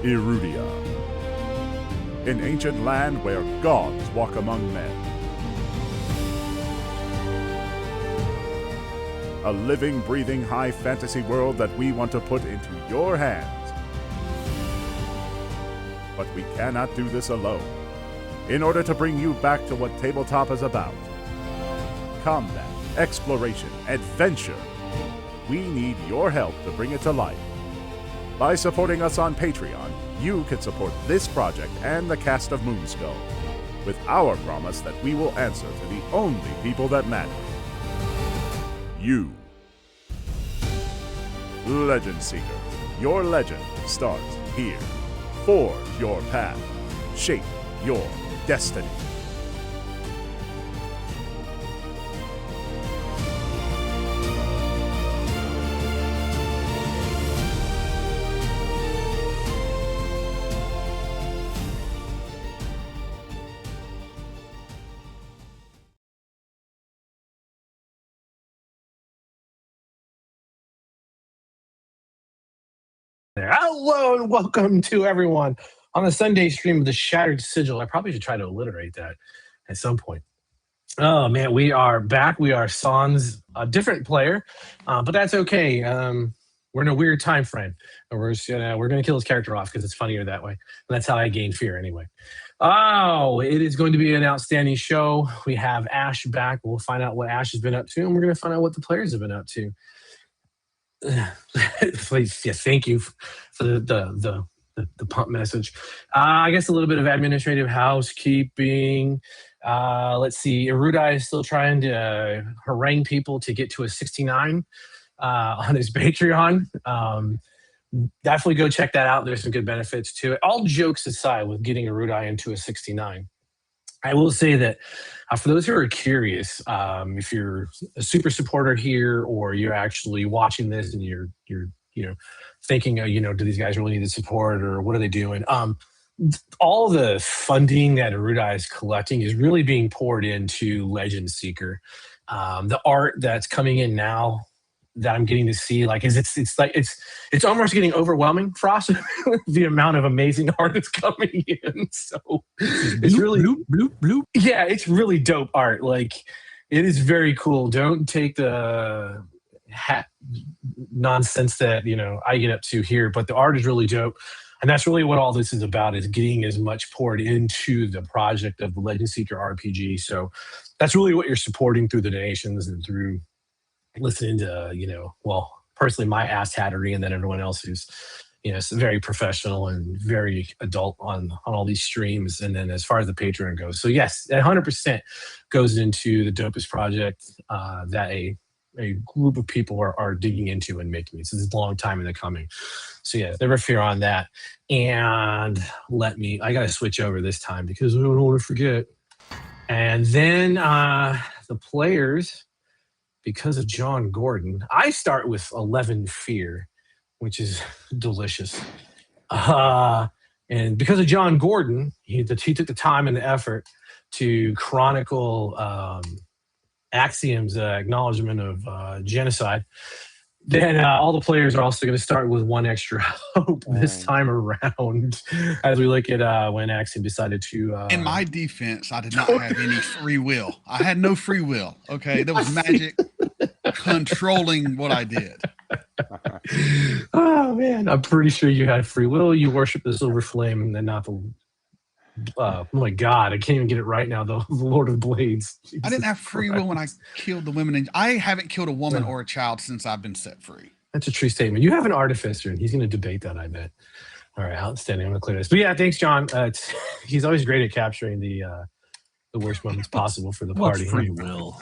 Erudia, an ancient land where gods walk among men. A living, breathing, high fantasy world that we want to put into your hands. But we cannot do this alone. In order to bring you back to what tabletop is about, combat, exploration, adventure, we need your help to bring it to life. By supporting us on Patreon, you can support this project and the cast of Moonskull, with our promise that we will answer to the only people that matter. You. Legend Seekers, your legend starts here. Forge your path. Shape your destiny. Hello and welcome to everyone on the Sunday stream of the Shattered Sigil. I probably should try to alliterate that at some point. Oh man, we are back. We are Sans, a different player, but that's okay. We're in a weird time frame, and we're gonna kill his character off because it's funnier that way. And that's how I gain fear anyway. Oh, it is going to be an outstanding show. We have Ash back. We'll find out what Ash has been up to, and we're gonna find out what the players have been up to. Please, yes, thank you for the pump message. I guess a little bit of administrative housekeeping. Let's see. Erudai is still trying to harangue people to get to a 69 on his Patreon. Definitely go check that out. There's some good benefits to it. All jokes aside, with getting Erudai into a 69, I will say that for those who are curious, if you're a super supporter here, or you're actually watching this and you're thinking, do these guys really need the support, or what are they doing? All the funding that Erudai is collecting is really being poured into Legend Seeker. The art that's coming in now that I'm getting to see, it's almost getting overwhelming, Frost, the amount of amazing art that's coming in. So it's really bloop, bloop. Yeah, it's really dope art. Like, it is very cool. Don't take the nonsense that I get up to here, but the art is really dope. And that's really what all this is about, is getting as much poured into the project of the Legend Seeker RPG. So that's really what you're supporting through the donations and through listening to, personally my ass hattery, and then everyone else who's, very professional and very adult on all these streams. And then as far as the Patreon goes, so yes, that 100% goes into the dopest project that a group of people are digging into and making it. So it's a long time in the coming. So yeah, never fear on that. And I got to switch over this time because I don't want to forget. And then the players, because of John Gordon, I start with 11 fear, which is delicious. And because of John Gordon, he took the time and the effort to chronicle Axiom's acknowledgement of genocide. Then all the players are also going to start with one extra hope this time around, as we look at when Axiom decided to... In my defense, I did not have any free will. I had no free will, okay? There was magic controlling what I did. Oh, man. I'm pretty sure you had free will. You worship the silver flame and not the... oh my God, I can't even get it right now, though. The Lord of Blades. Jesus I didn't have free will when I killed the women. I haven't killed a woman or a child since I've been set free. That's a true statement. You have an artificer, and he's going to debate that, I bet. All right, outstanding. I'm going to clear this. But yeah, thanks, John. He's always great at capturing the worst moments possible for the party. What's free will?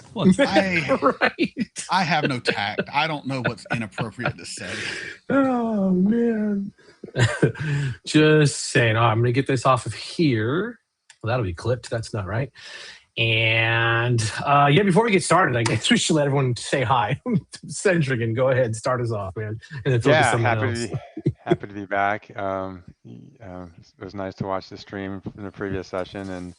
I have no tact. I don't know what's inappropriate to say. Oh, man. Just saying. I'm going to get this off of here. Well, that'll be clipped. That's not right. And before we get started, I guess we should let everyone say hi. Cedric, and go ahead, start us off, man. And then happy to be back. It was nice to watch the stream from the previous session, and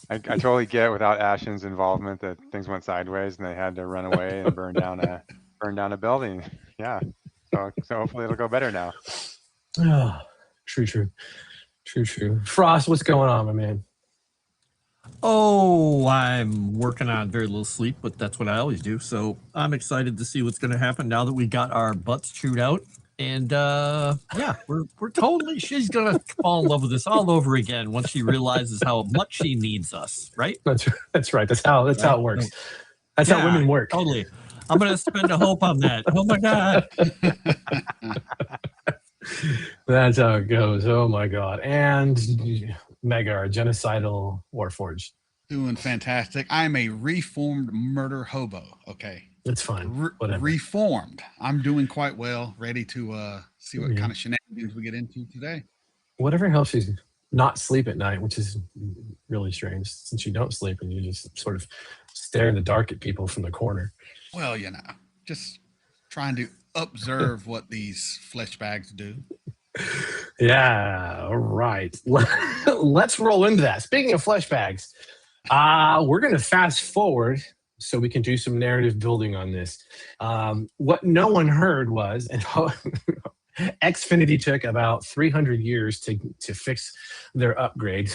I totally get without Ashen's involvement that things went sideways and they had to run away and burn down a building. Yeah. So hopefully it'll go better now. True. Frost, what's going on, my man? Oh, I'm working on very little sleep, but that's what I always do. So I'm excited to see what's going to happen now that we got our butts chewed out. And yeah, we're totally. She's gonna fall in love with us all over again once she realizes how much she needs us. Right? That's right. That's how it works. That's how women work. Totally. I'm gonna spend a hope on that. Oh my god. That's how it goes. Oh my god. And Megar, genocidal warforged. Doing fantastic. I'm a reformed murder hobo. Okay. It's fine. Whatever. Reformed. I'm doing quite well. Ready to see what kind of shenanigans we get into today. Whatever helps you not sleep at night, which is really strange since you don't sleep and you just sort of stare in the dark at people from the corner. Well, you know, just trying to observe what these flesh bags do. Yeah, all right. Let's roll into that. Speaking of flesh bags, we're going to fast forward so we can do some narrative building on this. What no one heard was, and Xfinity took about 300 years to fix their upgrade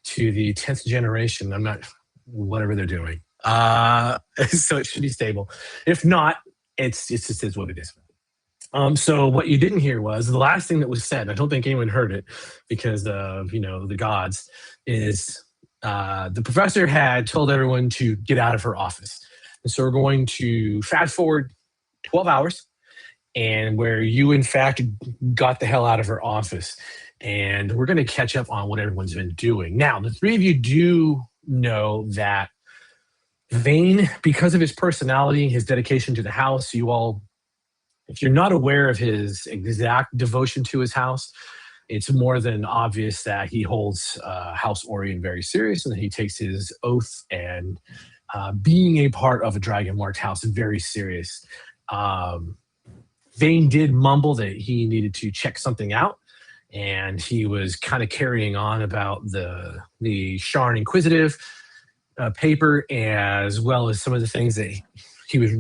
to the 10th generation. I'm not, whatever they're doing. So it should be stable. If not, it just is what it is. So what you didn't hear was the last thing that was said. I don't think anyone heard it because of, the gods is the professor had told everyone to get out of her office. And so we're going to fast forward 12 hours and where you in fact got the hell out of her office. And we're going to catch up on what everyone's been doing. Now, the three of you do know that Vane, because of his personality, his dedication to the house, you all, if you're not aware of his exact devotion to his house, it's more than obvious that he holds House Orion very serious and that he takes his oath and being a part of a dragonmarked house very serious. Vane did mumble that he needed to check something out, and he was kind of carrying on about the Sharn Inquisitive paper, as well as some of the things that he was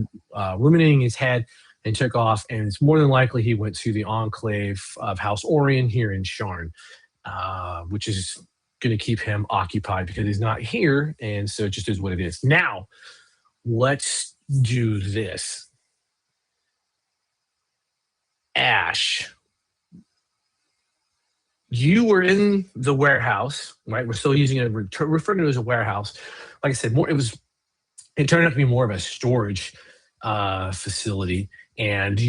ruminating in his head and took off. And it's more than likely he went to the enclave of House Orion here in Sharn, which is going to keep him occupied because he's not here. And so it just is what it is. Now, let's do this. Ash, you were in the warehouse, right? We're still using it, referring to it as a warehouse. Like I said, it turned out to be more of a storage facility. And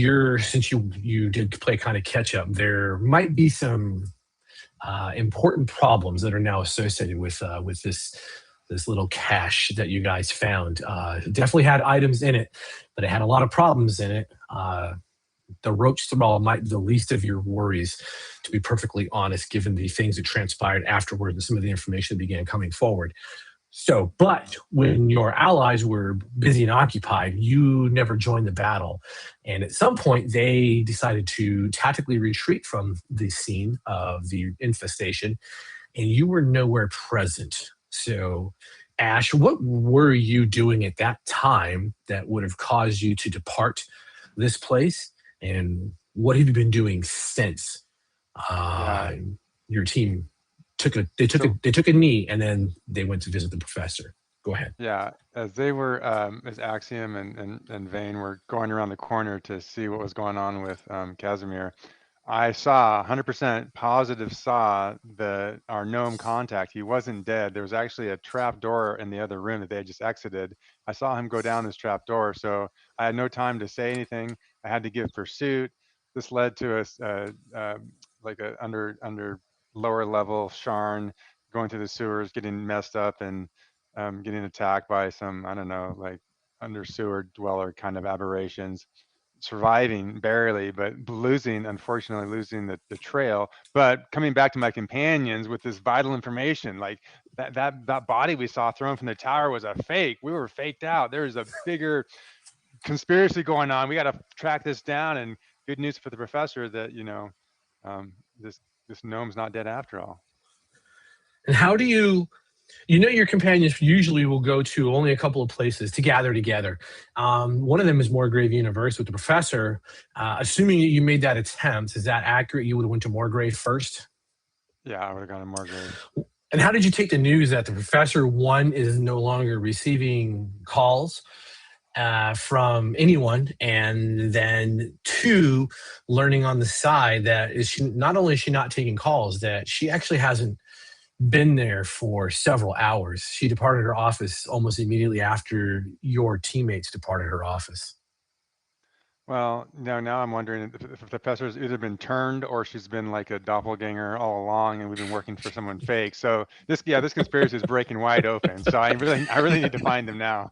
since you did play kind of catch up, there might be some important problems that are now associated with this little cache that you guys found. It definitely had items in it, but it had a lot of problems in it. The roach thrall might be the least of your worries, to be perfectly honest, given the things that transpired afterward and some of the information that began coming forward. So, but when your allies were busy and occupied, you never joined the battle. And at some point, they decided to tactically retreat from the scene of the infestation, and you were nowhere present. So, Ash, what were you doing at that time that would have caused you to depart this place? And what have you been doing since your team took a knee and then they went to visit the professor? Go ahead. Yeah, as they were, as Axiom and Vane were going around the corner to see what was going on with Kasimir, I saw 100% positive saw our gnome contact. He wasn't dead. There was actually a trap door in the other room that they had just exited. I saw him go down this trap door, so I had no time to say anything. I had to give pursuit. This led to us like a under lower level Sharn going through the sewers, getting messed up and getting attacked by some, I don't know, like under sewer dweller kind of aberrations. Surviving barely, but unfortunately losing the trail, but coming back to my companions with this vital information, like that body we saw thrown from the tower was a fake. We were faked out. There's a bigger conspiracy going on. We got to track this down. And good news for the professor that this gnome's not dead after all. And how do your companions usually will go to only a couple of places to gather together. One of them is Moorgrave Universe with the professor. Assuming you made that attempt, is that accurate? You would have went to Moorgrave first Yeah, I would have gone to Margrave. And how did you take the news that the professor, one, is no longer receiving calls from anyone, and then two, learning on the side that not only is she not taking calls, that she actually hasn't been there for several hours. She departed her office almost immediately after your teammates departed her office. Well, now I'm wondering if the professor's either been turned or she's been like a doppelganger all along, and we've been working for someone fake. So this conspiracy is breaking wide open. So I really need to find them now.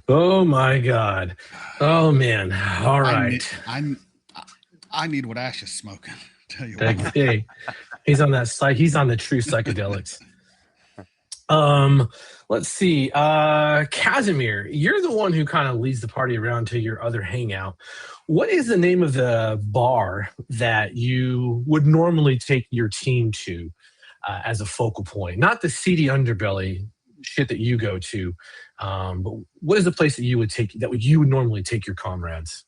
Oh my God! Oh man! All right. I need what Ash is smoking. Tell you what. Hey, he's on that side. He's on the true psychedelics. Let's see. Kasimir, you're the one who kind of leads the party around to your other hangout. What is the name of the bar that you would normally take your team to as a focal point? Not the seedy underbelly shit that you go to, but what is the place that you would normally take your comrades?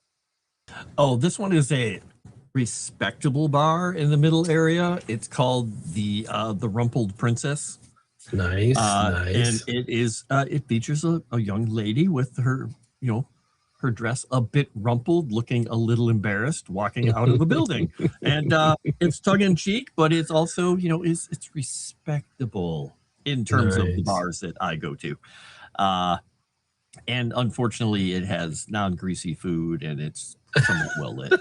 Oh, this one is a respectable bar in the middle area. It's called the Rumpled Princess. Nice, nice. And it features a young lady with her, her dress a bit rumpled, looking a little embarrassed, walking out of a building. And it's tongue in cheek, but it's also, it's respectable in terms of the bars that I go to. And unfortunately, it has non-greasy food, and it's somewhat well lit.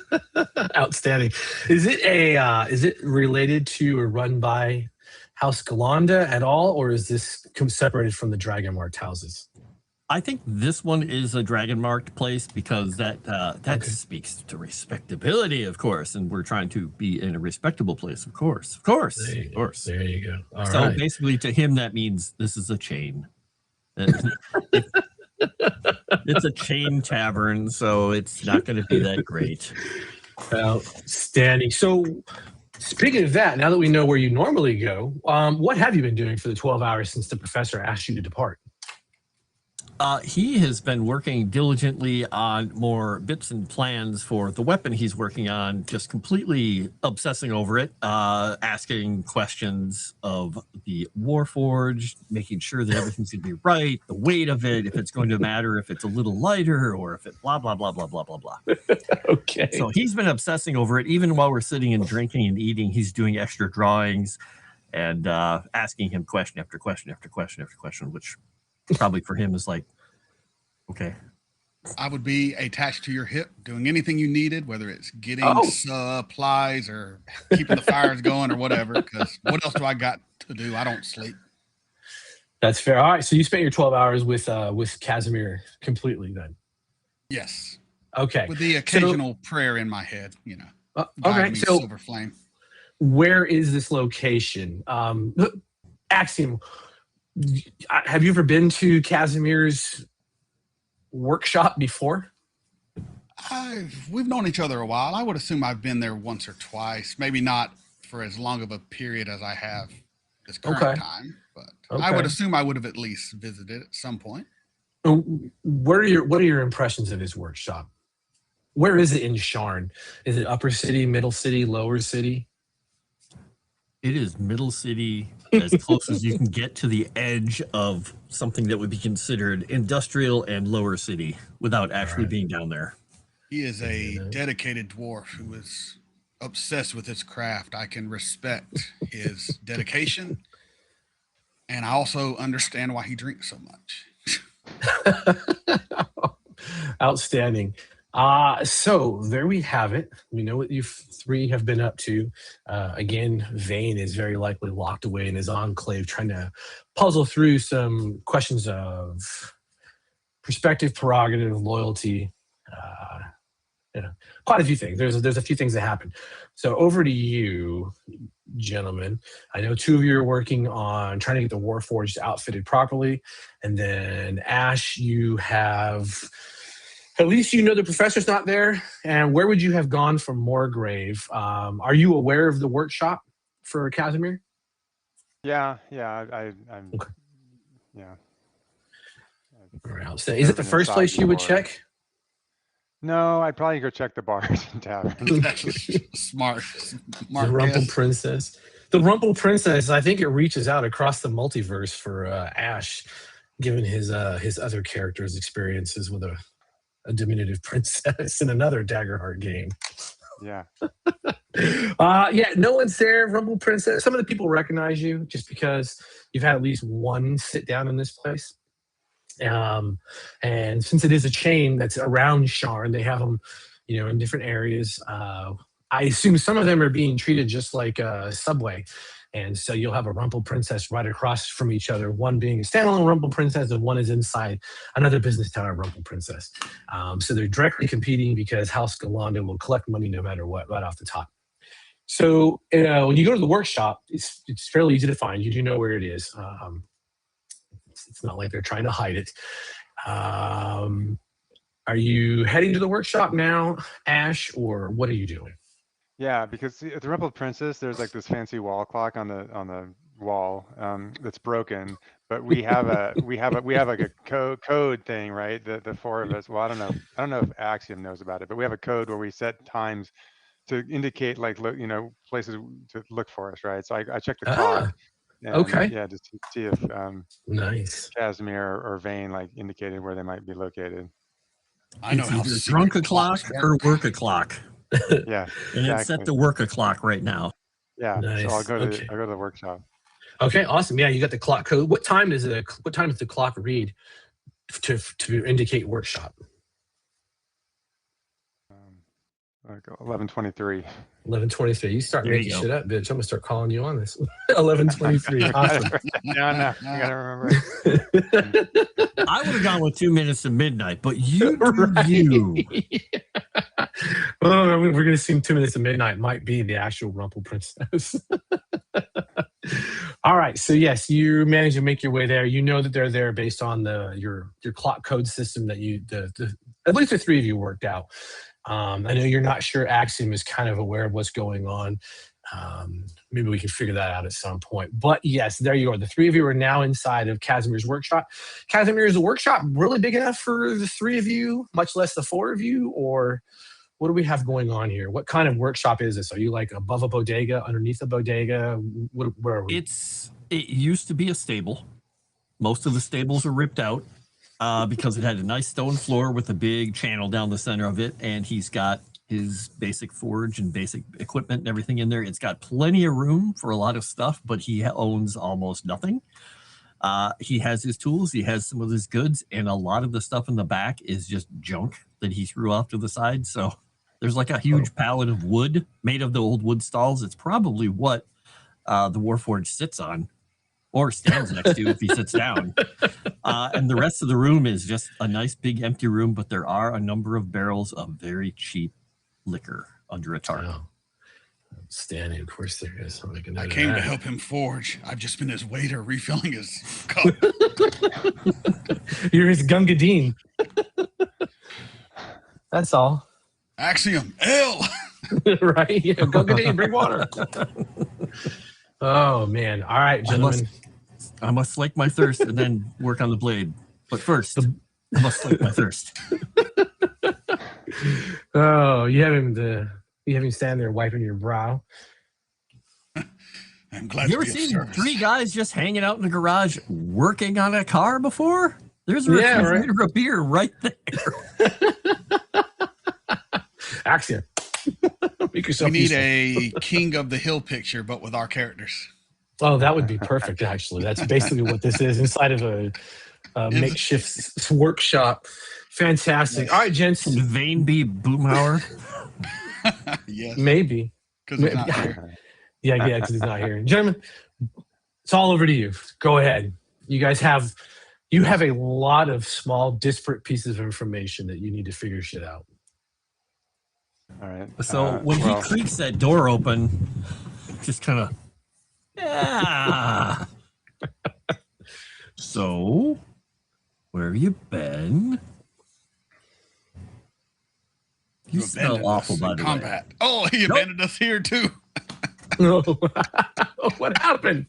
Outstanding. Is it related to or run by House Galanda at all, or is this separated from the dragonmarked houses? I think this one is a dragonmarked place because that speaks to respectability, of course, and we're trying to be in a respectable place, of course. There you go. All so right. basically, to him, that means this is a chain. It's a chain tavern, so it's not going to be that great. Outstanding. So, speaking of that, now that we know where you normally go, what have you been doing for the 12 hours since the professor asked you to depart? He has been working diligently on more bits and plans for the weapon he's working on, just completely obsessing over it, asking questions of the Warforged, making sure that everything's going to be right, the weight of it, if it's going to matter, if it's a little lighter, or if it blah, blah, blah, blah, blah, blah, blah. Okay. So he's been obsessing over it. Even while we're sitting and drinking and eating, he's doing extra drawings and asking him question after question after question after question, which probably for him is like, okay. I would be attached to your hip, doing anything you needed, whether it's getting supplies or keeping the fires going or whatever, because what else do I got to do? I don't sleep. That's fair. All right, so you spent your 12 hours with Kasimir completely then? Yes. Okay. With the occasional prayer in my head, Okay, so silver flame. Where is this location? Axiom, have you ever been to Kasimir's workshop before? We've known each other a while. I would assume I've been there once or twice, maybe not for as long of a period as I have this current time, but I would assume I would have at least visited at some point. What are your impressions of his workshop? Where is it in Sharn? Is it upper city, middle city, lower city? It is middle city, as close as you can get to the edge of something that would be considered industrial and lower city without actually being down there. He is a dedicated dwarf who is obsessed with his craft. I can respect his dedication, and I also understand why he drinks so much. Outstanding. So there we have it. We know what you three have been up to. Again, Vane is very likely locked away in his enclave trying to puzzle through some questions of perspective, prerogative, loyalty, quite a few things. There's a few things that happen. So over to you, gentlemen. I know two of you are working on trying to get the Warforged outfitted properly. And then Ash, you have... At least you know the professor's not there. And where would you have gone from Moorgrave? Are you aware of the workshop for Kasimir? Yeah. I'm. Okay. Yeah. Right, so is it the first place you would check? No, I'd probably go check the bars and taverns. Smart The Rumpled Princess. The Rumple Princess, I think it reaches out across the multiverse for Ash, given his other characters' experiences with a diminutive princess in another Daggerheart game. Yeah. Yeah, no one's there. Rumble Princess. Some of the people recognize you just because you've had at least one sit down in this place. And since it is a chain that's around Sharn, they have them, in different areas. I assume some of them are being treated just like a Subway. And so you'll have a Rumple Princess right across from each other, one being a standalone Rumple Princess and one is inside another business tower Rumple Princess. So they're directly competing because House Galanda will collect money no matter what, right off the top. So when you go to the workshop, it's fairly easy to find. You do know where it is. It's not like they're trying to hide it. Are you heading to the workshop now, Ash, or what are you doing? Yeah, because at the Rumpled Princess, there's like this fancy wall clock on the wall that's broken, but we have like a code thing, right? The four of us. Well, I don't know if Axiom knows about it, but we have a code where we set times to indicate like places to look for us, right? So I check the clock. And, okay. Yeah, just to see if nice Kasimir or Vane like indicated where they might be located. I know how either drunk o'clock or work o'clock. Yeah, and exactly. it's set to work o'clock right now. Yeah, nice. So I'll go to the workshop. Okay, awesome. Yeah, you got the clock code. What time does the clock read to indicate workshop? 11:23. 11:23. You start There making you go. shit up, bitch. I'm gonna start calling you on this. 11:23. Awesome. No, I gotta remember. I would have gone with 2 minutes to midnight, but you do you. Well, we're going to assume 2 minutes to midnight might be the actual Rumple Princess. All right. So yes, you manage to make your way there. You know that they're there based on your clock code system that at least the three of you worked out. I know you're not sure Axiom is kind of aware of what's going on. Maybe we can figure that out at some point. But yes, there you are. The three of you are now inside of Kasimir's workshop. Kasimir, is the workshop really big enough for the three of you, much less the four of you? Or what do we have going on here? What kind of workshop is this? Are you like above a bodega, underneath a bodega? Where are we? It used to be a stable. Most of the stables are ripped out because it had a nice stone floor with a big channel down the center of it. And he's got his basic forge and basic equipment and everything in there. It's got plenty of room for a lot of stuff, but he owns almost nothing. He has his tools, he has some of his goods, and a lot of the stuff in the back is just junk that he threw off to the side. So there's like a huge pallet of wood made of the old wood stalls. It's probably what the Warforged sits on or stands next to if he sits down. And the rest of the room is just a nice big empty room, but there are a number of barrels of very cheap liquor under a tarp. Oh. Outstanding. Of course there is. I came to help him forge. I've just been his waiter refilling his cup. You're his Gunga Din. That's all. Axiom, L. Right? Yeah, Gunga Din, bring water. Oh, man. All right, gentlemen. I must slake my thirst and then work on the blade. But first, I must slake my thirst. Oh, you have him stand there wiping your brow. I'm glad You ever seen three guys just hanging out in the garage working on a car before? There's a refrigerator of beer right there. Axiom. We need a King of the Hill picture, but with our characters. Oh, that would be perfect, actually. That's basically what this is, inside of a makeshift workshop. Fantastic. Yes. All right, gents. Can Vane be Boomhauer? Yes. Maybe. Because he's not here. Yeah, because he's not here. Gentlemen, it's all over to you. Go ahead. You guys have a lot of small, disparate pieces of information that you need to figure shit out. All right. So when he creaks that door open, just kind of, yeah. So, where have you been? You smell awful, by the way. Oh, he abandoned us here too. No. What happened?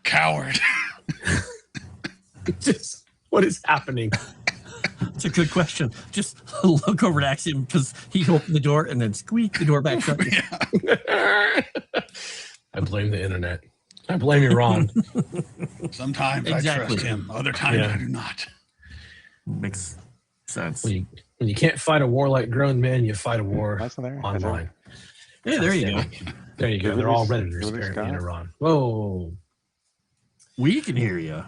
Coward. Just what is happening? It's a good question. Just look over at Axiom because he opened the door and then squeak the door back shut. I blame the internet. I blame you, Ron. Sometimes I trust him. Other times I do not. Makes sense. When you can't fight a war like grown men, you fight a war online. Hey, there you go. There you go. They're all Redditors apparently in Iran. Whoa. We can hear you.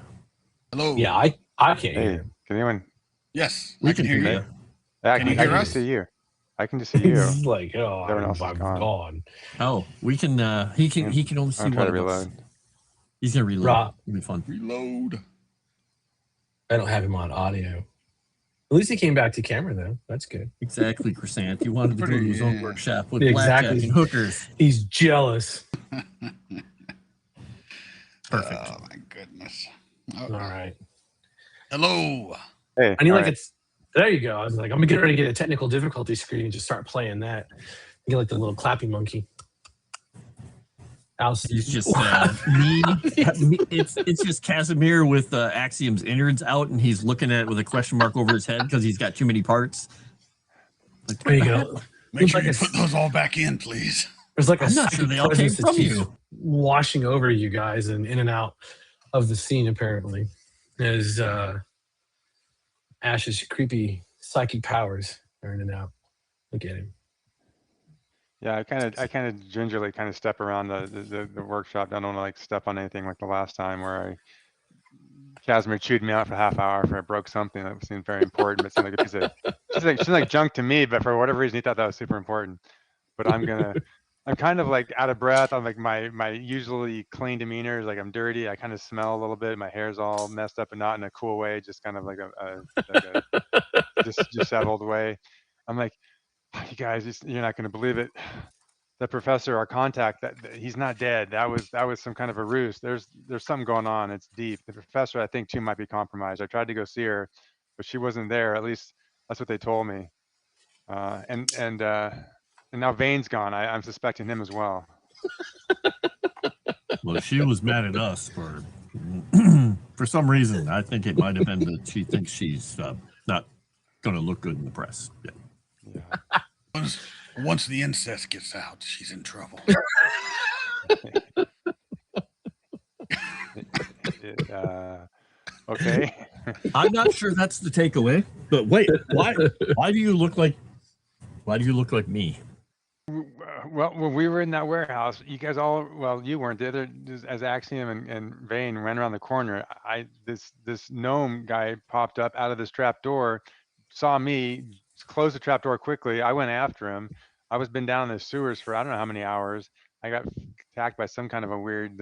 Hello. Yeah, I can't hear you. Can anyone? Yes, we I can hear you. Can you hear us? See you. I can just see you. It's like, oh, I'm gone. Oh, we can. He can only see one of us. He's gonna reload. It'll be fun. Reload. I don't have him on audio. At least he came back to camera though. That's good. Exactly, Crescent. He wanted to go to his own workshop with blackjack and hookers. He's jealous. Perfect. Oh my goodness. All right. Hello. Hey. I need there you go. I was like, I'm getting ready to get a technical difficulty screen and just start playing that. Get like the little clapping monkey. He's just me. It's just Kasimir with Axiom's innards out, and he's looking at it with a question mark over his head because he's got too many parts. There you go. Make sure you put those all back in, please. There's like I'm not sure they all came from you. Washing over you guys and in and out of the scene apparently as Ash's creepy psychic powers are in and out. Look at him. Yeah, I kind of gingerly step around the workshop. I don't want to like step on anything like the last time where Kasimir chewed me out for a half hour for I broke something that seemed very important, but it seemed like a piece of she's like junk to me, but for whatever reason he thought that was super important. But I'm kind of like out of breath. I'm like my usually clean demeanor is like I'm dirty. I kind of smell a little bit. My hair's all messed up and not in a cool way, just kind of like a disheveled way. I'm like, you guys, you're not going to believe it. The professor, our contact, that he's not dead. That was some kind of a ruse. There's something going on. It's deep. The professor, I think, too, might be compromised. I tried to go see her, but she wasn't there. At least that's what they told me. And now Vane's gone. I'm suspecting him as well. Well, she was mad at us for some reason. I think it might have been that she thinks she's not going to look good in the press. Yeah. Once the incest gets out, she's in trouble. Okay. I'm not sure that's the takeaway. But wait, why do you look like me? Well, when we were in that warehouse, you guys you weren't. The other, as Axiom and Vane ran around the corner, this gnome guy popped up out of this trap door, saw me, closed the trap door quickly. I went after him. I was been down in the sewers for I don't know how many hours. I got attacked by some kind of a weird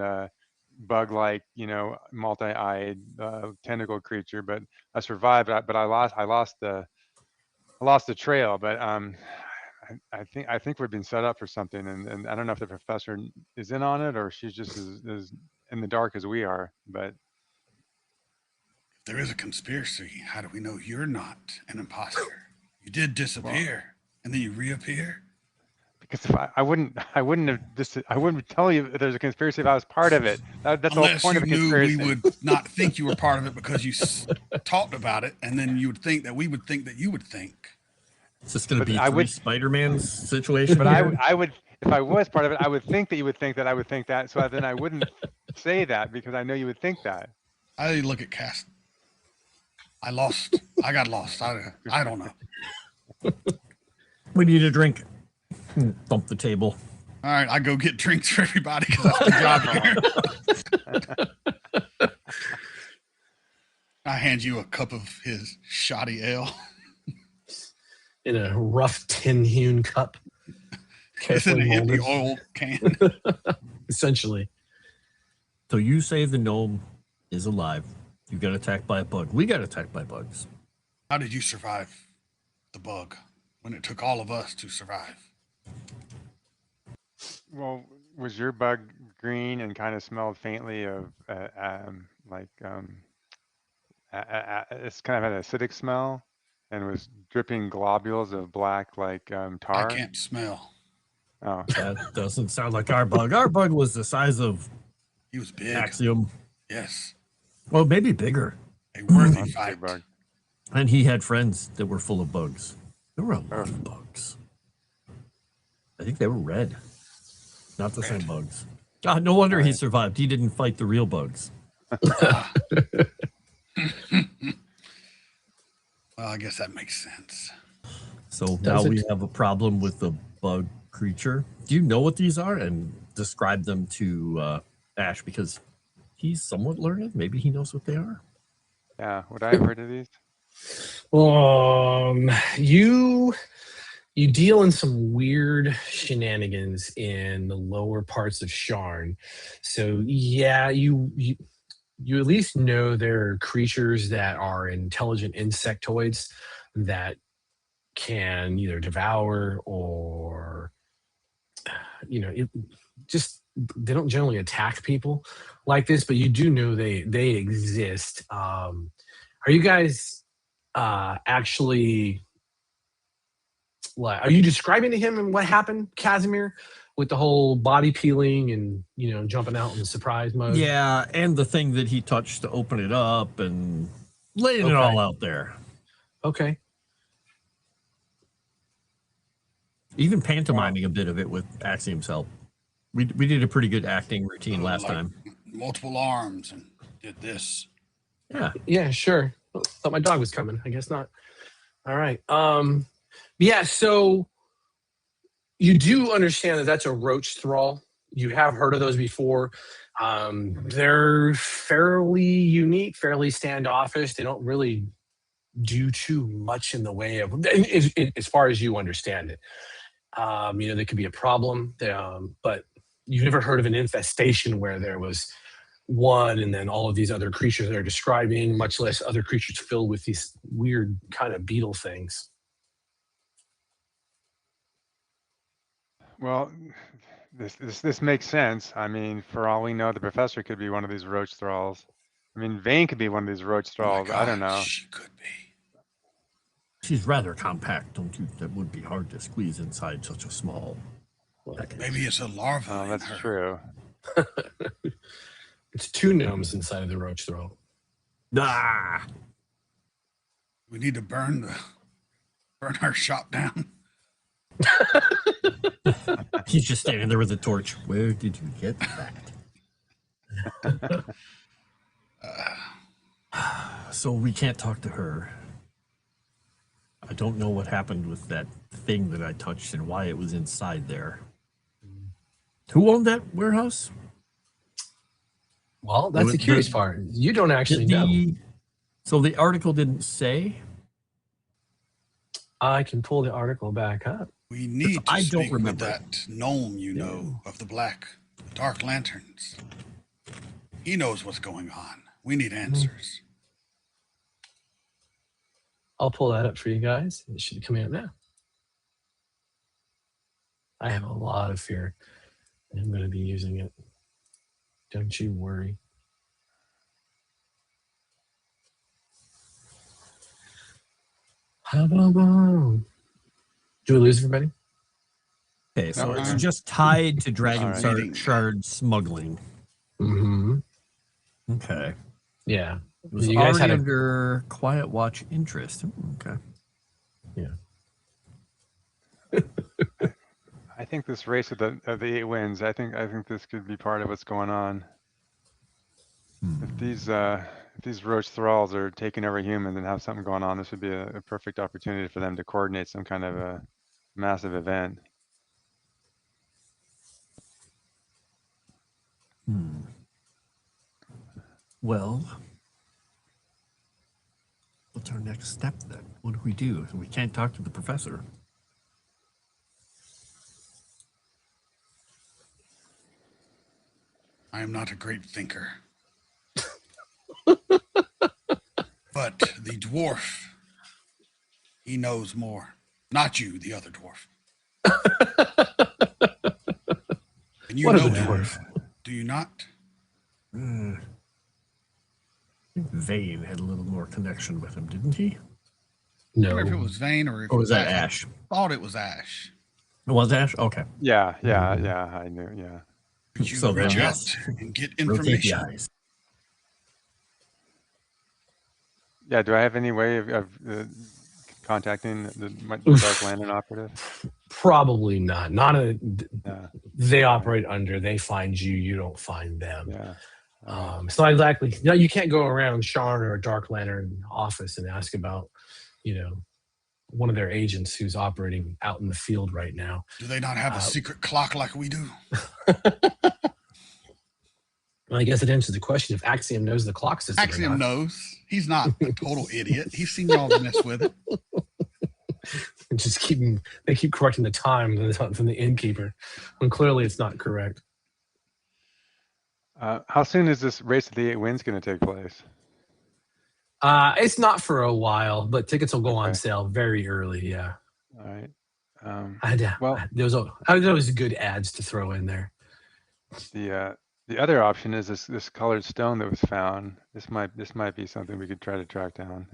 bug-like, multi-eyed tentacle creature, but I survived. But I lost the trail. But I think we've been set up for something, and I don't know if the professor is in on it or she's just as in the dark as we are. But if there is a conspiracy, how do we know you're not an imposter? You did disappear, and then you reappear. Because if I wouldn't tell you if there's a conspiracy if I was part of it. That's the whole point of a conspiracy. We would not think you were part of it because you talked about it, and then you would think that we would think that you would think. Is this going to be three Spider-Man's situation? But I would, if I was part of it, I would think that you would think that I would think that. So then I wouldn't say that because I know you would think that. I look at Cass. I got lost. I don't know. We need a drink. Bump the table. All right, I go get drinks for everybody because that's the job here. I hand you a cup of his shoddy ale. In a rough tin-hewn cup. It's in a hippie oil can. Essentially. So you say the gnome is alive. You got attacked by a bug. We got attacked by bugs. How did you survive the bug when it took all of us to survive? Well, was your bug green and kind of smelled faintly of it's kind of an acidic smell and was dripping globules of black tar? I can't smell. Oh, that doesn't sound like our bug. Our bug was the size of he was big. Axiom. Yes. Well, maybe bigger. A worthy fight. Bug. And he had friends that were full of bugs. There were a lot of bugs. I think they were red. Not the same bugs. God, no wonder he survived. He didn't fight the real bugs. Well, I guess that makes sense. So now we have a problem with the bug creature. Do you know what these are? And describe them to Ash, because he's somewhat learned. Maybe he knows what they are. Yeah, would I have heard of these? You deal in some weird shenanigans in the lower parts of Sharn. So yeah, you at least know there are creatures that are intelligent insectoids that can either devour or they don't generally attack people like this, but you do know they exist. Are you guys actually, are you describing to him what happened, Kasimir, with the whole body peeling and jumping out in surprise mode? Yeah, and the thing that he touched to open it up and laying it all out there. Okay. Even pantomiming a bit of it with Axiom's help. We did a pretty good acting routine last time. Multiple arms and did this. Yeah, sure. Thought my dog was coming. I guess not. All right. Yeah, so you do understand that that's a roach thrall. You have heard of those before. They're fairly unique, fairly standoffish. They don't really do too much in the way of, as far as you understand it. They could be a problem, but you've never heard of an infestation where there was one and then all of these other creatures they're describing, much less other creatures filled with these weird kind of beetle things. Well, this makes sense. I mean, for all we know, the professor could be one of these roach thralls. I mean, Vane could be one of these roach thralls. I don't know. She could be. She's rather compact, don't you? That would be hard to squeeze inside such a small. Maybe it's a larva. Oh, that's true. It's two gnomes inside of the roach thrall. Ah! We need to burn our shop down. He's just standing there with a torch. Where did you get that? So we can't talk to her. I don't know what happened with that thing that I touched and why it was inside there. Who owned that warehouse? Well, that's the curious part. You don't actually know. So the article didn't say? I can pull the article back up. We need to speak with remember that gnome of the dark lanterns. He knows what's going on. We need answers. I'll pull that up for you guys. It should be coming up now. I have a lot of fear. I'm going to be using it. Don't you worry. Do we lose everybody? Okay, so it's just tied to Dragon Shard smuggling. Mm-hmm. Okay. Yeah. It was already under Quiet Watch interest. Okay. Yeah. I think this race of the 8 wins. I think this could be part of what's going on. If these roach thralls are taking over humans and have something going on, this would be a perfect opportunity for them to coordinate some kind of a massive event. Well, what's our next step then? What do? We can't talk to the professor. I am not a great thinker. But the dwarf, he knows more. Not you, the other dwarf. And you know dwarf. Do you not? I think Vane had a little more connection with him, didn't he? No. I wonder if it was Vane or was that Ash? I thought it was Ash. It was Ash? Okay. Yeah, I knew, yeah. Could you So reach then, out and get Rotate the information? eyes. Yeah, do I have any way of contacting the Dark Lantern operative? Probably not. Yeah. They operate under. They find you. You don't find them. Yeah. It's not exactly. No, you can't go around Sharn or a Dark Lantern office and ask about, one of their agents who's operating out in the field right now. Do they not have a secret clock like we do? Well, I guess it answers the question if Axiom knows the clock system. Axiom knows. He's not a total idiot. He's seen y'all mess with it. They keep correcting the time from the innkeeper when clearly it's not correct. How soon is this Race of the Eight Winds going to take place? It's not for a while, but tickets will go on sale very early. Yeah. All right. There's always good ads to throw in there. The other option is this colored stone that was found. This might be something we could try to track down.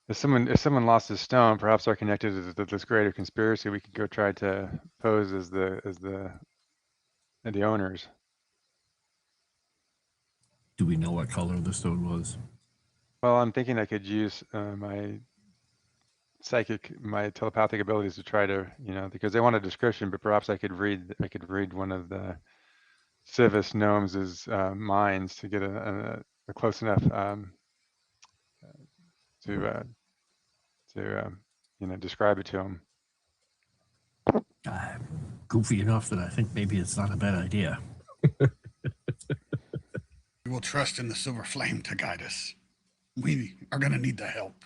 If someone lost this stone, perhaps they're connected to this greater conspiracy. We could go try to pose as the owners. Do we know what color the stone was? Well, I'm thinking I could use my telepathic abilities to try to, because they want a description, but perhaps I could read one of the Civis gnomes' minds to get a close enough to describe it to him. Goofy enough that I think maybe it's not a bad idea. We will trust in the silver flame to guide us. We are going to need the help.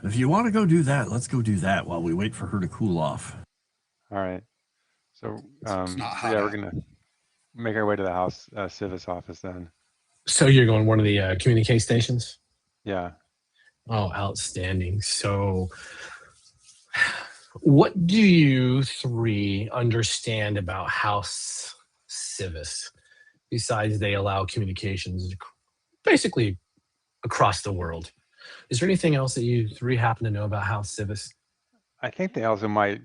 If you want to go do that, let's go do that while we wait for her to cool off. All right. So, we're going to make our way to the house Civis office then. So you're going one of the communique stations? Yeah. Oh, outstanding. So what do you three understand about House Civis, besides they allow communications basically across the world? Is there anything else that you three happen to know about House Civis? I think they also might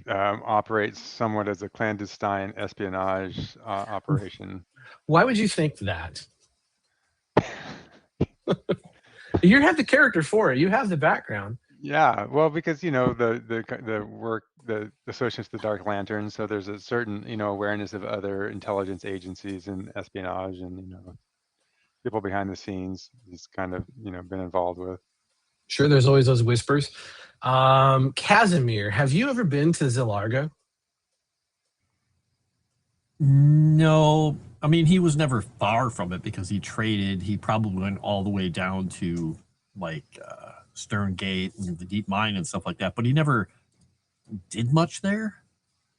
operate somewhat as a clandestine espionage operation. Why would you think that? You have the character for it. You have the background. Yeah, well, because the work, the associates with the Dark Lantern, so there's a certain awareness of other intelligence agencies and espionage, and people behind the scenes. He's kind of been involved with. Sure, there's always those whispers. Kasimir, have you ever been to Zilargo? No, I mean, he was never far from it because he traded. He probably went all the way down to Stern Gate and the Deep Mine and stuff like that, but he never did much there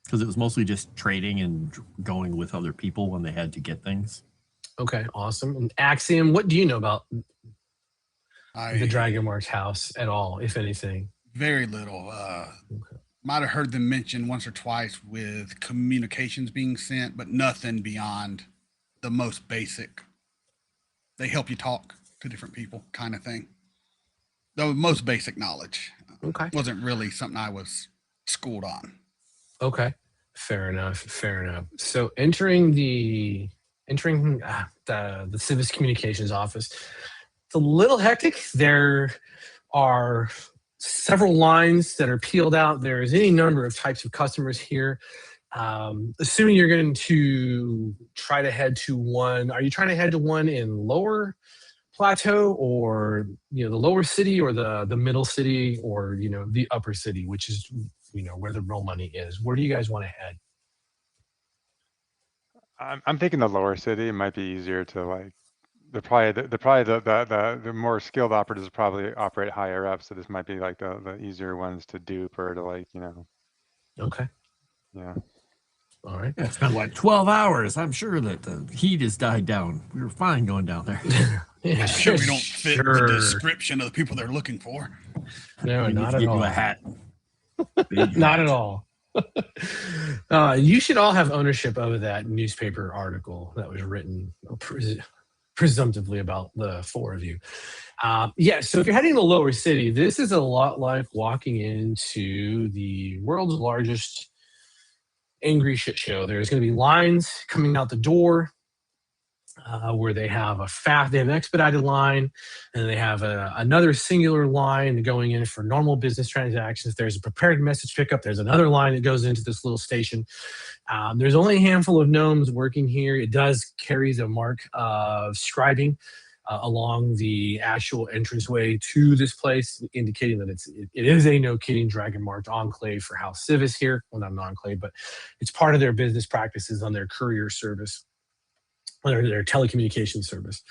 because it was mostly just trading and going with other people when they had to get things. Okay, awesome. And Axiom, what do you know about the dragonmarked house at all, if anything? Very little. Might have heard them mention once or twice with communications being sent, but nothing beyond the most basic. They help you talk to different people kind of thing. The most basic knowledge. Okay. Wasn't really something I was schooled on. Okay. Fair enough. So entering the Civis Communications office, it's a little hectic. There are several lines that are peeled out. There's any number of types of customers here. Assuming you're going to try to head to one, are you trying to head to one in Lower Plateau, or the lower city, or the middle city, or the upper city, which is where the real money is? Where do you guys want to head? I'm thinking the lower city. It might be easier to the more skilled operatives probably operate higher up, so this might be like the easier ones to dupe or to Okay. Yeah. All right. Yeah, it's been 12 hours. I'm sure that the heat has died down. We were fine going down there. Yeah, sure, we don't fit the description of the people they're looking for. No, not at all. You a hat. Not at all. You should all have ownership of that newspaper article that was written presumptively about the four of you. So if you're heading to the lower city, this is a lot like walking into the world's largest angry shit show. There's going to be lines coming out the door. where they have they have an expedited line, and they have another singular line going in for normal business transactions. There's a prepared message pickup. There's another line that goes into this little station. There's only a handful of gnomes working here. It does carry the mark of scribing along the actual entranceway to this place, indicating that it is a no kidding dragon marked enclave for House Civis here. Well, not an enclave, but it's part of their business practices on their courier service, or their telecommunications service.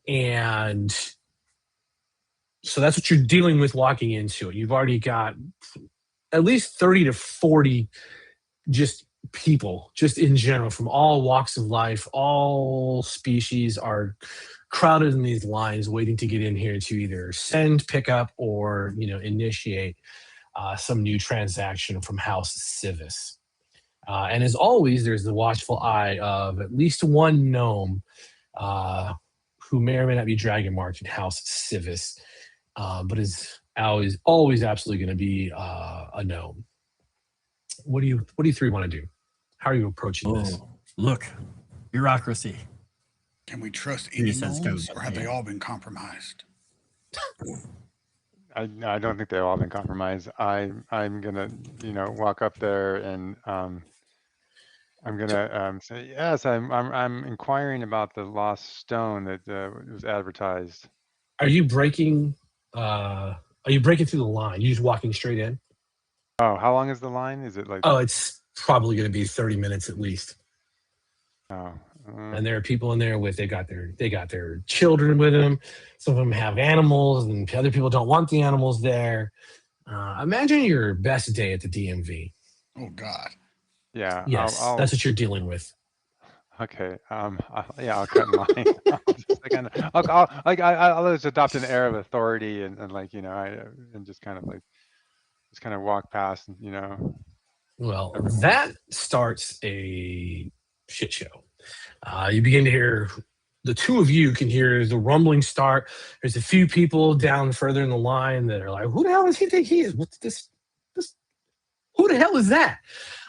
And so that's what you're dealing with walking into it. You've already got at least 30 to 40 just people, just in general, from all walks of life, all species are crowded in these lines waiting to get in here to either send, pick up, or initiate some new transaction from House Civis. And as always, there's the watchful eye of at least one gnome who may or may not be dragon marked in House Civis, but is always absolutely going to be a gnome. What do you three want to do? How are you approaching this? Look, bureaucracy. Can we trust any gnomes, or have they all been compromised? I don't think they've all been compromised. I'm gonna walk up there and I'm gonna say, yes, I'm inquiring about the lost stone that was advertised. Are you breaking through the line? You just walking straight in? Oh, how long is the line? Is it like? Oh, it's probably going to be 30 minutes at least. Oh. And there are people in there they got their children with them. Some of them have animals, and other people don't want the animals there. Imagine your best day at the DMV. Oh God. Yeah. Yes, that's what you're dealing with. Okay. I'll cut in line. I'll just adopt an air of authority and just kind of walk past. Well, that starts a shit show. You begin to hear, the two of you can hear the rumbling start. There's a few people down further in the line that are like, who the hell does he think he is? What's this? Who the hell is that?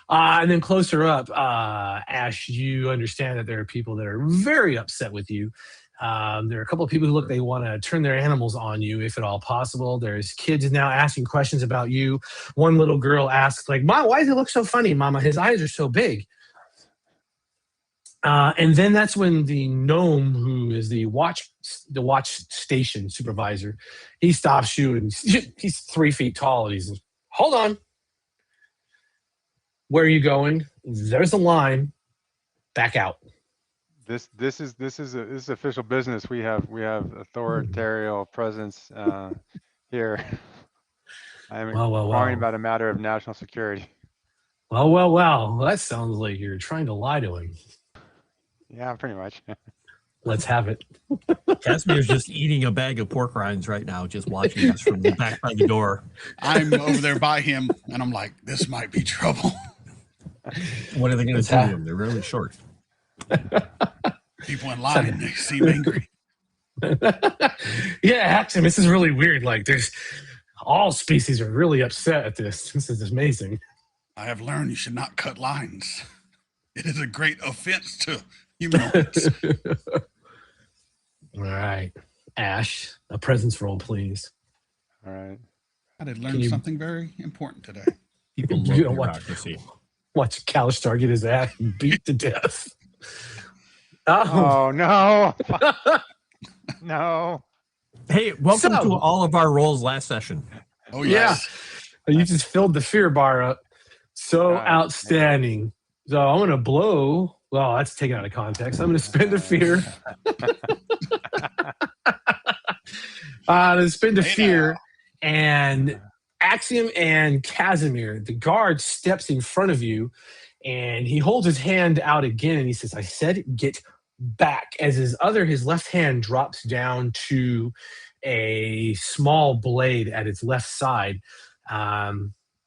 And then closer up, Ash, you understand that there are people that are very upset with you. There are a couple of people who they want to turn their animals on you, if at all possible. There's kids now asking questions about you. One little girl asks, Mom, why does he look so funny, Mama? His eyes are so big. And then that's when the gnome, who is the watch station supervisor, he stops you, and he's 3 feet tall, and he says, "Hold on. Where are you going? There's a line. Back out." This is official business. We have authoritarian presence here. I am inquiring about a matter of national security. Well. That sounds like you're trying to lie to him. Yeah, pretty much. Let's have it. Kasimir's just eating a bag of pork rinds right now, just watching us from the back by the door. I'm over there by him, and I'm like, this might be trouble. What are they going to tell him? They're really short. People in line, they seem angry. Yeah, Axiom, this is really weird. There's all species are really upset at this. This is amazing. I have learned you should not cut lines. It is a great offense to humanoids. All right. Ash, a presence roll, please. All right. I did learn something very important today. People love bureaucracy. Watch Kalistar get his ass beat to death. Oh no. No. Hey, welcome to all of our rolls last session. Oh yes. Yeah. You just filled the fear bar up. So outstanding. So I'm going to blow. Well, that's taken out of context. I'm going to spend a fear. To spend a fear. And Axiom and Kasimir, the guard steps in front of you, and he holds his hand out again, and he says, "I said get back," as his left hand drops down to a small blade at its left side.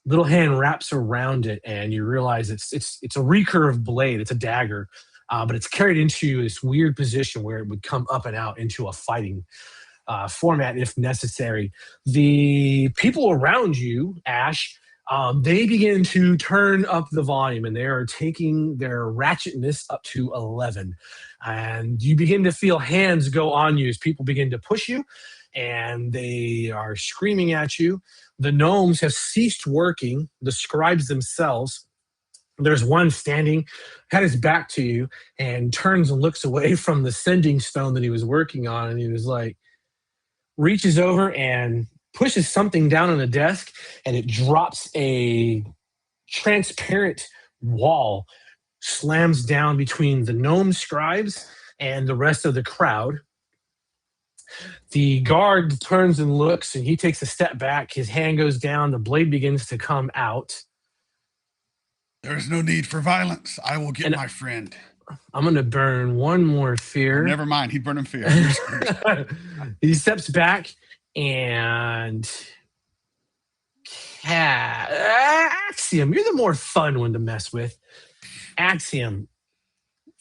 Little hand wraps around it, and you realize it's a recurve blade. It's a dagger, but it's carried into this weird position where it would come up and out into a fighting format if necessary. The people around you, Ash, They begin to turn up the volume, and they are taking their ratchetness up to 11. And you begin to feel hands go on you as people begin to push you, and they are screaming at you. The gnomes have ceased working, the scribes themselves. There's one standing, had his back to you, and turns and looks away from the sending stone that he was working on, and he was like, reaches over and pushes something down on the desk, and it drops a transparent wall, slams down between the gnome scribes and the rest of the crowd. The guard turns and looks, and he takes a step back. His hand goes down. The blade begins to come out. There is no need for violence. I will get my friend. I'm going to burn one more fear. Oh, never mind. He burned him fear. He steps back, and Axiom, you're the more fun one to mess with. Axiom,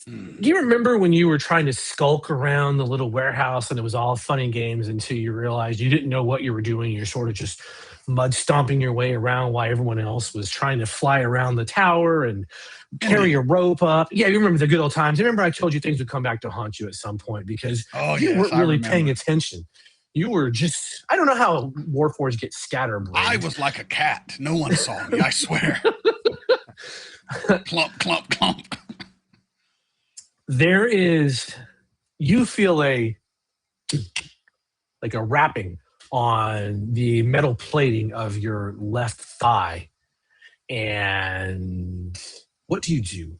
do you remember when you were trying to skulk around the little warehouse and it was all fun and games until you realized you didn't know what you were doing? You're sort of just mud stomping your way around while everyone else was trying to fly around the tower and carry a rope up. Yeah, you remember the good old times. Remember I told you things would come back to haunt you at some point because you weren't really paying attention. You were just, I don't know how Warforged get scatterbrained. I was like a cat. No one saw me, I swear. Clump, clump, clump. There is, you feel like a wrapping on the metal plating of your left thigh. And what do you do?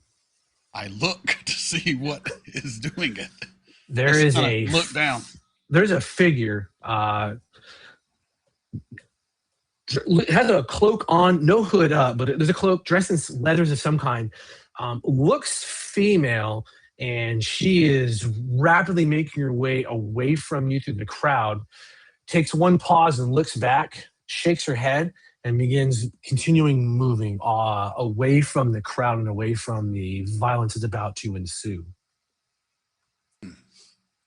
I look to see what is doing it. There is a look down. There's a figure. Has a cloak on, no hood up, but there's a cloak, dressed in leathers of some kind. Looks female, and she is rapidly making her way away from you through the crowd. Takes one pause and looks back, shakes her head, and begins continuing moving away from the crowd and away from the violence that's about to ensue.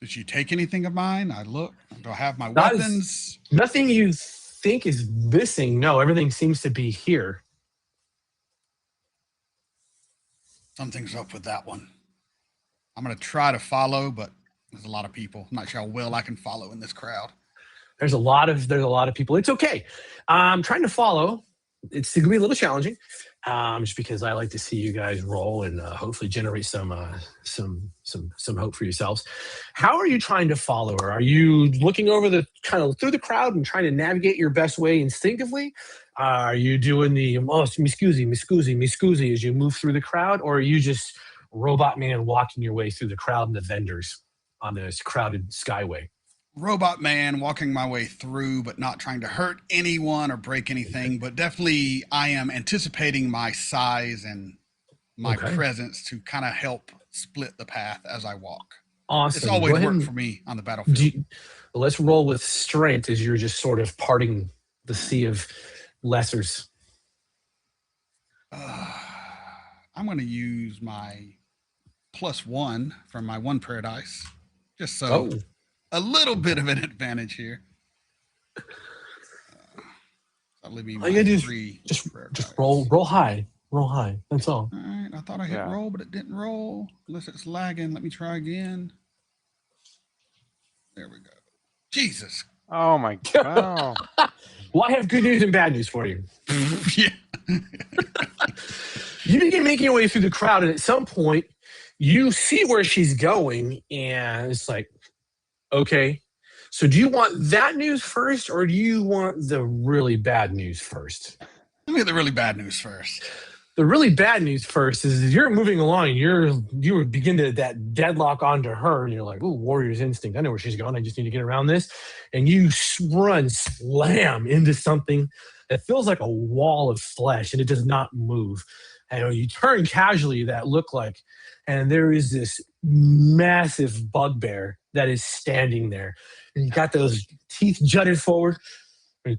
Did she take anything of mine? I look. Do I have my weapons? Nothing you think is missing. No, everything seems to be here. Something's up with that one. I'm going to try to follow, but there's a lot of people. I'm not sure how well I can follow in this crowd. There's a lot of people. It's okay. I'm trying to follow. It's going to be a little challenging, just because I like to see you guys roll and hopefully generate some hope for yourselves. How are you trying to follow her? Are you looking over the kind of through the crowd and trying to navigate your best way instinctively? Are you doing the mi scusi as you move through the crowd, or are you just Robot Man walking your way through the crowd and the vendors on this crowded skyway? Robot Man walking my way through, but not trying to hurt anyone or break anything. But definitely I am anticipating my size and my presence to kind of help split the path as I walk. Awesome. It's always worked for me on the battlefield. Let's roll with strength as you're just sort of parting the sea of lessers. I'm going to use my +1 from my one prayer dice, just so a little bit of an advantage here. I'll leave me my 3 just roll high. Roll high. That's all. All right. I thought I hit roll, but it didn't roll. Unless it's lagging. Let me try again. There we go. Jesus. Oh my God. Well, I have good news and bad news for you. Yeah. You begin making your way through the crowd, and at some point, you see where she's going, and it's like, okay. So do you want that news first, or do you want the really bad news first? Let me get the really bad news first. The really bad news first is you're moving along. You begin to that deadlock onto her, and you're like, "Ooh, warrior's instinct. I know where she's going. I just need to get around this." And you run slam into something that feels like a wall of flesh, and it does not move. And you turn casually, that look like, and there is this massive bugbear that is standing there. And you got those teeth jutted forward. Do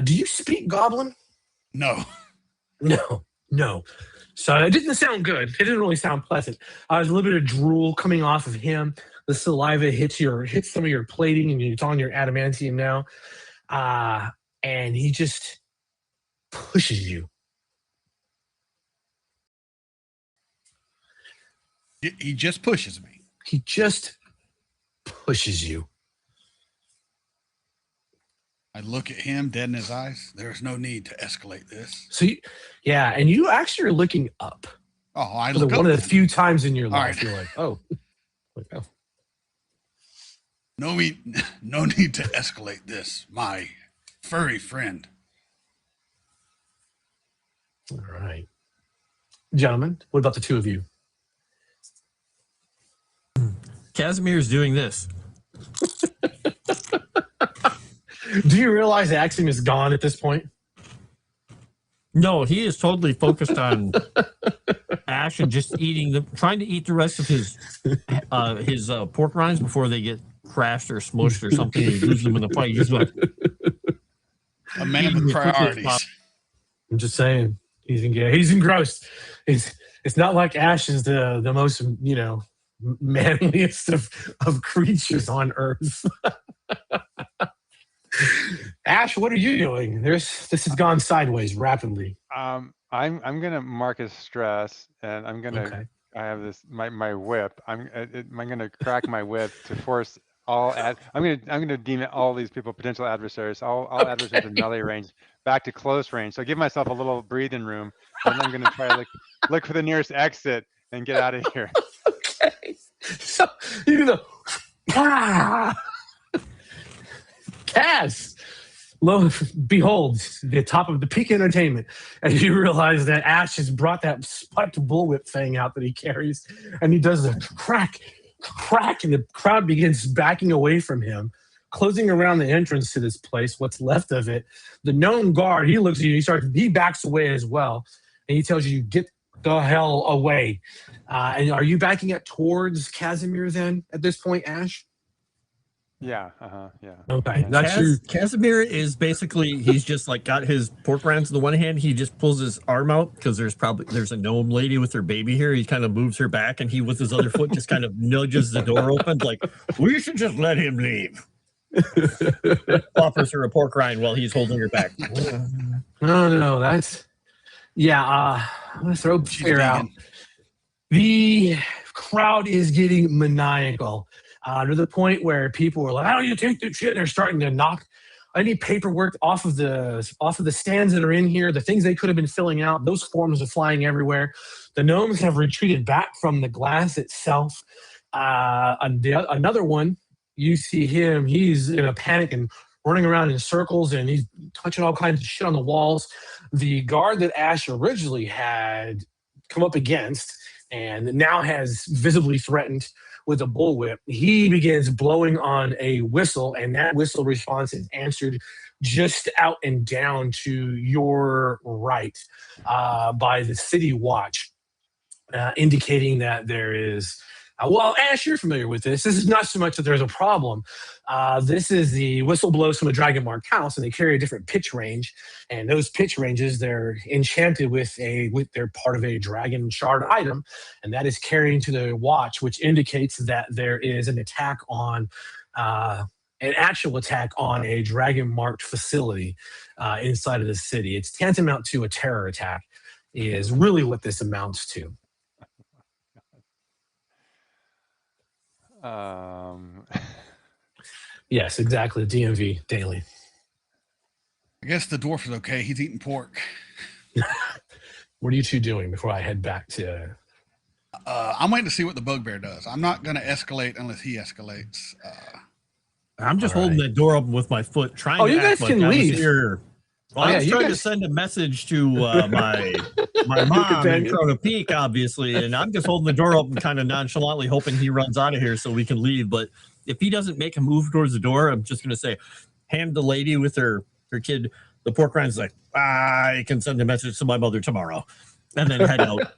you speak Goblin? No. No. So it didn't sound good. It didn't really sound pleasant. There's a little bit of drool coming off of him. The saliva hits some of your plating, and it's on your adamantium now. and he just pushes you. He just pushes me. He just pushes you. I look at him dead in his eyes. There's no need to escalate this. So, yeah, and you actually are looking up. Oh, I For look up. one of the few times in your life, right. you're like, oh. No need to escalate this, my furry friend. All right. Gentlemen, what about the two of you? Kasimir's doing this. Do you realize Axiom is gone at this point? No, he is totally focused on Ash and just trying to eat the rest of his pork rinds before they get crashed or smushed or something. He loses them in the fight. He's like, a man with priorities. I'm just saying, he's engrossed. It's not like Ash is the most, manliest of creatures on Earth. Ash, what are you doing? This has gone sideways rapidly. I'm gonna mark as stress, and I'm gonna. Okay. I have this my whip. I'm gonna crack my whip to force all. I'm gonna deem all these people potential adversaries. All adversaries in melee range back to close range. So I give myself a little breathing room, and I'm gonna try to look for the nearest exit and get out of here. Okay. So you're gonna. Kaz, lo, behold, the top of the peak entertainment, and you realize that Ash has brought that spiked bullwhip thing out that he carries, and he does a crack, and the crowd begins backing away from him, closing around the entrance to this place, what's left of it. The gnome guard, he looks at you, he backs away as well, and he tells you, get the hell away. And are you backing up towards Kasimir then at this point, Ash? Yeah. Yeah. Okay. Kasimir is basically, he's just like got his pork rinds in the one hand. He just pulls his arm out because there's a gnome lady with her baby here. He kind of moves her back, and he with his other foot just kind of nudges the door open, like, we should just let him leave. Offers her a pork rind while he's holding her back. No, that's let's throw fear out. The crowd is getting maniacal. To the point where people were like, "How do you take this shit?" And they're starting to knock any paperwork off of the stands that are in here. The things they could have been filling out, those forms are flying everywhere. The gnomes have retreated back from the glass itself. Another one, you see him. He's in a panic and running around in circles, and he's touching all kinds of shit on the walls. The guard that Ash originally had come up against and now has visibly threatened with a bullwhip, he begins blowing on a whistle, and that whistle response is answered just out and down to your right by the city watch, indicating that there is well, Ash, you're familiar with this. This is not so much that there's a problem. This is the whistle blows from a dragonmarked house, and they carry a different pitch range. And those pitch ranges, they're enchanted with they're part of a dragon shard item, and that is carrying to the watch, which indicates that there is an attack on an actual attack on a dragon-marked facility inside of the city. It's tantamount to a terror attack, is really what this amounts to. Yes, exactly. DMV daily. I guess the dwarf is okay. He's eating pork. What are you two doing before I head back to? I'm waiting to see what the bugbear does. I'm not going to escalate unless he escalates. I'm just holding that door open with my foot, trying to you guys act can like leave. I was here. Well, I was trying to send a message to my mom in Chrono Peak, obviously, and I'm just holding the door open kind of nonchalantly, hoping he runs out of here so we can leave. But if he doesn't make a move towards the door, I'm just going to say, hand the lady with her kid the pork rinds, like, I can send a message to my mother tomorrow, and then head out.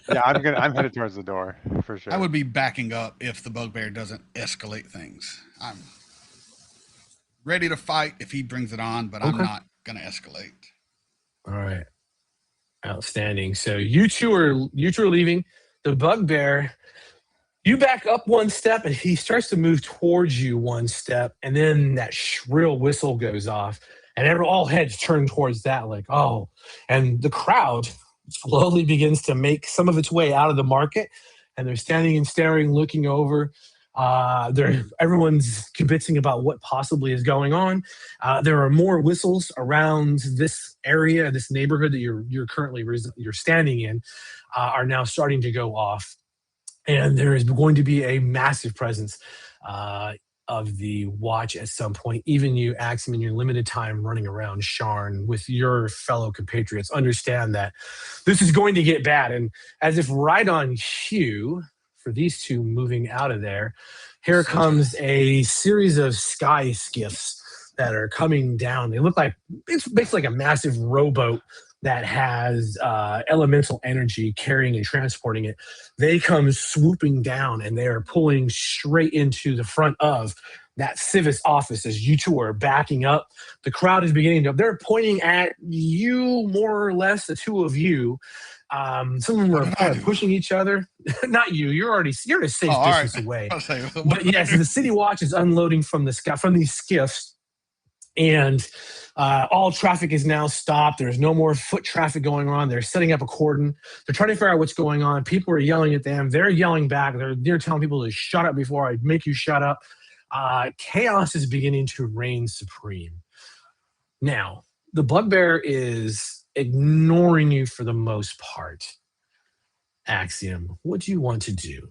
Yeah, I'm headed towards the door for sure. I would be backing up if the bugbear doesn't escalate things. I'm ready to fight if he brings it on, but I'm not going to escalate. All right. Outstanding. So you two are leaving. The bugbear, you back up one step, and he starts to move towards you one step, and then that shrill whistle goes off, And all heads turn towards that, like, oh. And the crowd slowly begins to make some of its way out of the market, and they're standing and staring, looking over. Everyone's convincing about what possibly is going on. There are more whistles around this area, this neighborhood that you're currently standing in, are now starting to go off, and there is going to be a massive presence of the watch at some point. Even you, Axiom, in your limited time running around Sharn with your fellow compatriots, understand that this is going to get bad. And as if right on cue for these two moving out of there, here comes a series of sky skiffs that are coming down. They look like, it's basically like a massive rowboat that has elemental energy carrying and transporting it. They come swooping down, and they are pulling straight into the front of that Civis office as you two are backing up. The crowd is beginning to, they're pointing at you, more or less, the two of you. Some of them are kind of pushing each other. Not you. You're at a safe distance away. But yes, the City Watch is unloading from these skiffs, and all traffic is now stopped. There's no more foot traffic going on. They're setting up a cordon. They're trying to figure out what's going on. People are yelling at them. They're yelling back. They're telling people to shut up before I make you shut up. Chaos is beginning to reign supreme. Now, the bugbear is ignoring you for the most part. Axiom, what do you want to do?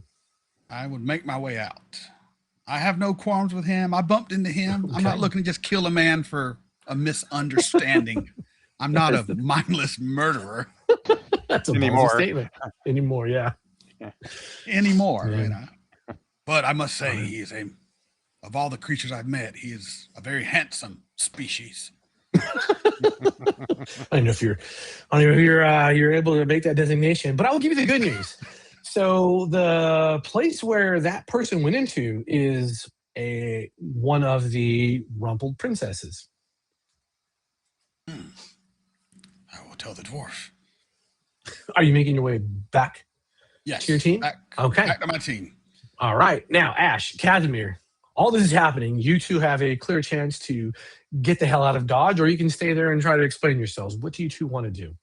I would make my way out. I have no qualms with him. I bumped into him. Okay. I'm not looking to just kill a man for a misunderstanding. I'm not a mindless murderer. That's a ballsy statement. Anymore, yeah. Anymore, yeah. You know. But I must say, he is of all the creatures I've met, he is a very handsome species. I don't know if you're able to make that designation, but I will give you the good news. So the place where that person went into is one of the rumpled princesses. I will tell the dwarf. Are you making your way back to your team? Back to my team. All right. Now, Ash, Kasimir, all this is happening. You two have a clear chance to get the hell out of Dodge, or you can stay there and try to explain yourselves. What do you two want to do?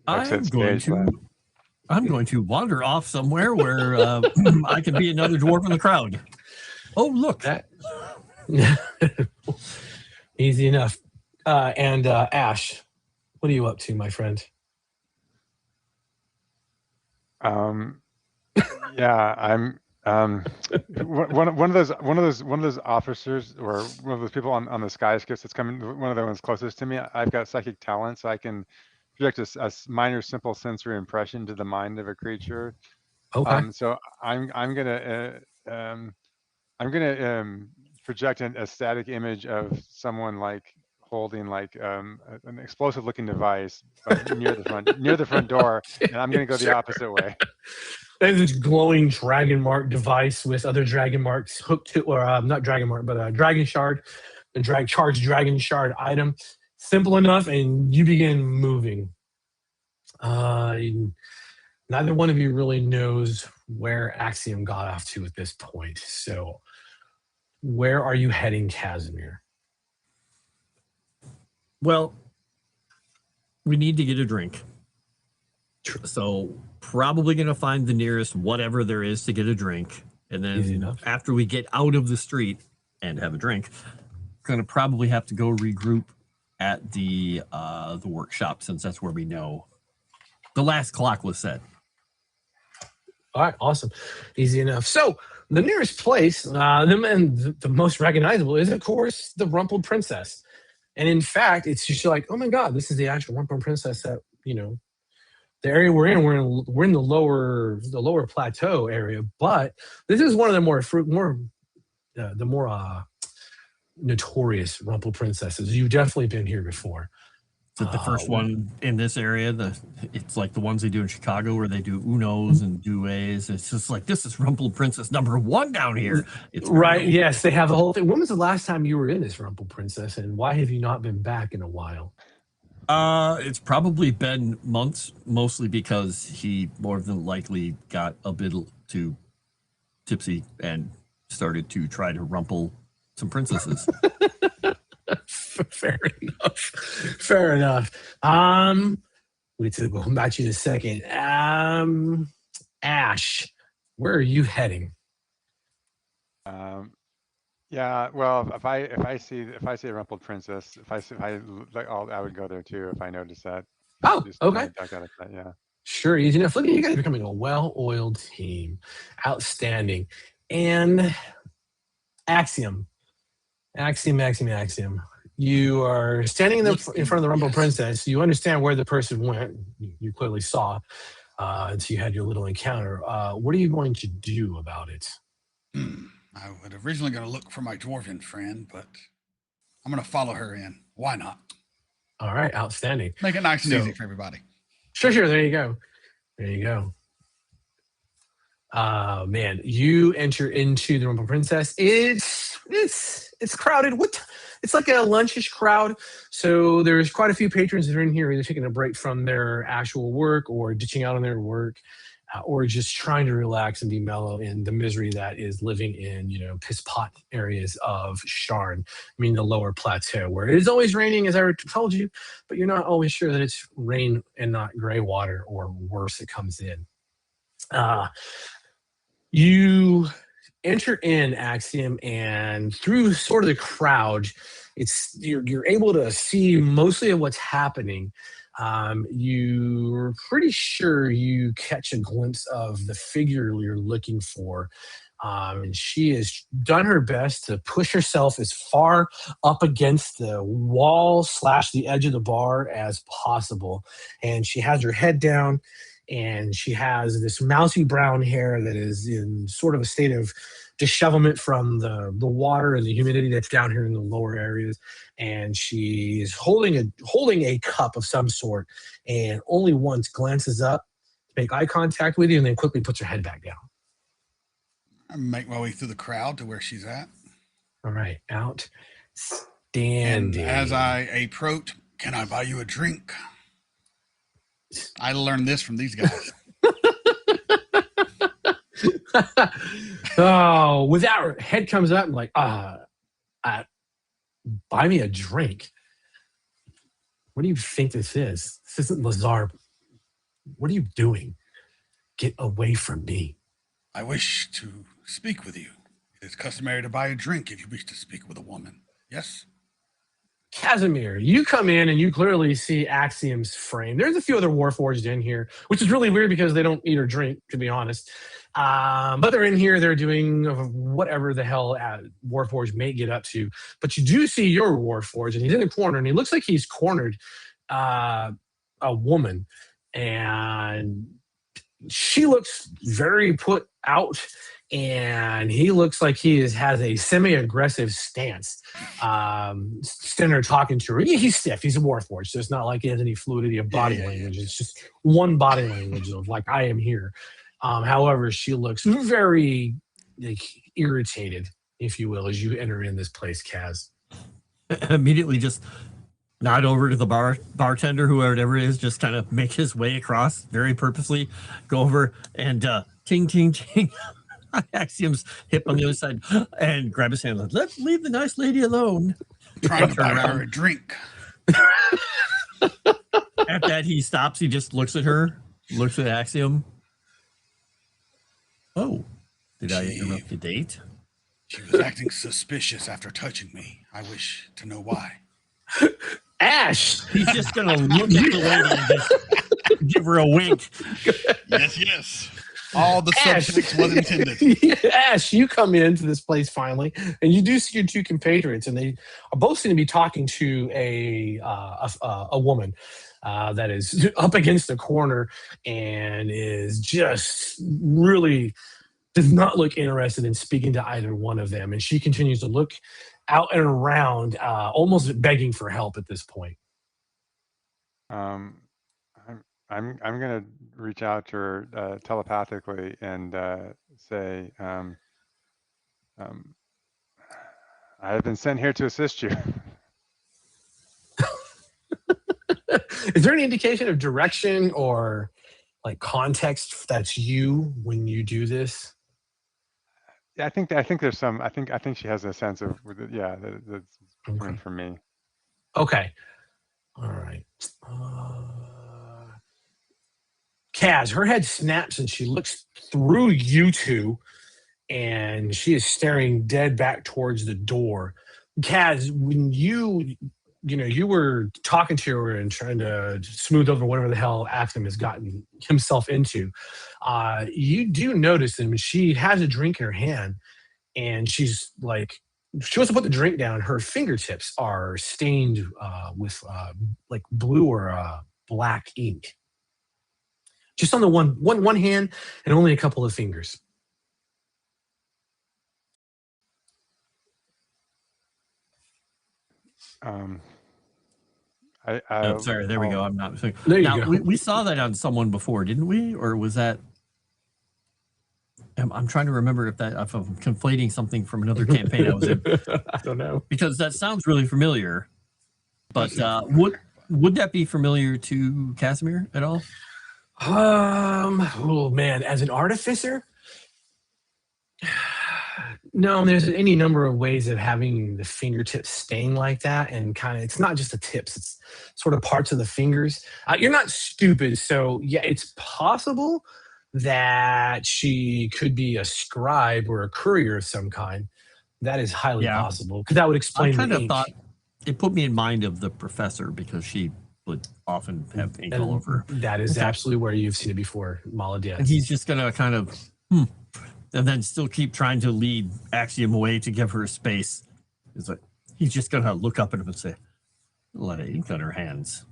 I'm going to wander off somewhere where I can be another dwarf in the crowd. Oh, look. Easy enough. And Ash, what are you up to, my friend? Yeah, I'm one of those officers, or one of those people on the sky skiffs that's coming, one of the ones closest to me. I've got psychic talent, so I can project a minor simple sensory impression to the mind of a creature. Okay. So I'm gonna project a static image of someone like holding like an explosive looking device near the front door, and I'm gonna go the opposite way. There's this glowing dragonmarked device with other dragon marks hooked to, or not dragon mark, but a dragon shard, a charged dragon shard item. Simple enough, and you begin moving. Neither one of you really knows where Axiom got off to at this point. So, where are you heading, Kasimir? Well, we need to get a drink. So probably going to find the nearest whatever there is to get a drink. And then after we get out of the street and have a drink, going to probably have to go regroup at the workshop, since that's where we know the last clock was set. All right, awesome. Easy enough. So the nearest place, the most recognizable is, of course, the Rumpled Princess. And in fact, it's just like, oh my God, this is the actual Rumpled Princess that, the area we're in. We're in the lower plateau area, but this is one of the more notorious Rumpled Princesses. You've definitely been here before. Is it the first one in this area? It's like the ones they do in Chicago where they do Unos and Duets. It's just like, this is Rumpled Princess #1 down here. It's right. Cool. Yes, they have the whole thing. When was the last time you were in this Rumpled Princess, and why have you not been back in a while? It's probably been months, mostly because he more than likely got a bit too tipsy and started to try to rumple some princesses. Fair enough. Fair enough. Wait till we'll come back to you in a second. Ash, where are you heading? Yeah, well, if I see a rumpled princess, I would go there too if I notice that. Oh, Just okay. duck out of that, yeah. Sure, easy enough. Look at you guys becoming a well-oiled team. Outstanding. And Axiom. You are standing in front of the Rumble Princess. You understand where the person went. You clearly saw until you had your little encounter. What are you going to do about it? I was originally going to look for my dwarven friend, but I'm going to follow her in. Why not? All right, outstanding. Make it nice and easy for everybody. Sure. There you go. Man, you enter into the Rumble Princess. It's crowded. It's like a lunchish crowd. So there's quite a few patrons that are in here either taking a break from their actual work or ditching out on their work, or just trying to relax and be mellow in the misery that is living in, piss pot areas of Sharn, meaning the lower plateau, where it is always raining, as I told you, but you're not always sure that it's rain and not gray water, or worse, it comes in. You enter in, Axiom, and through sort of the crowd, you're able to see mostly of what's happening. You're pretty sure you catch a glimpse of the figure you're looking for. And she has done her best to push herself as far up against the wall / the edge of the bar as possible. And she has her head down, and she has this mousy brown hair that is in sort of a state of dishevelment from the water and the humidity that's down here in the lower areas. And she's holding a cup of some sort, and only once glances up to make eye contact with you, and then quickly puts her head back down. I make my way through the crowd to where she's at. All right, outstanding. And as I approach, can I buy you a drink? I learned this from these guys. Oh, without her head comes up and like, buy me a drink. What do you think this is? This isn't Lazar. What are you doing? Get away from me. I wish to speak with you. It is customary to buy a drink if you wish to speak with a woman. Yes? Kasimir, you come in and you clearly see Axiom's frame. There's a few other Warforged in here, which is really weird because they don't eat or drink, to be honest. But they're in here. They're doing whatever the hell Warforged may get up to. But you do see your Warforged, and he's in the corner, and he looks like he's cornered a woman. And she looks very put out, and he looks like he has a semi-aggressive stance. Standing there talking to her. He's stiff. He's a Warforged, so it's not like he has any fluidity of body language. It's just one body language of like, I am here. However, she looks very irritated, if you will, as you enter in this place, Kaz. Immediately just nod over to the bartender, whoever it is, just kind of make his way across very purposely, go over and ting, ting, ting. Axiom's hip on the other side and grab his hand. Let's leave the nice lady alone. Trying to buy her a drink. At that, he stops. He just looks at her, looks at Axiom. Oh, did I interrupt the date? She was acting suspicious after touching me. I wish to know why. Ash! He's just going to look at the lady and just give her a wink. Yes. All the subtext was intended. Ash, you come into this place finally, and you do see your two compatriots, and they are both seem to be talking to a woman that is up against the corner and is just really does not look interested in speaking to either one of them. And she continues to look out and around, almost begging for help at this point. I'm gonna reach out to her telepathically and say, I have been sent here to assist you. Is there any indication of direction or like context that's you when you do this? Yeah, I think there's some. I think she has a sense of that's coming from me. Okay. All right. Kaz, her head snaps and she looks through you two, and she is staring dead back towards the door. Kaz, when you were talking to her and trying to smooth over whatever the hell Axiom has gotten himself into, you do notice that when she has a drink in her hand and she's like, she wants to put the drink down, her fingertips are stained with like blue or black ink. Just on the one hand and only a couple of fingers. Sorry, there we go. I'm not. There you now, go. We saw that on someone before, didn't we? Or was that? I'm trying to remember if I'm conflating something from another campaign I was in. I don't know. Because that sounds really familiar. But would that be familiar to Kasimir at all? Oh man, as an artificer, no. There's any number of ways of having the fingertips stain like that, and kind of it's not just the tips; it's sort of parts of the fingers. You're not stupid, so yeah, it's possible that she could be a scribe or a courier of some kind. That is highly possible because that would explain. I kind of thought it put me in mind of the professor because she would often have ink all over. That is absolutely where you've seen it before, Maladias. And he's just going to kind of, and then still keep trying to lead Axiom away to give her space. It's like, he's just going to look up at him and say, a lot of ink on her hands.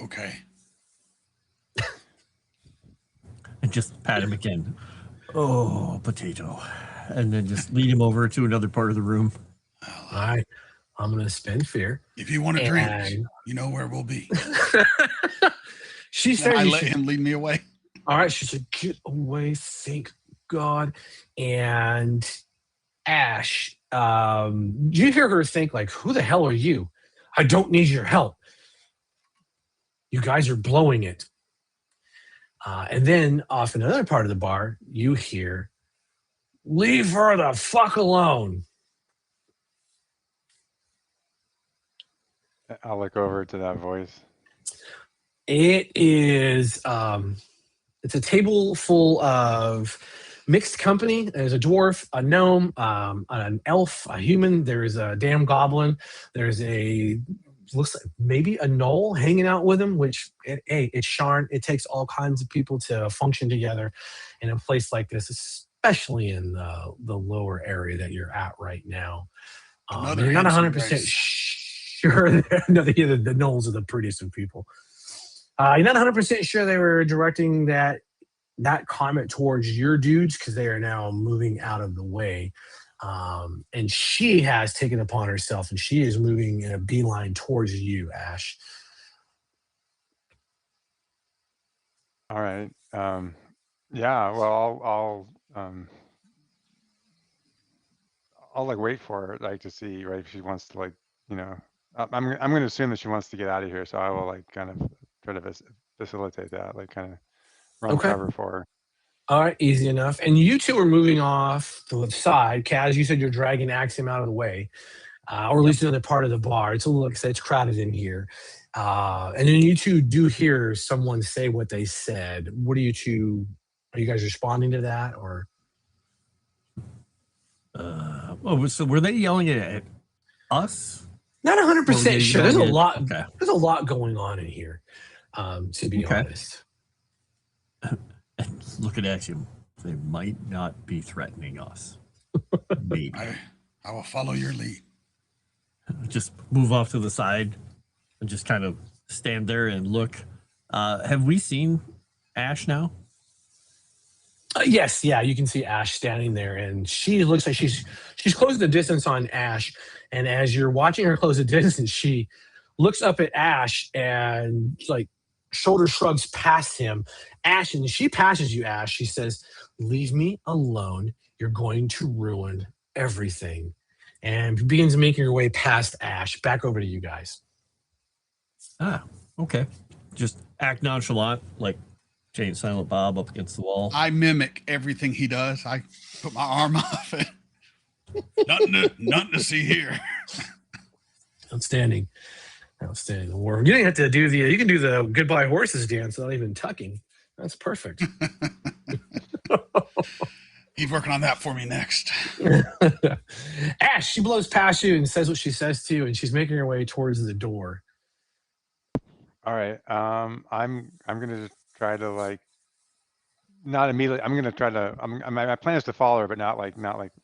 Okay. And just pat him again. Oh, potato. And then just lead him over to another part of the room. I'm going to spend fear. If you want to drink, you know where we'll be. She said, I let him lead me away. All right. She said, get away. Thank God. And Ash, you hear her think like, who the hell are you? I don't need your help. You guys are blowing it. And then off in another part of the bar, you hear, leave her the fuck alone. I'll look over to that voice. It is, it's a table full of mixed company. There's a dwarf, a gnome, an elf, a human. There's a damn goblin. There's looks like maybe a gnoll hanging out with him, which, it's Sharn. It takes all kinds of people to function together in a place like this, especially in the lower area that you're at right now. You're not 100% sure. The gnolls are the prettiest of people. You're not 100% sure they were directing that comment towards your dudes because they are now moving out of the way. And she has taken upon herself, and she is moving in a beeline towards you, Ash. All right. Yeah. Well, I'll like wait for her, like to see, right, if she wants to, like, I'm going to assume that she wants to get out of here, so I will like kind of try to facilitate that, like kind of run cover for her. All right, easy enough. And you two are moving off to the side. Kaz, you said you're dragging Axiom out of the way, or at least another part of the bar. It's a little, like I said, it's crowded in here. And then you two do hear someone say what they said. What are you two? Are you guys responding to that, or? So were they yelling at us? Not 100% sure. There's a lot. Okay. There's a lot going on in here. To be honest. Look at Axiom. They might not be threatening us. Maybe. I will follow your lead. Just move off to the side and just kind of stand there and look. Have we seen Ash now? Yes, yeah, you can see Ash standing there, and she looks like she's closing the distance on Ash. And as you're watching her close the distance, she looks up at Ash and like shoulder shrugs past him. Ash, and she passes you, Ash. She says, "Leave me alone. You're going to ruin everything." And begins making her way past Ash. Back over to you guys. Okay. Just act nonchalant, like Jane Silent Bob up against the wall. I mimic everything he does. I put my arm off it. Nothing to see here. Outstanding. War. You didn't have to do the. You can do the goodbye horses dance without even tucking. That's perfect. He's working on that for me next. Ash, she blows past you and says what she says to you, and she's making her way towards the door. All right. I'm gonna try to like not immediately. I'm gonna try to. My plan is to follow her, but not like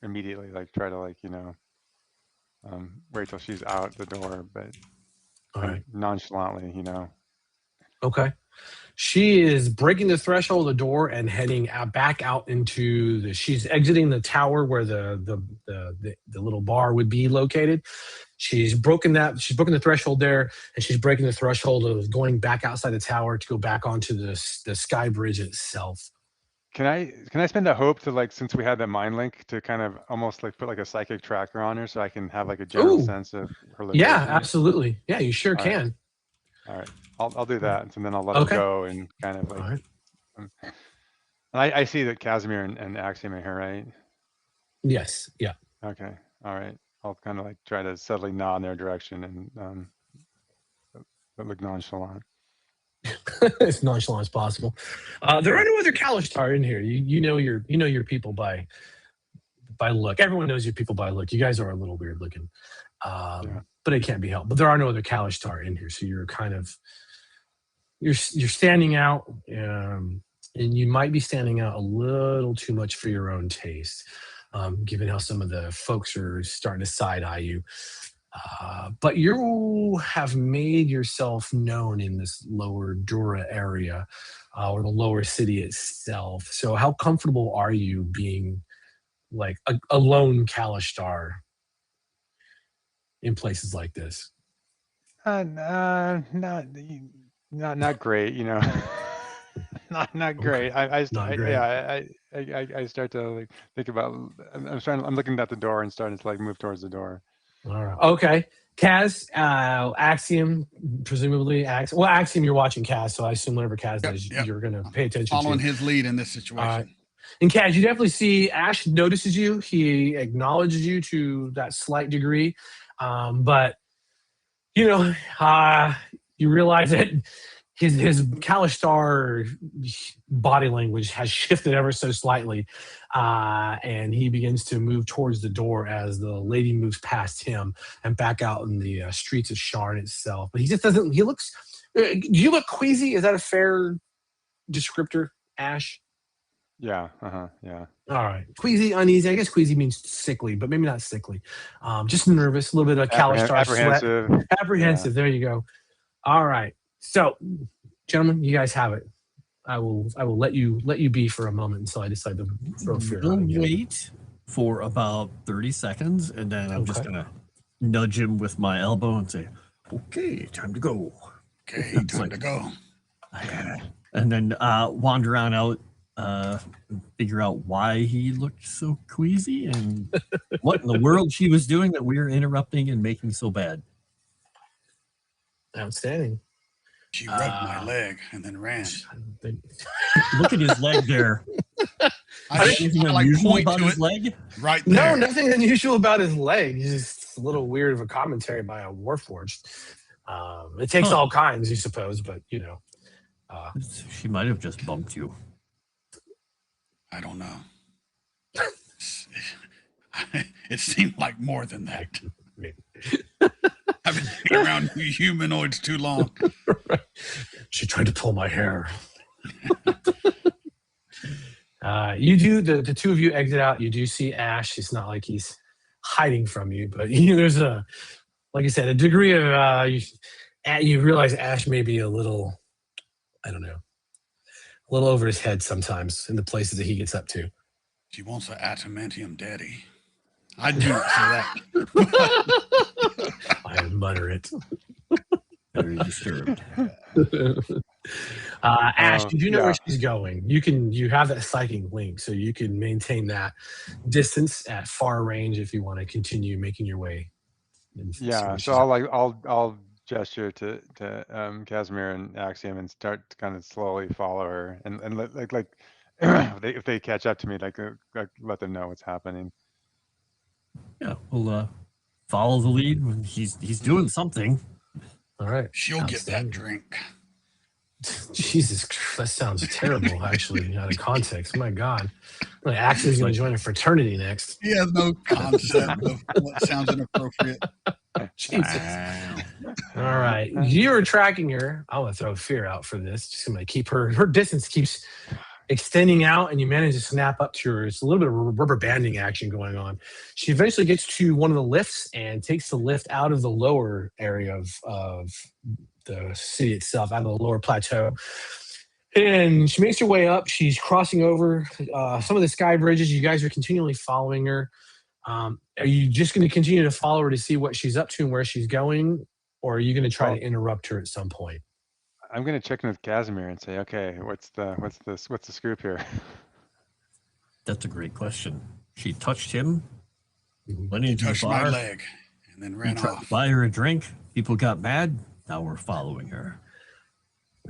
immediately. Like try to like wait till she's out the door, but all right, nonchalantly, Okay. She is breaking the threshold of the door and heading back out into the. She's exiting the tower where the little bar would be located. She's broken that. She's broken the threshold there, and she's breaking the threshold of going back outside the tower to go back onto the sky bridge itself. Can I spend a hope to like, since we had that mind link, to kind of almost like put like a psychic tracker on her so I can have like a general sense of her location? Yeah, absolutely. Yeah, you sure can. All right. I'll do that, and then I'll let her go and kind of like. I see that Kasimir and Axiom are here, right? Yes. Yeah. Okay. All right. I'll kind of like try to subtly nod in their direction and look nonchalant. As nonchalant as possible. There are no other Kalishtar in here. You know your people by look. Everyone knows your people by look. You guys are a little weird looking, but it can't be helped. But there are no other Kalishtar in here, so you're kind of you're standing out, and you might be standing out a little too much for your own taste, given how some of the folks are starting to side eye you. But you have made yourself known in this lower Dura area, or the lower city itself. So how comfortable are you being like a lone Kalishtar in places like this? Not great, not great. I start to like think about. I'm looking at the door and starting to like move towards the door. All right. Okay. Kaz, Axiom, presumably Axiom, you're watching Kaz, so I assume whatever Kaz does, you're going to pay attention following to. His lead in this situation. And Kaz, you definitely see Ash notices you. He acknowledges you to that slight degree. But, you realize that his Kalishtar body language has shifted ever so slightly, and he begins to move towards the door as the lady moves past him and back out in the streets of Sharn itself. But he just doesn't. He looks. Do you look queasy? Is that a fair descriptor, Ash? Yeah. Yeah. All right. Queasy, uneasy. I guess queasy means sickly, but maybe not sickly. Just nervous, a little bit of Kalishtar sweat. Apprehensive. Yeah. There you go. All right. So, gentlemen, you guys have it. I will let you be for a moment until I decide to throw fear on again. Wait for about 30 seconds, and then I'm just gonna nudge him with my elbow and say, "Okay, time to go." Okay, time to go. And then wander around out, figure out why he looked so queasy and what in the world she was doing that we were interrupting and making so bad. Outstanding. She rubbed my leg and then ran. Look at his leg there. Anything unusual about his leg? Right there. No, nothing unusual about his leg. He's just a little weird of a commentary by a Warforged. It takes all kinds, you suppose, but she might have just bumped you. I don't know. It seemed like more than that. I've been hanging around humanoids too long. She tried to pull my hair. You do, the two of you exit out. You do see Ash. It's not like he's hiding from you, but there's like I said, a degree of, you realize Ash may be a little, I don't know, a little over his head sometimes in the places that he gets up to. She wants an adamantium daddy. I do not say that. I mutter it. Very disturbed. Ash, you do know where she's going. You have that psychic link, so you can maintain that distance at far range if you want to continue making your way. Yeah, so I'll gesture to Kasimir and Axiom and start to kind of slowly follow her and like if they catch up to me, like let them know what's happening. Yeah, we'll follow the lead. He's doing something. All right. She'll get that drink. Jesus, that sounds terrible, actually, out of context. My God. Like, Axiom's going to join a fraternity next. He has no concept of what sounds inappropriate. Jesus. All right. You're tracking her. I want to throw fear out for this. Just going to keep her distance keeps extending out, and you manage to snap up to her. It's a little bit of rubber banding action going on. She eventually gets to one of the lifts and takes the lift out of the lower area of the city itself, out of the lower plateau. And she makes her way up. She's crossing over some of the sky bridges. You guys are continually following her. Are you just going to continue to follow her to see what she's up to and where she's going? Or are you going to try to interrupt her at some point? I'm going to check in with Kasimir and say, okay, what's the scoop here? That's a great question. She touched him. Went He into touched the bar. my leg and then ran off. Buy her a drink. People got mad. Now we're following her.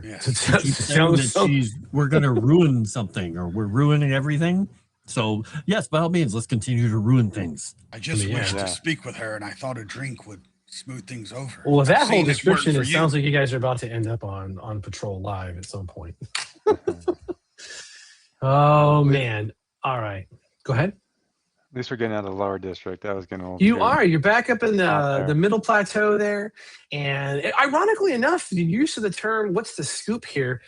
Yes. Keep saying that we're going to ruin something, or we're ruining everything. So yes, by all means, let's continue to ruin things. I just wished to speak with her, and I thought a drink would smooth things over. Well, with that whole description, it sounds like you guys are about to end up on Patrol Live at some point. Oh, man. All right. Go ahead. At least we're getting out of the lower district. That was getting old. You're back up in the middle plateau there. And ironically enough, the use of the term, what's the scoop here,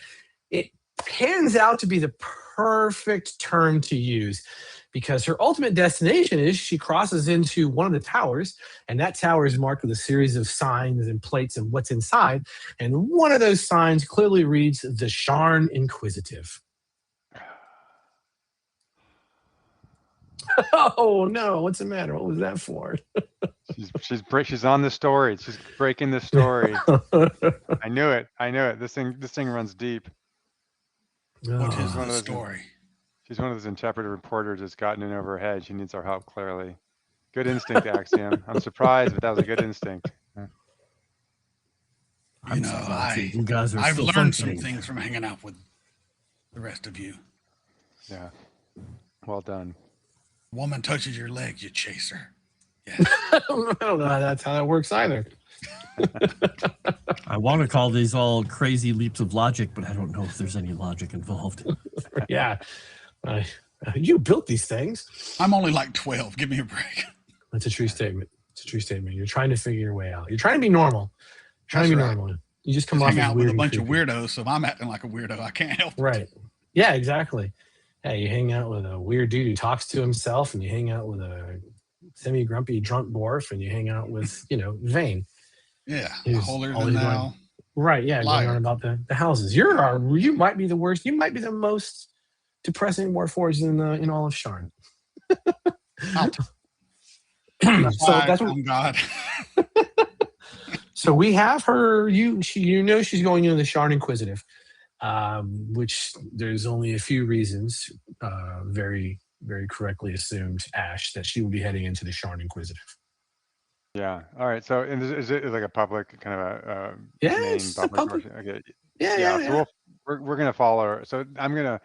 it pans out to be the perfect term to use, because her ultimate destination is she crosses into one of the towers, and that tower is marked with a series of signs and plates and what's inside. And one of those signs clearly reads, the Sharn Inquisitive. Oh no! What's the matter? What was that for? She's on the story. She's breaking the story. I knew it. This thing runs deep. What is the story? She's one of those intrepid reporters that's gotten in over her head. She needs our help, clearly. Good instinct, Axiom. I'm surprised, but that was a good instinct. You guys are I've learned some things from hanging out with the rest of you. Yeah. Well done. Woman touches your leg, you chase her. Yes. I don't know how that's how that works either. I want to call these all crazy leaps of logic, but I don't know if there's any logic involved. Yeah. You built these things. I'm only like 12. Give me a break. That's a true statement. It's a true statement. You're trying to figure your way out. You're trying to be normal. Normal. You just come off hang as out weird with a bunch of weirdos, so if I'm acting like a weirdo, I can't help it. Right. Yeah, exactly. Hey, you hang out with a weird dude who talks to himself, and you hang out with a semi-grumpy drunk dwarf, and you hang out with, Vane. Yeah, holier than thou. Right, yeah, going on about the houses. You might be the worst. You might be the most depressing Warforged in all of Sharn. That's what God. So we have her. She's going into the Sharn Inquisitive, which there's only a few reasons. Very, very correctly assumed, Ash, that she will be heading into the Sharn Inquisitive. Yeah. All right. So, is it like a public kind of a it's public. Okay. Yeah. So we're gonna follow her. So I'm gonna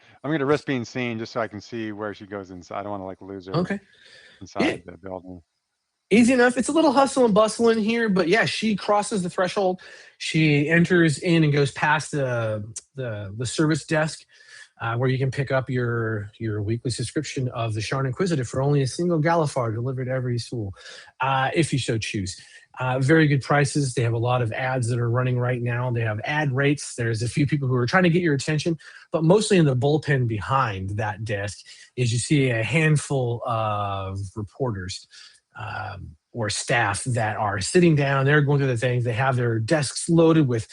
risk being seen just so I can see where she goes inside. I don't want to lose her. Inside the building. Easy enough. It's a little hustle and bustle in here, but yeah, she crosses the threshold. She enters in and goes past the service desk, where you can pick up your weekly subscription of the Sharn Inquisitive for only a single Galifar delivered every school, if you so choose. Very good prices. They have a lot of ads that are running right now. They have ad rates. There's a few people who are trying to get your attention, but mostly in the bullpen behind that desk is you see a handful of reporters or staff that are sitting down. They're going through the things. They have their desks loaded with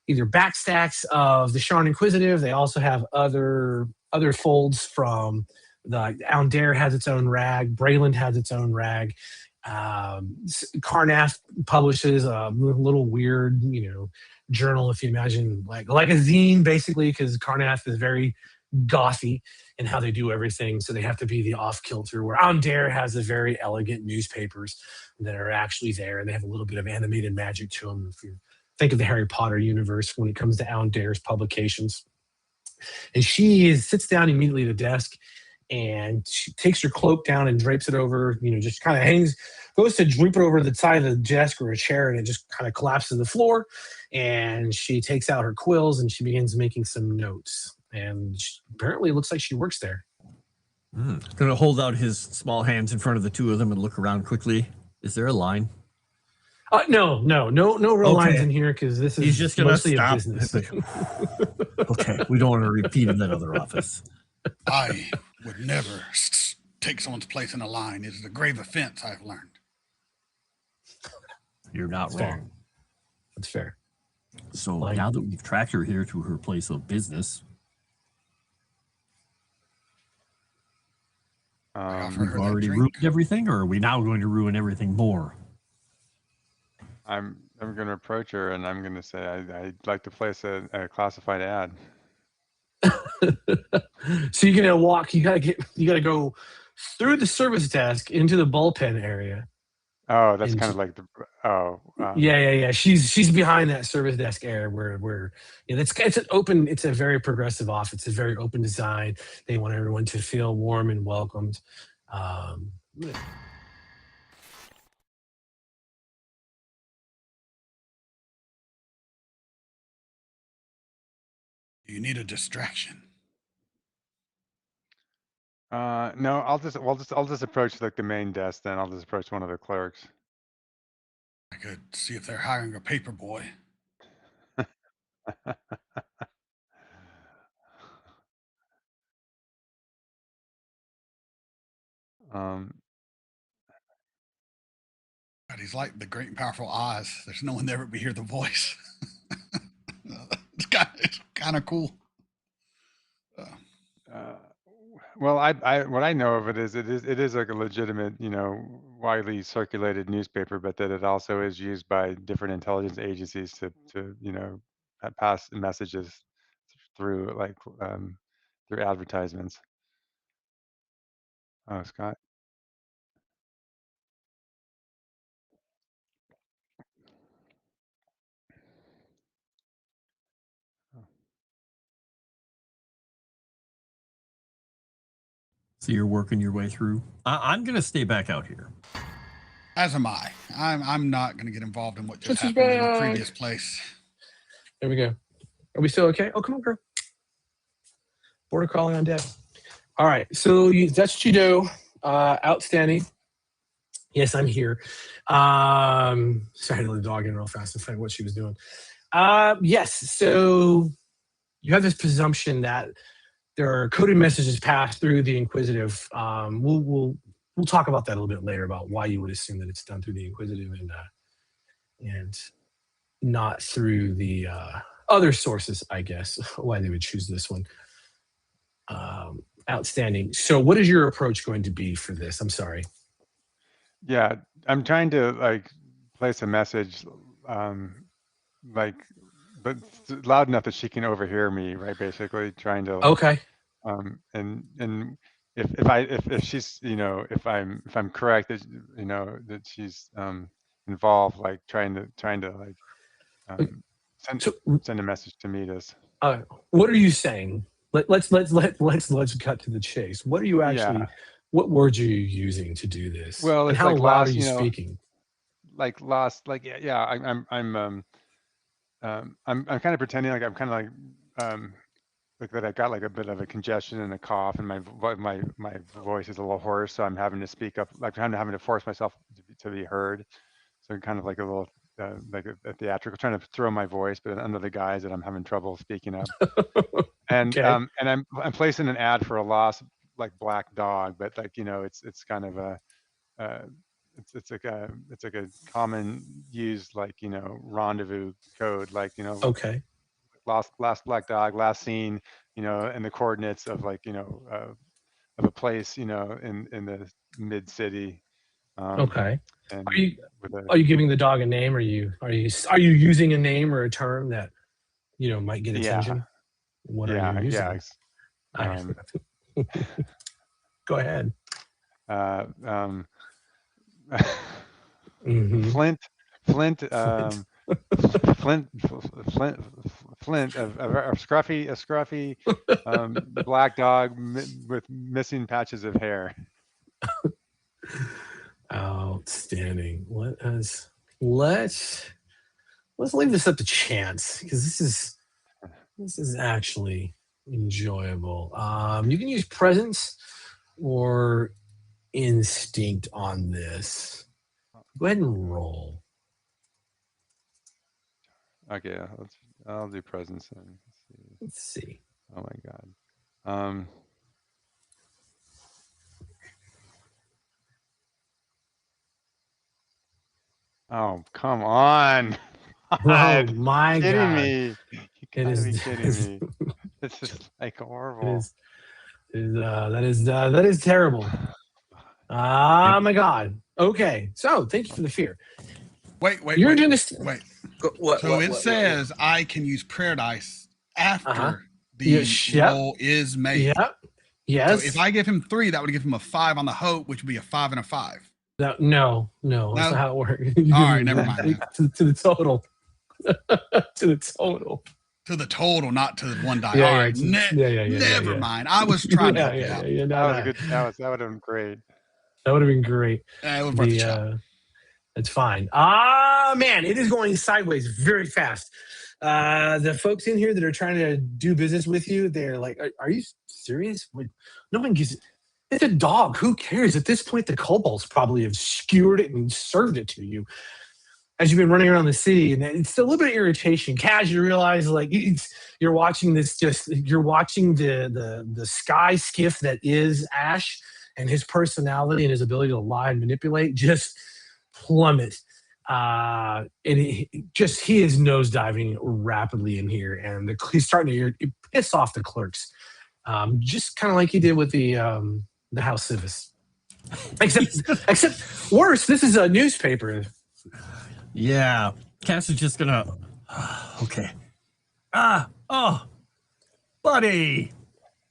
either backstacks of the Sharn Inquisitive. They also have other folds from the Aundare has its own rag. Brayland has its own rag. Karnath publishes a little weird, journal, if you imagine, like a zine, basically, because Karnath is very gothy in how they do everything, so they have to be the off-kilter, where Aundare has a very elegant newspapers that are actually there, and they have a little bit of animated magic to them. If you're think of the Harry Potter universe when it comes to Alan Dare's publications. And she sits down immediately at the desk, and she takes her cloak down and drapes it over, just kind of goes to drape it over the side of the desk or a chair, and it just kind of collapses to the floor. And she takes out her quills and she begins making some notes. And apparently it looks like she works there. Gonna hold out his small hands in front of the two of them and look around quickly. Is there a line? No real lines in here, because this is He's just gonna mostly stop. a business. Okay, we don't want to repeat in that other office. I would never take someone's place in a line. It is a grave offense, I've learned. You're not That's wrong. fair. That's fair. So now that we've tracked her here to her place of business, we've already ruined everything, or are we now going to ruin everything more? I'm going to approach her and I'm going to say I'd like to place a classified ad. So you're gonna walk. You gotta go through the service desk into the bullpen area. Oh, that's kind of like the. Yeah. She's behind that service desk area where it's an open. It's a very progressive office. It's a very open design. They want everyone to feel warm and welcomed. You need a distraction. No, I'll just approach like the main desk. Then I'll just approach one of the clerks. I could see if they're hiring a paper boy. God, he's like the great and powerful Oz. There's no one there but we hear the voice. It's kind of cool. Well, what I know of it is like a legitimate, widely circulated newspaper, but that it also is used by different intelligence agencies to pass messages through through advertisements. Oh, Scott. So you're working your way through. I'm going to stay back out here. As am I. I'm not going to get involved in what just happened in the previous place. There we go. Are we still okay? Oh, come on, girl. Border calling on deck. All right. So that's what you do. Outstanding. Yes, I'm here. Sorry to let the dog in real fast and find what she was doing. Yes. So you have this presumption that there are coded messages passed through the Inquisitive. We'll talk about that a little bit later about why you would assume that it's done through the Inquisitive and not through the other sources, I guess, why they would choose this one. Outstanding. So what is your approach going to be for this? I'm sorry. Yeah, I'm trying to place a message but loud enough that she can overhear me, right? Basically trying to okay. And if she's if I'm correct that that she's involved, like trying to send a message to meet us. What are you saying? Let's cut to the chase. What are you actually? Yeah. What words are you using to do this? Well, and it's how like loud are you speaking? I'm kind of pretending like I'm kind of like that I got like a bit of a congestion and a cough, and my voice is a little hoarse, so I'm having to speak up, like I'm having to force myself to be heard. So kind of like a little like a theatrical, trying to throw my voice, but under the guise that I'm having trouble speaking up. And okay. And I'm placing an ad for a lost black dog, but it's kind of a it's like a common used rendezvous code, okay. Last black dog, last seen, and the coordinates of of a place, in the mid city. Okay. Are you giving the dog a name? Are you using a name or a term that might get attention? Yeah. What are you using? Yeah. Go ahead. Flint. Flint, a scruffy black dog with missing patches of hair. Outstanding. Let's leave this up to chance, because this is actually enjoyable. You can use presence or instinct on this. Go ahead and roll. Okay, I'll do presence then. Let's see. Oh my god. Oh, come on. Oh my kidding god. Me. You gotta be kidding me. This is like horrible. That is terrible. Oh my god. Okay, so thank you for the fear. Wait. You're doing this. Wait. What, So it says I can use prayer dice after the roll is made. Yep. Yes. So if I give him 3, that would give him a 5 on the hope, which would be a 5 and a 5. No, that's not how it works. All right, never mind. To the total. To the total. To the total, not to the one die. Yeah, All right, yeah, never mind. I was trying to help you out. That was a good. That would have been great. That would have been great. It would have brought It's fine. Man, it is going sideways very fast. The folks in here that are trying to do business with you, they're like, are you serious? No one gives it. It's a dog. Who cares? At this point, the kobolds probably have skewered it and served it to you as you've been running around the city. And it's a little bit of irritation. Kaz, you realize like you're watching this, you're watching the sky skiff that is Ash, and his personality and his ability to lie and manipulate just plummet. And he is nosediving rapidly in here, and he's starting to piss off the clerks, just kind of like he did with the House Civis. Except worse, this is a newspaper. Yeah, Cass is just gonna. Okay. Buddy,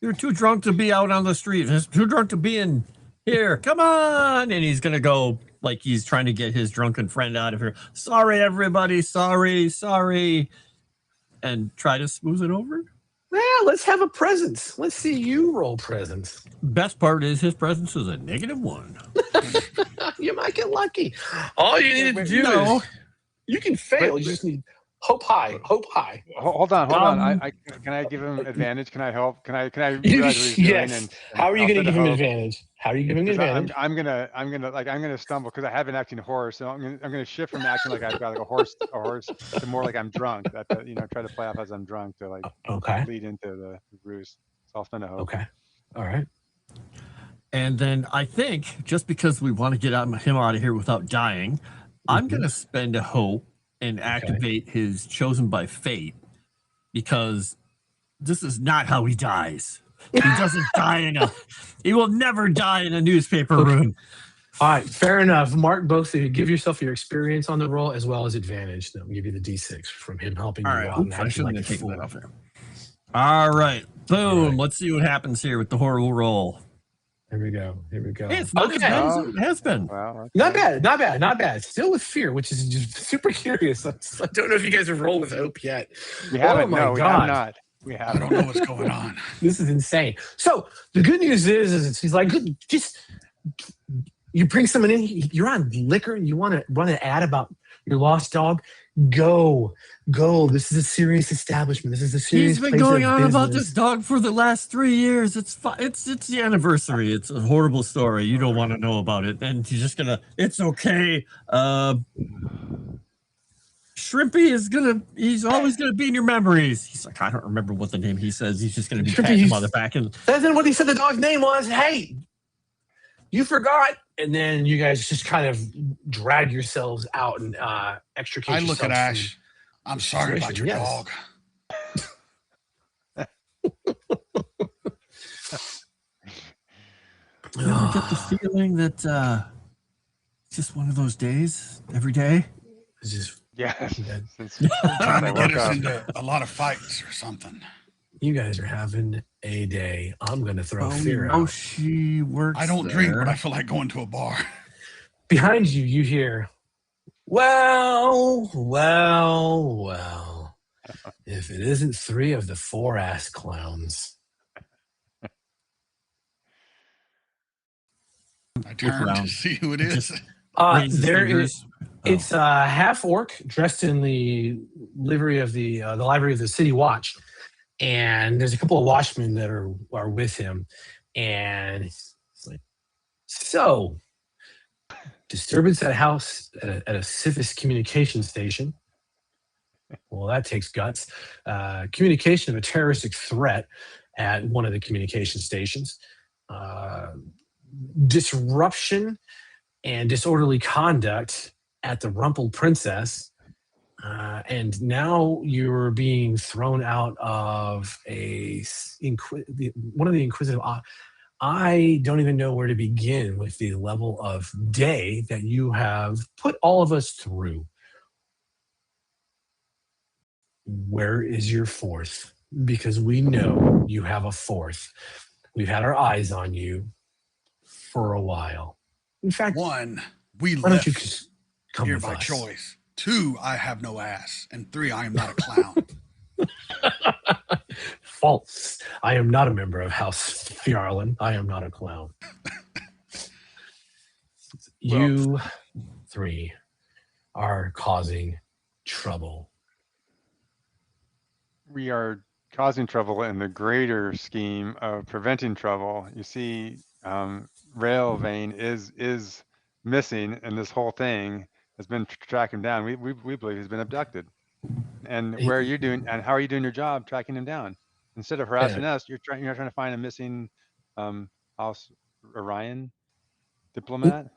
you're too drunk to be out on the street. You're too drunk to be in here. Come on, and he's gonna go like he's trying to get his drunken friend out of here. Sorry, everybody. Sorry, and try to smooth it over. Yeah, let's have a presence. Let's see you roll presence. Best part is his presence is a -1. You might get lucky. All you need to do is you can fail. You just need hope high. Hold on. Can I give him advantage? Can I help? Can I realize what he's doing? Yes. How are you going to give him advantage? I'm gonna stumble because I have been acting hoarse, so I'm gonna shift from acting like I've got like a horse to more like I'm drunk. Try to play off as I'm drunk to like lead into the ruse. So I'll spend a hope. Okay. All right. And then I think just because we want to get him out of here without dying, I'm gonna spend a hope and activate his chosen by fate, because this is not how he dies. He doesn't die he will never die in a newspaper room. All right, fair enough. Mark both of you. Give yourself your experience on the roll as well as advantage. They'll give you the D6 from him helping you out. Oops, I shouldn't have taken that off there. All right, boom. All right. Let's see what happens here with the horrible roll. Here we go. It's not as bad as it has been. Wow, Not bad. Still with fear, which is just super curious. I don't know if you guys have rolled with hope yet. We haven't. Oh my God. We have not. We have. I don't know what's going on. This is insane. So the good news is he's like, just you bring someone in. You're on liquor. You want to run an ad about your lost dog? Go. This is a serious establishment. This is a serious. He's been going on about this dog for the last 3 years. It's the anniversary. It's a horrible story. You don't want to know about it, and you're just gonna. It's okay. Shrimpy he's always gonna be in your memories. He's like, I don't remember what the name he says. He's just gonna be patting him on the back. And that's what he said the dog's name was. Hey, you forgot. And then you guys just kind of drag yourselves out and extricate yourselves. I look at Ash. I'm sorry about your dog. You ever get the feeling that it's just one of those days every day? It's just trying to get us into a lot of fights or something. You guys are having a day. I'm going to throw fear out. She works. I don't drink, but I feel like going to a bar. Behind you, you hear, Well. If it isn't 3 of the 4 ass clowns. I turn to see who it is. It's a half orc dressed in the livery of the livery of the city watch, and there's a couple of watchmen that are with him, and it's like, so disturbance at a house at a Civis communication station. Well, that takes guts. Communication of a terroristic threat at one of the communication stations. Disruption and disorderly conduct at the Rumpled Princess. And now you're being thrown out of one of the Inquisitive. I don't even know where to begin with the level of day that you have put all of us through. Where is your 4th? Because we know you have a 4th. We've had our eyes on you for a while. In fact, 1, we why left don't you just come here with by us? choice. 2, I have no ass. And 3, I am not a clown. False. I am not a member of House Fjarlin. I am not a clown. You 3 are causing trouble. We are causing trouble in the greater scheme of preventing trouble. You see, Vane is missing, and this whole thing has been tracking him down. We believe he's been abducted. And where are you doing? And how are you doing your job tracking him down? Instead of harassing us, you're trying to find a missing House Orion diplomat.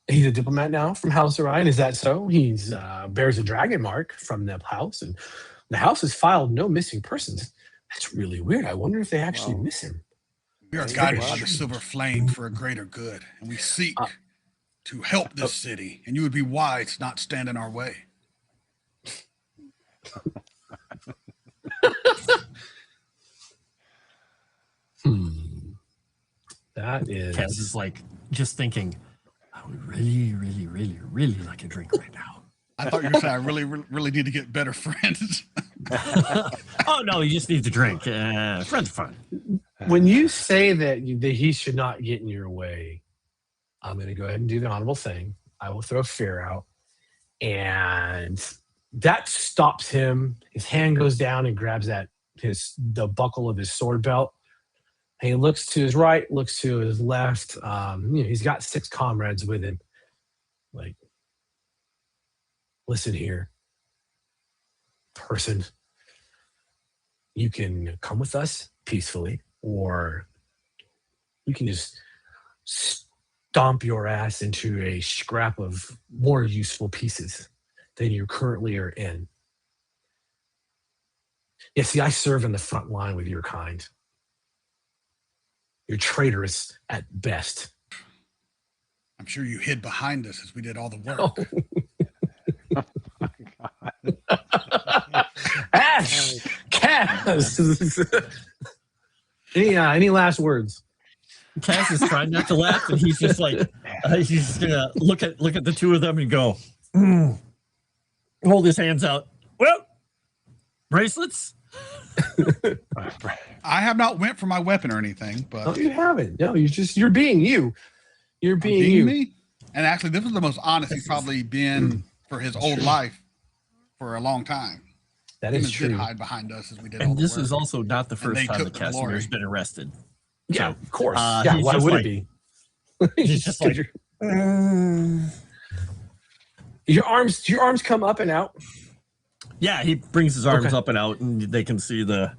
He's a diplomat now from House Orion. Is that so? He's bears a dragon mark from the house, and the house has filed no missing persons. That's really weird. I wonder if they actually miss him. We are guided by the silver flame for a greater good, and we seek to help this city. And you would be wise not stand in our way. That is. Kaz is like just thinking, I would really like a drink right now. I thought you were saying I really need to get better friends. Oh no, you just need to drink. Friends are fun. When you say that he should not get in your way, I'm going to go ahead and do the honorable thing. I will throw fear out, and that stops him. His hand goes down and grabs the buckle of his sword belt. And he looks to his right, looks to his left. He's got 6 comrades with him. Like, listen here, person. You can come with us peacefully, or you can just stomp your ass into a scrap of more useful pieces than you currently are in. Yeah, see, I serve in the front line with your kind. You're traitorous at best. I'm sure you hid behind us as we did all the work. Oh. Ash! Kaz! Any last words? Kaz is trying not to laugh, and he's just like, he's just gonna look at the 2 of them and go, hold his hands out. Well, bracelets. I have not went for my weapon or anything, but no, you haven't. No, you're being you. You're being you. Me. And actually, this was the most honest he's probably been for his old life for a long time. That is true. Did hide behind us as we did. And this is also not the first time that Kasimir's been arrested. Yeah, of course. Yeah, why would it be? He's just like, your arms come up and out. Yeah, he brings his arms up and out, and they can see the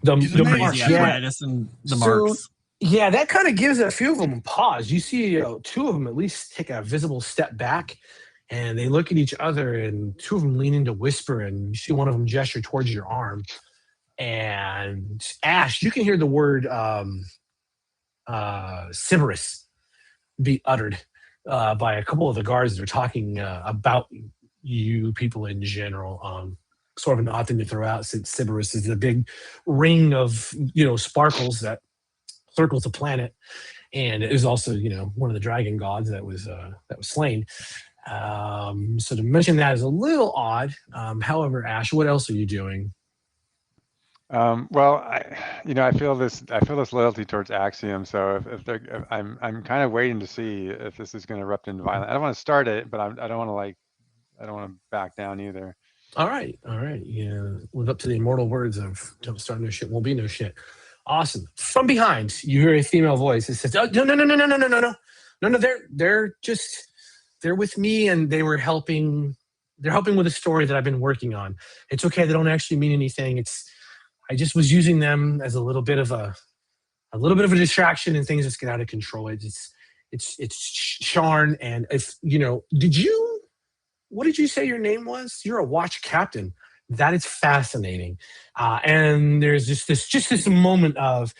marks. Apparatus and the marks. Yeah, that kind of gives a few of them a pause. You see 2 of them at least take a visible step back, and they look at each other, and 2 of them lean in to whisper, and you see one of them gesture towards your arm. And Ash, you can hear the word Sybaris be uttered by a couple of the guards that are talking about you people in general. Sort of an odd thing to throw out, since Sybaris is a big ring of sparkles that circles the planet, and it is also one of the dragon gods that was slain. So to mention that is a little odd. However, Ash, what else are you doing? Well, I feel this loyalty towards Axiom. So if I'm kind of waiting to see if this is going to erupt into violence. I don't want to start it, but I don't want to back down either. All right. Yeah, live up to the immortal words of "Don't start no shit, won't be no shit." Awesome. From behind, you hear a female voice. It says, "Oh, no. They're with me, and they were helping. They're helping with a story that I've been working on. It's okay. They don't actually mean anything. I just was using them as a little bit of a distraction, and things just get out of control. It's Sharn, and if what did you say your name was? You're a watch captain. That is fascinating. And there's just this moment of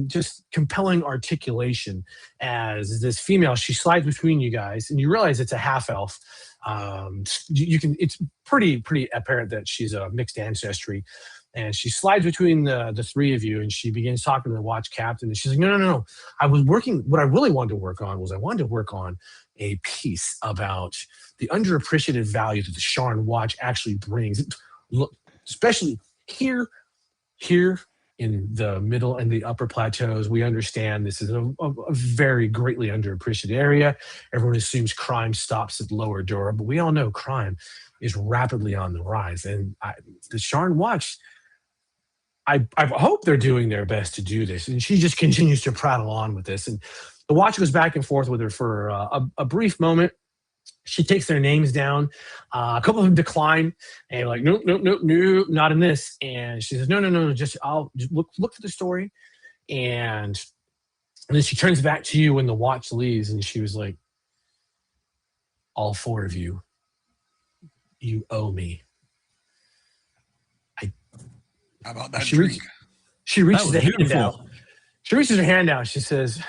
just compelling articulation as this female, she slides between you guys, and you realize it's a half elf. It's pretty apparent that she's a mixed ancestry. And she slides between the three of you, and she begins talking to the watch captain. And she's like, no. What I really wanted to work on was a piece about the underappreciated value that the Sharn watch actually brings. Look, especially here in the middle and the upper plateaus, we understand this is a very greatly underappreciated area. Everyone assumes crime stops at Lower Dora, but we all know crime is rapidly on the rise. And the Sharn watch, I hope they're doing their best to do this. And she just continues to prattle on with this. And the watch goes back and forth with her for a brief moment. She takes their names down. A couple of them decline, and like, nope, not in this. And she says, no, just I'll just look for the story. And then she turns back to you when the watch leaves, and she was like, all four of you, you owe me. How about that drink? She reaches the hand out. She reaches her hand out. She says,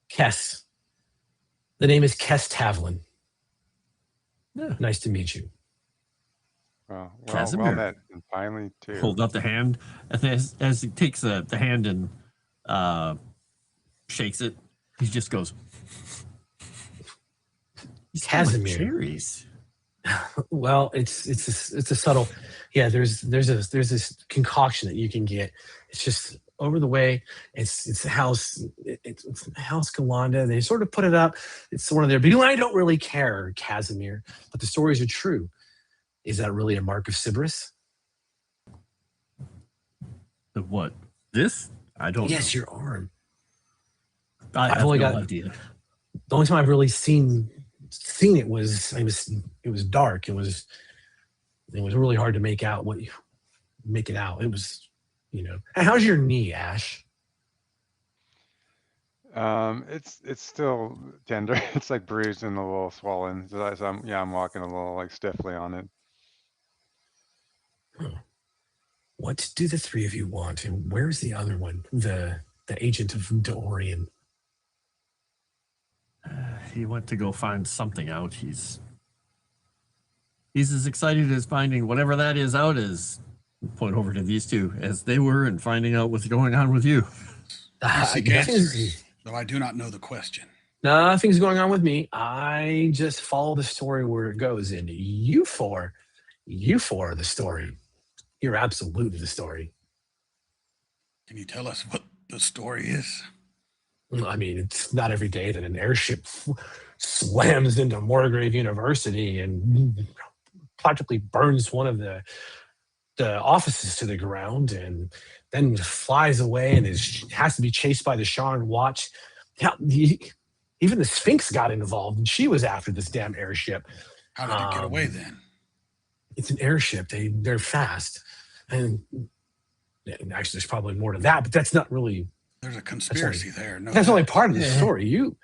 Kess. The name is Kess Tavlin. Yeah. Nice to meet you. Well Kasimir. And finally, too. Hold up the hand. As he takes the hand and shakes it, he just goes, Kasimir. Cherries. Well, it's a subtle. Yeah, there's this concoction that you can get. It's just over the way. It's the house. It's House Galanda. They sort of put it up. It's one of their. But I don't really care, Kasimir. But the stories are true. Is that really a mark of Sybaris? The what? This? I don't. Yes, know. your arm. I've only got no idea. The only time I've really seen it was dark. It was really hard to make it out. It was, And how's your knee, Ash? It's still tender. It's like bruised and a little swollen. So I'm walking a little like stiffly on it. What do the three of you want? And where's the other one? The agent of Dorian. He went to go find something out. He's as excited as finding whatever that is out as, point over to these two, as they were in finding out what's going on with you. I seek answers, though I do not know the question. Nothing's going on with me. I just follow the story where it goes. And you four are the story. You're absolutely the story. Can you tell us what the story is? I mean, it's not every day that an airship slams into Morgrave University and practically burns one of the offices to the ground, and then flies away and has to be chased by the Sharn watch. Even the Sphinx got involved, and she was after this damn airship. How did it get away then? It's an airship. They're fast, and actually, there's probably more to that, but that's not really. There's a conspiracy there. No, that's only part of the story. You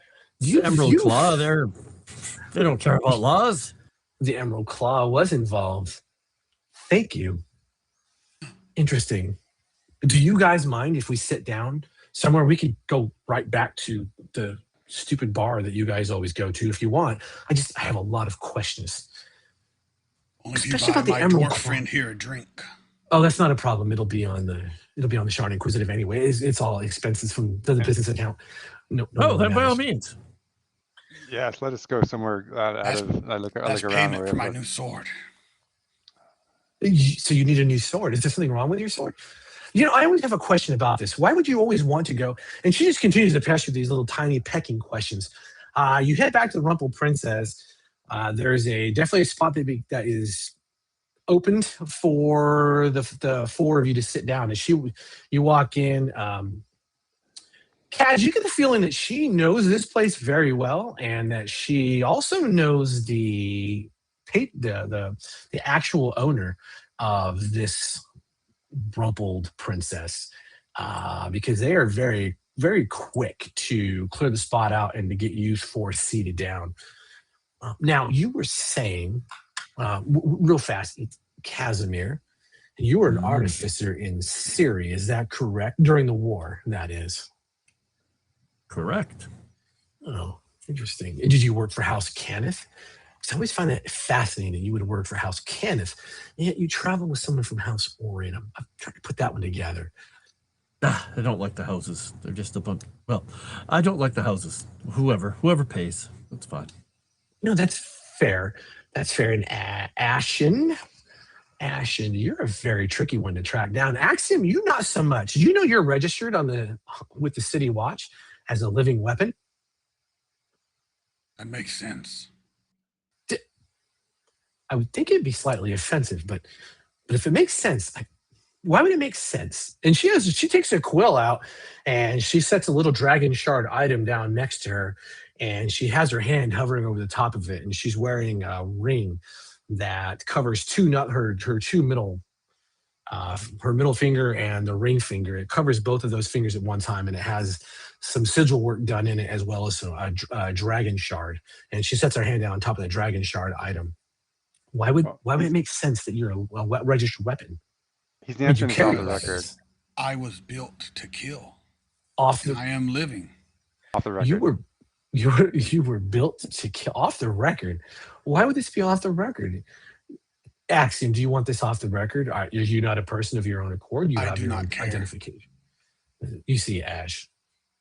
Emerald Claw, they don't care about laws. The Emerald Claw was involved. Thank you. Interesting. Do you guys mind if we sit down somewhere? We could go right back to the stupid bar that you guys always go to if you want. I have a lot of questions. Only if you buy my dwarf friend here a drink. Oh, that's not a problem. It'll be on the Sharn Inquisitive anyway. It's all expenses from the business account. No, then by all means. Yes, let us go somewhere out of. I look That's around. payment for my new sword. So you need a new sword. Is there something wrong with your sword? You know, I always have a question about this. Why would you always want to go? And she just continues to pester these little tiny pecking questions. You head back to the Rumple Princess. There's definitely a spot that is opened for the four of you to sit down. And you walk in. Kaz, you get the feeling that she knows this place very well, and that she also knows the actual owner of this rumpled princess, because they are very, very quick to clear the spot out and to get you four seated down. Now, you were saying, real fast, Kasimir, you were an artificer in Syria, is that correct? During the war, that is. Correct. Oh, interesting. Did you work for House Cannith? I always find that fascinating that you would work for House Cannith, and yet you travel with someone from House Orion. I'm trying to put that one together. I don't like the houses. They're just a bunch. Well, I don't like the houses. Whoever pays, that's fine. No, that's fair. That's fair. And Ashen, you're a very tricky one to track down. Axiom, you not so much. You know you're registered with the City Watch as a living weapon. That makes sense. I would think it'd be slightly offensive, but if it makes sense, why would it make sense? And she takes a quill out and she sets a little dragon shard item down next to her, and she has her hand hovering over the top of it, and she's wearing a ring that covers her middle finger and the ring finger. It covers both of those fingers at one time, and it has some sigil work done in it as well as a dragon shard. And she sets her hand down on top of the dragon shard item. Why would it make sense that you're a registered weapon? He's answering this off the record. I was built to kill. I am living. Off the record. You were built to kill. Off the record. Why would this be off the record? Axiom, do you want this off the record? Are you not a person of your own accord? You have your own identification. You see, Ash,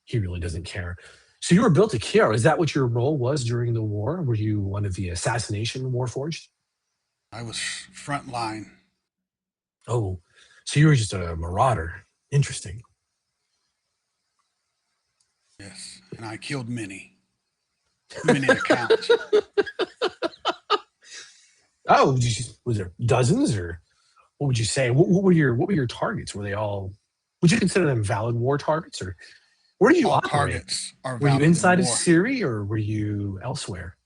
he really doesn't care. So you were built to kill. Is that what your role was during the war? Were you one of the assassination warforged? I was front line. Oh, so you were just a marauder. Interesting. Yes, and I killed many accounts. Oh, was there dozens, or what would you say? What were your targets? Were they all? Would you consider them valid war targets, or where did you all operate? Targets are were you valid inside in of war. Syria, or were you elsewhere?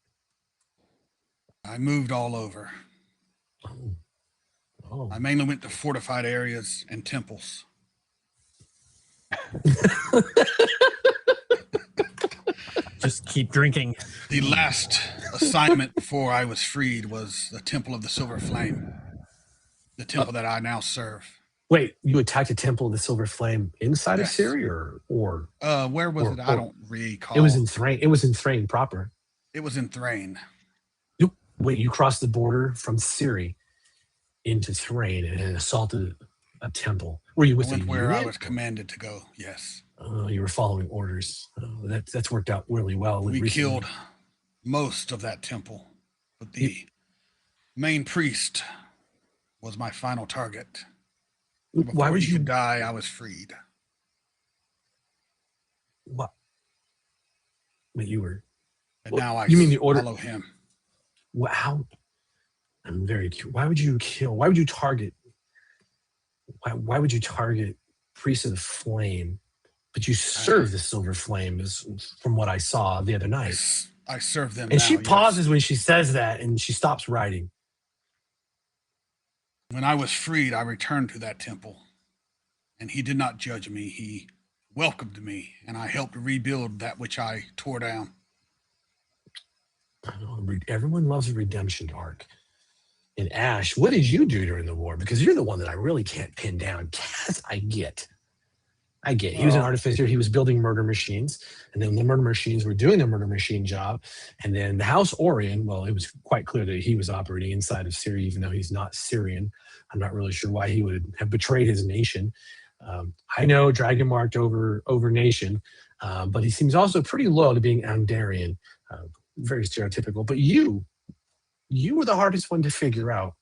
I moved all over. Oh. I mainly went to fortified areas and temples. Just keep drinking. The last assignment before I was freed was the Temple of the Silver Flame, the temple that I now serve. Wait, you attacked a Temple of the Silver Flame inside of Syria, or where was it? I don't recall. It was in Thrain. It was in Thrain proper. It was in Thrain. Wait, you crossed the border from Syria into Thrain and assaulted a temple. Were you with where I was commanded to go? Yes. You were following orders. That's worked out really well. We killed most of that temple, but the main priest was my final target. Why would you die? I was freed. What? But you were. And now I mean the order? Follow him. How? I'm very curious. Why would you kill? Why would you target? Why would you target priests of the flame? But you serve the silver flame, is from what I saw the other night. I serve them. And she pauses when she says that, and she stops writing. When I was freed, I returned to that temple, and he did not judge me. He welcomed me, and I helped rebuild that which I tore down. I know, everyone loves a redemption arc. And Ash, what did you do during the war? Because you're the one that I really can't pin down. Kaz, I get. He was an artificer. He was building murder machines. And then the murder machines were doing the murder machine job. And then the House Orion, well, it was quite clear that he was operating inside of Syria, even though he's not Syrian. I'm not really sure why he would have betrayed his nation. I know dragonmarked over nation, but he seems also pretty loyal to being Andarian. Very stereotypical. But you were the hardest one to figure out.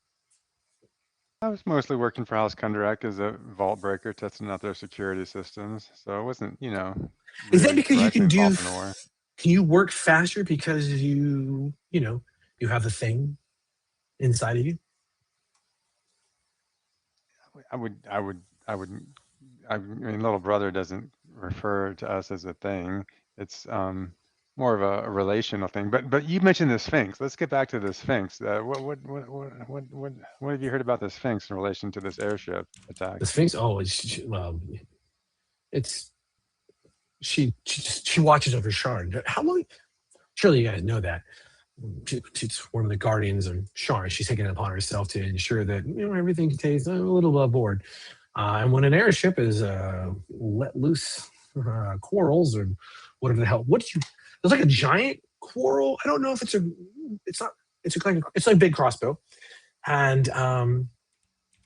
I was mostly working for House Kundarak as a vault breaker, testing out their security systems. So it wasn't, Is that really because you directly can involved in the war. can you work faster because you have the thing inside of you? I mean, little brother doesn't refer to us as a thing. It's more of a relational thing. But you mentioned the Sphinx. Let's get back to the Sphinx. What have you heard about the Sphinx in relation to this airship attack? The Sphinx. Oh, she watches over Sharn. How long? Surely you guys know that. She's one of the guardians of Sharn. She's taken it upon herself to ensure that everything stays a little above board. And when an airship is let loose quarrels or whatever the hell, there's like a giant quarrel. I don't know if it's like a big crossbow. And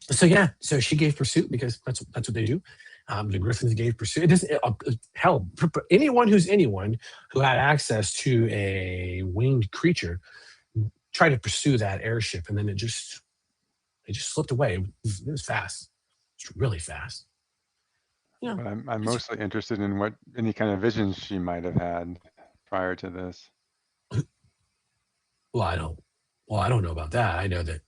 so she gave pursuit because that's what they do. The Griffins gave pursuit. Anyone who had access to a winged creature tried to pursue that airship, and then it just slipped away. It was fast. It's really fast. Yeah. But I'm mostly interested in what any kind of visions she might have had prior to this. Well, I don't know about that. I know that,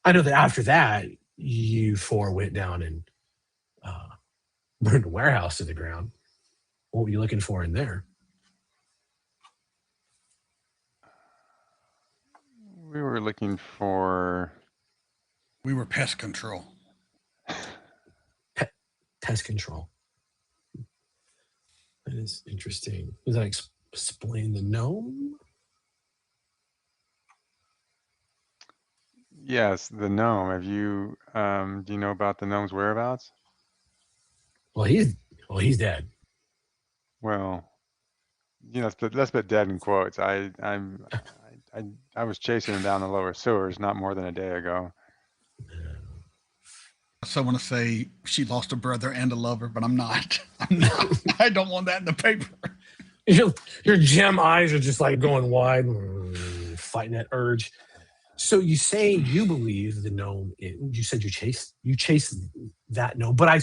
after that, you four went down and burned a warehouse to the ground. What were you looking for in there? We were looking for... We were pest control. Pest control. That is interesting. Does that explain the gnome? Yes, the gnome. Have you, do you know about the gnome's whereabouts? Well, he's dead. Well, let's put dead in quotes. I was chasing him down the lower sewers not more than a day ago. So I want to say she lost a brother and a lover, but I'm not. I don't want that in the paper. Your gem eyes are just like going wide, fighting that urge. So you say you believe the gnome. You said you chased that gnome, but I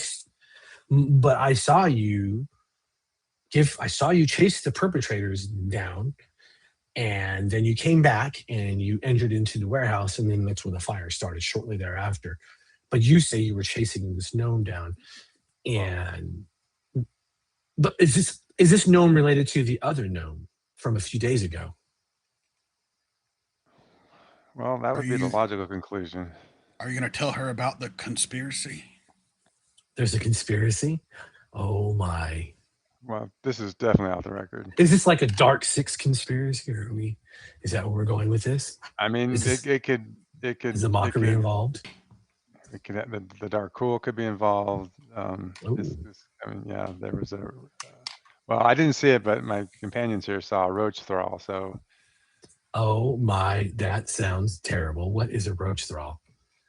saw you chase the perpetrators down, and then you came back and you entered into the warehouse, and then that's when the fire started shortly thereafter. But you say you were chasing this gnome down, but is this gnome related to the other gnome from a few days ago? Well, that would be the logical conclusion. Are you going to tell her about the conspiracy? There's a conspiracy? Oh my. Well, this is definitely off the record. Is this like a Dark Six conspiracy, or is that where we're going with this? I mean, it could. Is the mockery involved? It could, the Dark Cool could be involved. There was a... well, I didn't see it, but my companions here saw a roach thrall, so... Oh my, that sounds terrible. What is a roach thrall?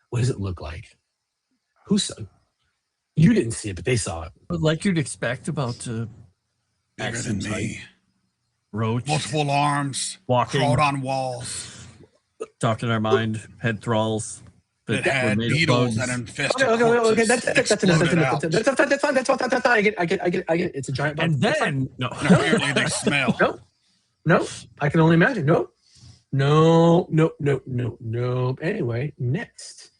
What does it look like? Who saw it? You didn't see it, but they saw it. But like you'd expect about bigger than me. Roach. Multiple arms. Walking. Crawled on walls. Talking our mind. Head thralls. That had beetles that infested. Okay. That's enough. That's fine. I get it. It's a giant bug. And then apparently they smell. No. I can only imagine. No. Anyway, next.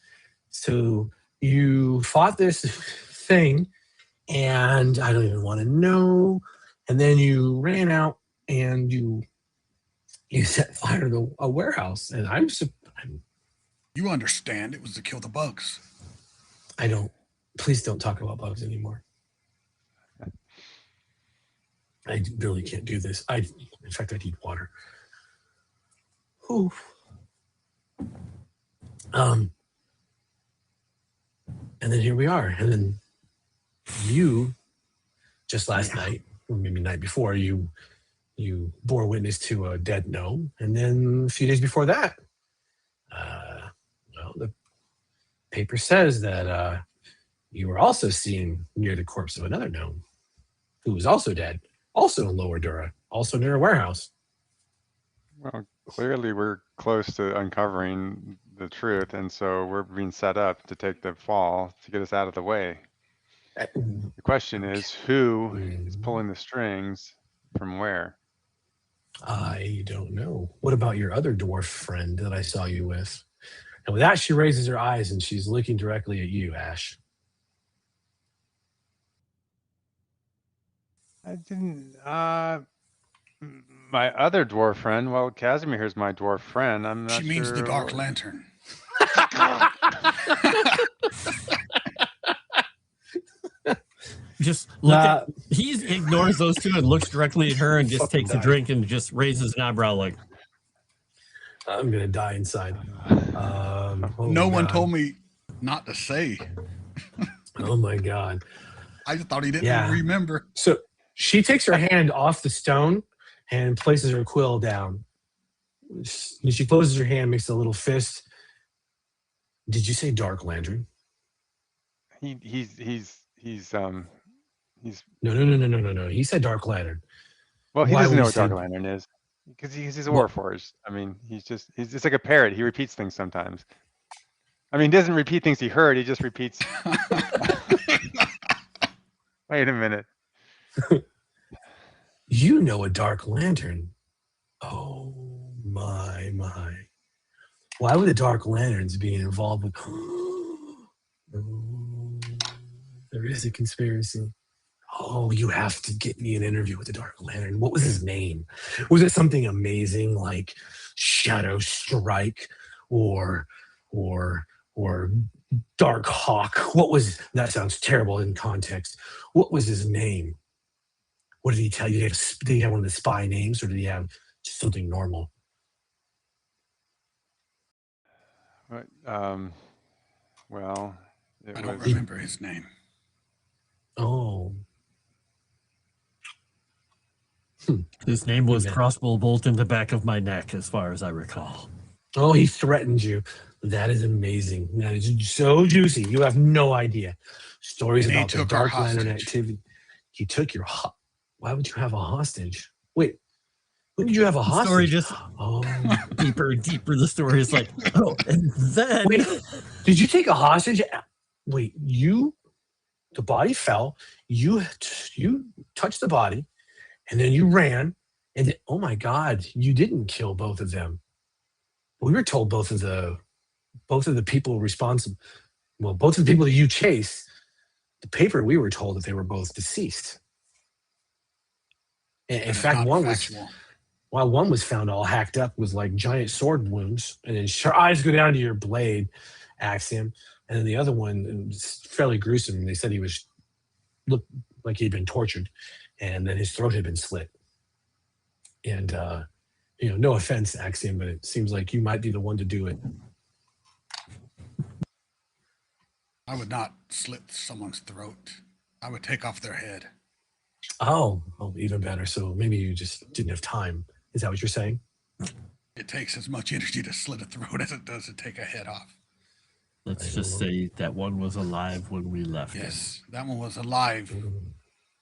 So you fought this thing, and I don't even want to know. And then you ran out and you set fire to a warehouse. And you understand it was to kill the bugs. I don't. Please don't talk about bugs anymore. I really can't do this. In fact, I need water. Ooh. And then here we are. And then you, just last night, or maybe the night before, you bore witness to a dead gnome. And then a few days before that, the paper says that you were also seen near the corpse of another gnome who was also dead. also in Lower Dura, also near a warehouse. Well, clearly we're close to uncovering the truth, and so we're being set up to take the fall to get us out of the way. The question is, who is pulling the strings from where? I don't know. What about your other dwarf friend that I saw you with? And with that, she raises her eyes and she's looking directly at you, Ash. I didn't, my other dwarf friend, well, Kasimir is my dwarf friend. I'm not sure. She means the Dark Lantern. Just look at, he ignores those two and looks directly at her and just takes a drink and just raises an eyebrow like, I'm going to die inside. No one told me not to say. Oh my God. I just thought he didn't remember. So she takes her hand off the stone and places her quill down. She closes her hand, makes a little fist. Did you say Dark Lantern? He's No. He said Dark Lantern. Well, he doesn't know what Dark Lantern is because he's a Warforged. I mean, he's just like a parrot. He repeats things sometimes. I mean, he doesn't repeat things he heard. He just repeats. Wait a minute. You know a Dark Lantern. Oh my. Why would the Dark Lanterns be involved with... there is a conspiracy. Oh, you have to get me an interview with the Dark Lantern. What was his name? Was it something amazing like Shadow Strike or Dark Hawk? What was... That sounds terrible in context. What was his name? What did he tell you? Did he have one of the spy names, or did he have just something normal? Well, I don't remember his name. Oh. His name was Crossbow Bolt in the back of my neck, as far as I recall. Oh, he threatened you. That is amazing. That is so juicy. You have no idea. Stories about the Dark Lantern activity. He took your... Why would you have a hostage? Wait, when did you have a hostage? Story just deeper and deeper. The story is like, oh, and then... Wait, did you take a hostage? Wait, the body fell. You touched the body, and then you ran, and then, oh my God, you didn't kill both of them. We were told both of the people responsible, well, both of the people that you chased, the paper, we were told that they were both deceased. In fact, one was found all hacked up with like giant sword wounds, and then her eyes go down to your blade, Axiom, and then the other one was fairly gruesome. They said he looked like he'd been tortured, and then his throat had been slit. And no offense, Axiom, but it seems like you might be the one to do it. I would not slit someone's throat. I would take off their head. Oh, even better. So maybe you just didn't have time. Is that what you're saying? It takes as much energy to slit a throat as it does to take a head off. Let's just say that one was alive when we left. Yes, that one was alive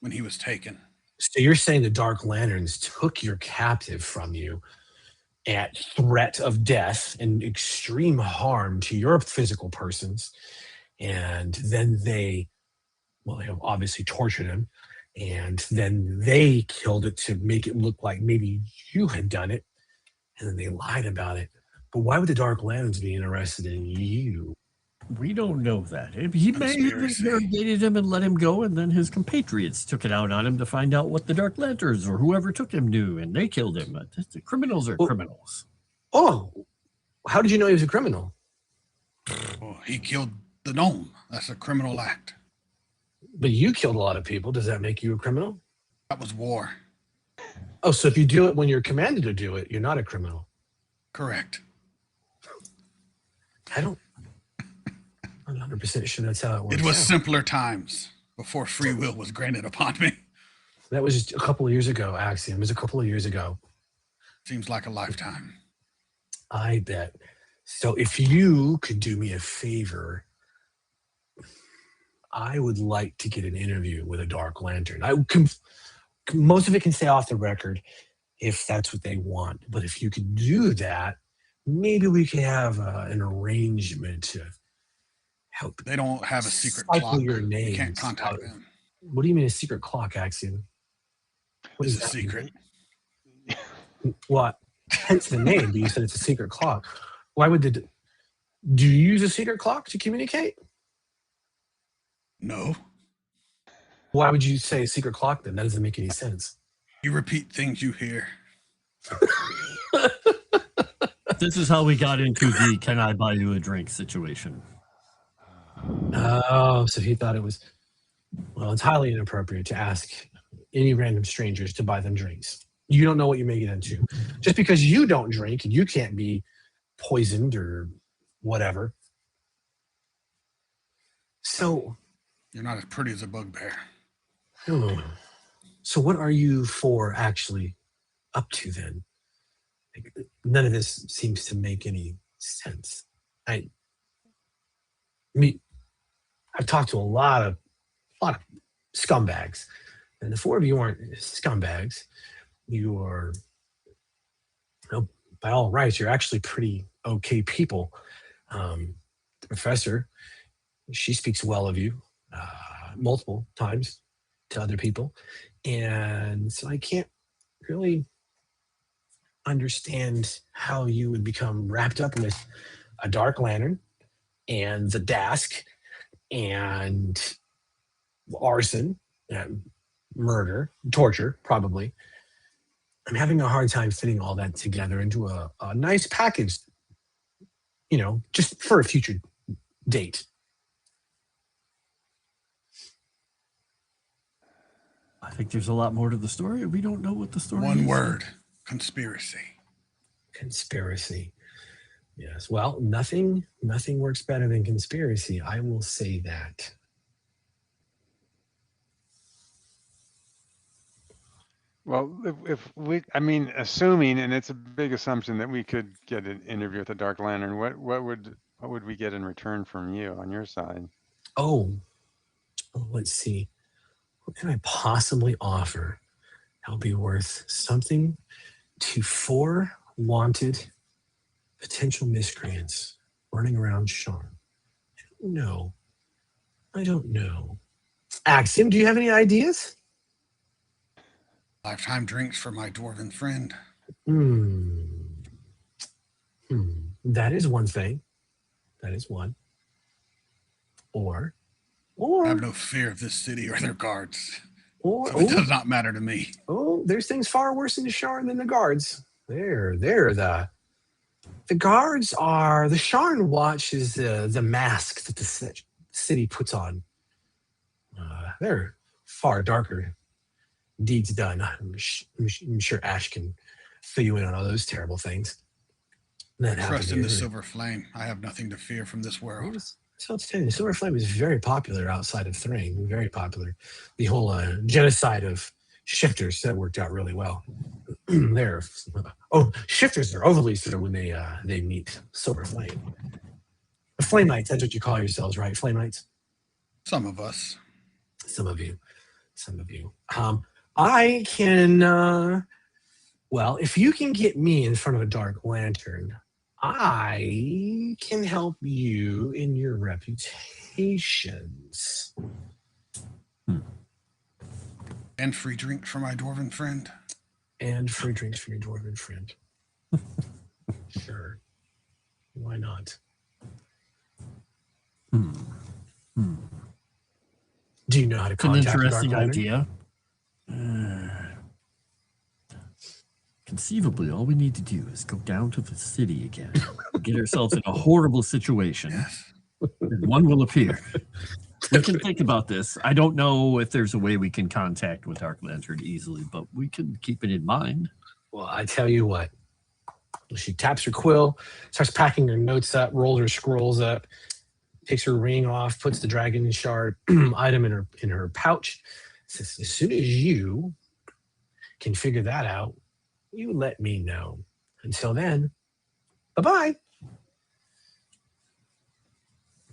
when he was taken. So you're saying the Dark Lanterns took your captive from you at threat of death and extreme harm to your physical persons, and then they obviously tortured him, and then they killed it to make it look like maybe you had done it, and then they lied about it. But why would the Dark Lanterns be interested in you? We don't know that. He may have interrogated him and let him go, and then his compatriots took it out on him to find out what the Dark Lanterns or whoever took him knew, and they killed him. The criminals are criminals. Oh, how did you know he was a criminal? Well, he killed the gnome. That's a criminal act. But you killed a lot of people. Does that make you a criminal? That was war. Oh, so if you do it when you're commanded to do it, you're not a criminal. Correct. I'm 100% sure that's how it works. It was simpler times before free will was granted upon me. That was just a couple of years ago, Axiom. It was a couple of years ago. Seems like a lifetime. I bet. So if you could do me a favor, I would like to get an interview with a Dark Lantern. most of it can stay off the record if that's what they want. But if you could do that, maybe we could have an arrangement to help. They don't have a secret cycle clock. Your name. You can't contact them. What do you mean a secret clock, Axiom? It's a secret. What? Hence the name, but you said it's a secret clock. Why would do you use a secret clock to communicate? No. Why would you say a secret clock then? That doesn't make any sense. You repeat things you hear. This is how we got into the "can I buy you a drink" situation. Oh, so he thought it was, well, it's highly inappropriate to ask any random strangers to buy them drinks. You don't know what you're making into. Just because you don't drink and you can't be poisoned or whatever. So. You're not as pretty as a bugbear. Oh. So what are you for actually up to then? Like, none of this seems to make any sense. I mean, I've talked to a lot of scumbags, and the four of you aren't scumbags. You are, by all rights, you're actually pretty okay people. The professor, she speaks well of you multiple times to other people, and so I can't really understand how you would become wrapped up with a Dark Lantern and the Dask and arson, murder, torture, probably. I'm having a hard time fitting all that together into a nice package, just for a future date. I think there's a lot more to the story. We don't know what the story is. One word: conspiracy. Conspiracy. Yes. Well, nothing works better than conspiracy. I will say that. Well, assuming, and it's a big assumption that we could get an interview with the Dark Lantern, what would we get in return from you on your side? Oh, let's see. What can I possibly offer that'll be worth something to 4 wanted potential miscreants running around Sharn? I don't know. Axiom, do you have any ideas? Lifetime drinks for my dwarven friend. That is one thing. That is one. Or I have no fear of this city or their guards. So it does not matter to me. Oh, there's things far worse in the Sharn than the guards. The guards are, the Sharn Watch is the mask that the city puts on. They're far darker deeds done. I'm sure Ash can fill you in on all those terrible things. Trust in the Silver Flame. I have nothing to fear from this world. So I'll tell you, the Silver Flame is very popular outside of Thring. Very popular. The whole genocide of shifters, that worked out really well. Shifters are overleased when they meet Silver Flame. The Flame Knights, that's what you call yourselves, right? Flame Knights? Some of us. Some of you. I can, if you can get me in front of a Dark Lantern, I can help you in your reputations. And free drinks for my dwarven friend. And free drinks for your dwarven friend. Sure. Why not? Do you know how to contact an the Dark interesting Lantern? idea. Conceivably, all we need to do is go down to the city again, get ourselves in a horrible situation, and one will appear. We can think about this. I don't know if there's a way we can contact with Dark Lantern easily, but we can keep it in mind. Well, I tell you what. She taps her quill, starts packing her notes up, rolls her scrolls up, takes her ring off, puts the dragon shard item in her pouch. Says, as soon as you can figure that out, you let me know. Until then, bye-bye.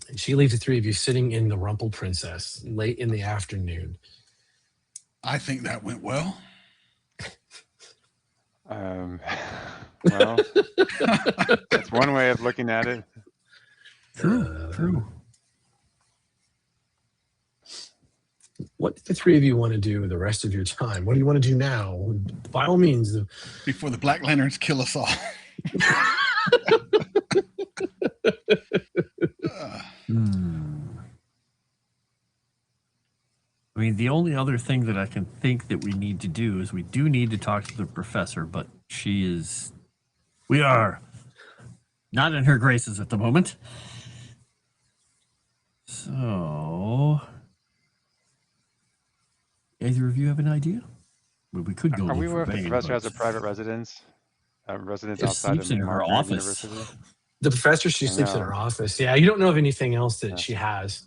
And she leaves the 3 of you sitting in the Rumpled Princess late in the afternoon. I think that went well. Well, that's one way of looking at it. True. What do the three of you want to do the rest of your time? What do you want to do now? By all means. Before the Black Lanterns kill us all. I mean, the only other thing that I can think that we need to do is we do need to talk to the professor, but we are not in her graces at the moment. So, either of you have an idea? Well, we could go. Are we aware if the Vane, professor but has a private residence? Residence She outside of sleeps in her Mournland office. University? The professor, she sleeps in know. her office. Yeah, you don't know of anything else that she has.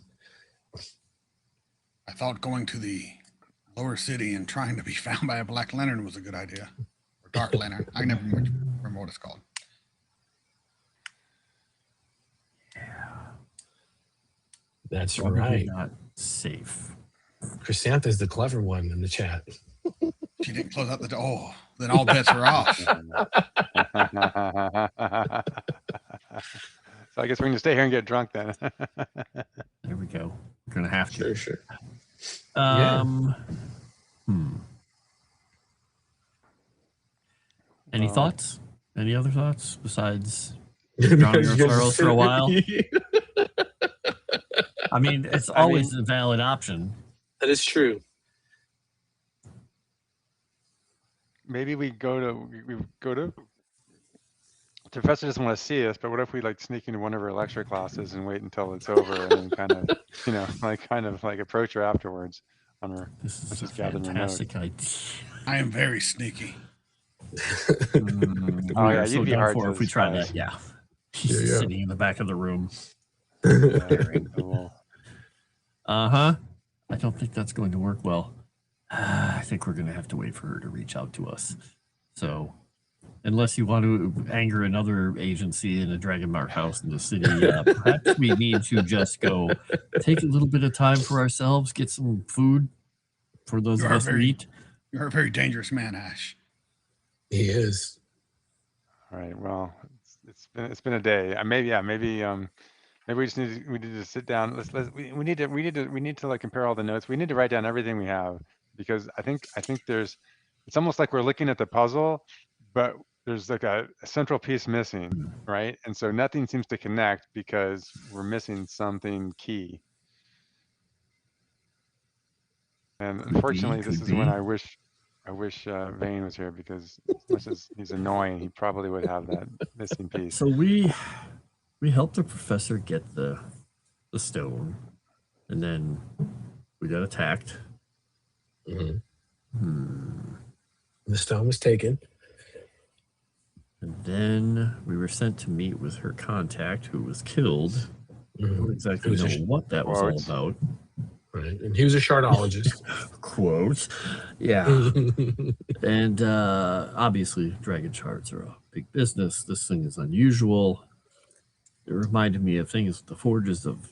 I thought going to the lower city and trying to be found by a Black Lantern was a good idea. Or Dark Lantern. I never remember what it's called. That's probably right. not safe. Chrysantha's the clever one in the chat. She didn't close out the door. Oh, then all bets are off. So I guess we're going to stay here and get drunk then. There we go. We're gonna have to. Sure. Any thoughts? Any other thoughts besides drowning your sorrows for a while? I mean, it's always a valid option. That is true. Maybe we go to. The professor doesn't want to see us, but what if we like sneak into one of her lecture classes and wait until it's over and then kind of, approach her afterwards on her. This is a gathering her fantastic idea. I am very sneaky. Oh yeah, you'd be hard to if we try disguise. that. Yeah, he's sitting in the back of the room. Very cool. I don't think that's going to work well. I think we're going to have to wait for her to reach out to us. So, unless you want to anger another agency in a dragonmarked house in the city, perhaps we need to just go take a little bit of time for ourselves, get some food for those of us who eat. You're a very dangerous man, Ash. He is. All right. Well, it's been a day. Maybe we just need to sit down. We need to like compare all the notes. We need to write down everything we have, because I think it's almost like we're looking at the puzzle, but there's like a central piece missing, right? And so nothing seems to connect because we're missing something key. And unfortunately, this is when I wish Vane was here, because as much as he's annoying, he probably would have that missing piece. So we helped the professor get the stone, and then we got attacked. The stone was taken. And then we were sent to meet with her contact, who was killed. I don't exactly know what that was all about. Right. And he was a shardologist. Quotes. Yeah. And obviously, dragon shards are a big business. This thing is unusual. It reminded me of things with the forges of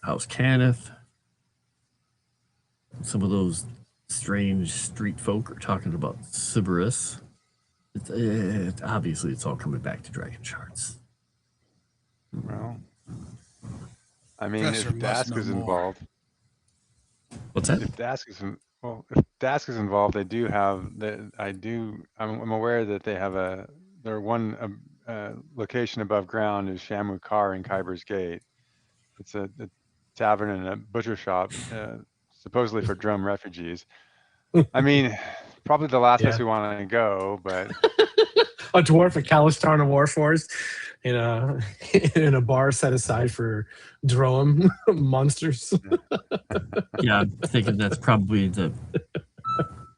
House Cannith. Some of those strange street folk are talking about Sybaris. Obviously, it's all coming back to dragon shards. Well, I mean, Professor if Dask must is know more. involved, What's that? if Dask is involved, they do have I'm aware that they have their one location above ground is Shamu Kar in Kyber's Gate. It's a tavern and a butcher shop, supposedly for drum refugees. I mean, probably the last place we want to go, but A dwarf at Kalistarna Warforged in a bar set aside for Droam monsters. Yeah, I'm thinking that's probably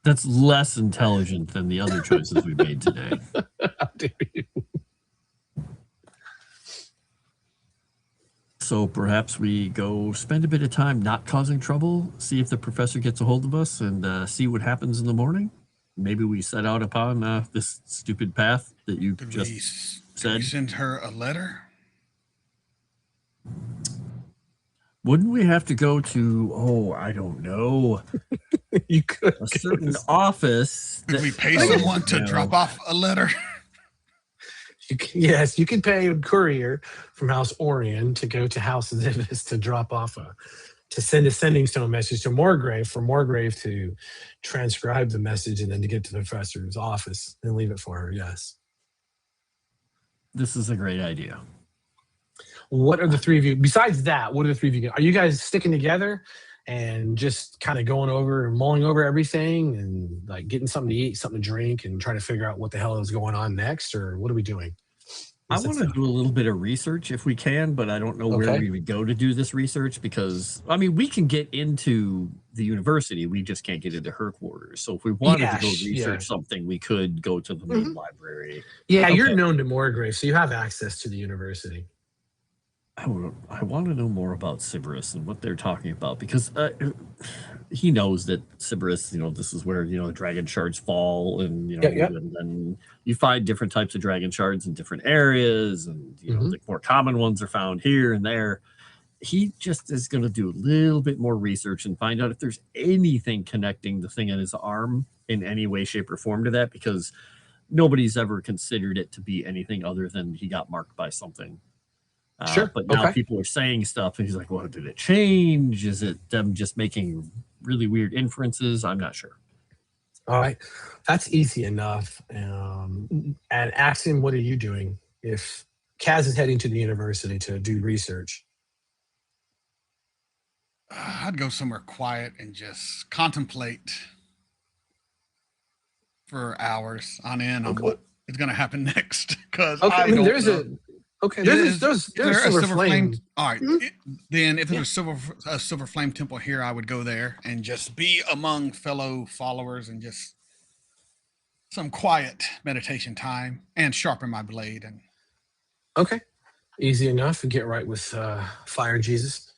that's less intelligent than the other choices we made today. How dare you? So perhaps we go spend a bit of time not causing trouble, see if the professor gets a hold of us, and see what happens in the morning. Maybe we set out upon this stupid path that you Could just we said. send her a letter? Wouldn't we have to go to, I don't know, You could a certain office? Could we pay someone to drop off a letter? Yes, you can pay a courier from House Orion to go to House Zivis to drop off to send a sending stone message to Morgrave for Morgrave to transcribe the message and then to get to the professor's office and leave it for her. Yes. This is a great idea. What are the three of you, besides that, what are the three of you, are you guys sticking together and just kind of going over and mulling over everything and like getting something to eat, something to drink and trying to figure out what the hell is going on next? Or what are we doing? I want to do a little bit of research if we can, but I don't know where we would go to do this research because, I mean, we can get into the university. We just can't get into her quarters. So if we wanted to go research something, we could go to the main library. Yeah, you're known to Morgrave, so you have access to the university. I want to know more about Sybaris and what they're talking about because he knows that Sybaris, this is where, the dragon shards fall and, and then you find different types of dragon shards in different areas and, the more common ones are found here and there. He just is going to do a little bit more research and find out if there's anything connecting the thing on his arm in any way, shape, or form to that because nobody's ever considered it to be anything other than he got marked by something. Sure. But now people are saying stuff and he's like, well, did it change? Is it them just making really weird inferences? I'm not sure. All right. That's easy enough. And Axiom, what are you doing if Kaz is heading to the university to do research? I'd go somewhere quiet and just contemplate for hours on end on what is going to happen next. Because there's a silver flame. All right. Then if there's a silver flame temple here, I would go there and just be among fellow followers and just some quiet meditation time and sharpen my blade. And okay. Easy enough to get right with Fire Jesus.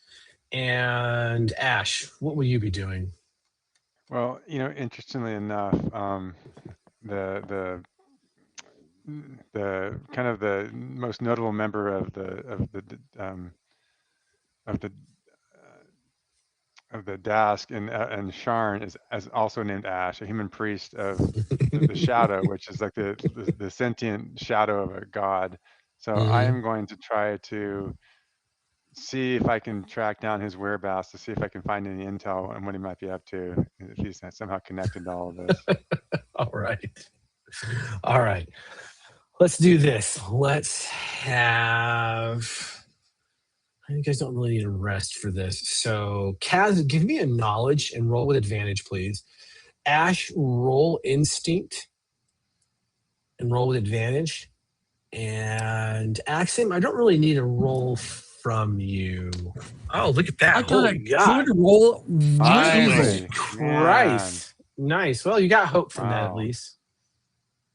And Ash, what will you be doing? Well, interestingly enough, the kind of the most notable member of the Dask and Sharn is also named Ash, a human priest of the shadow, which is like the sentient shadow of a god. So I am going to try to see if I can track down his whereabouts to see if I can find any intel on what he might be up to, if he's somehow connected to all of this. All right. Let's do this. Let's have... You guys don't really need a rest for this. So, Kaz, give me a knowledge and roll with advantage, please. Ash, roll instinct and roll with advantage. And Axiom, I don't really need a roll from you. Oh, look at that. I got a good roll. Jesus Christ. Nice. Well, you got hope from that at least.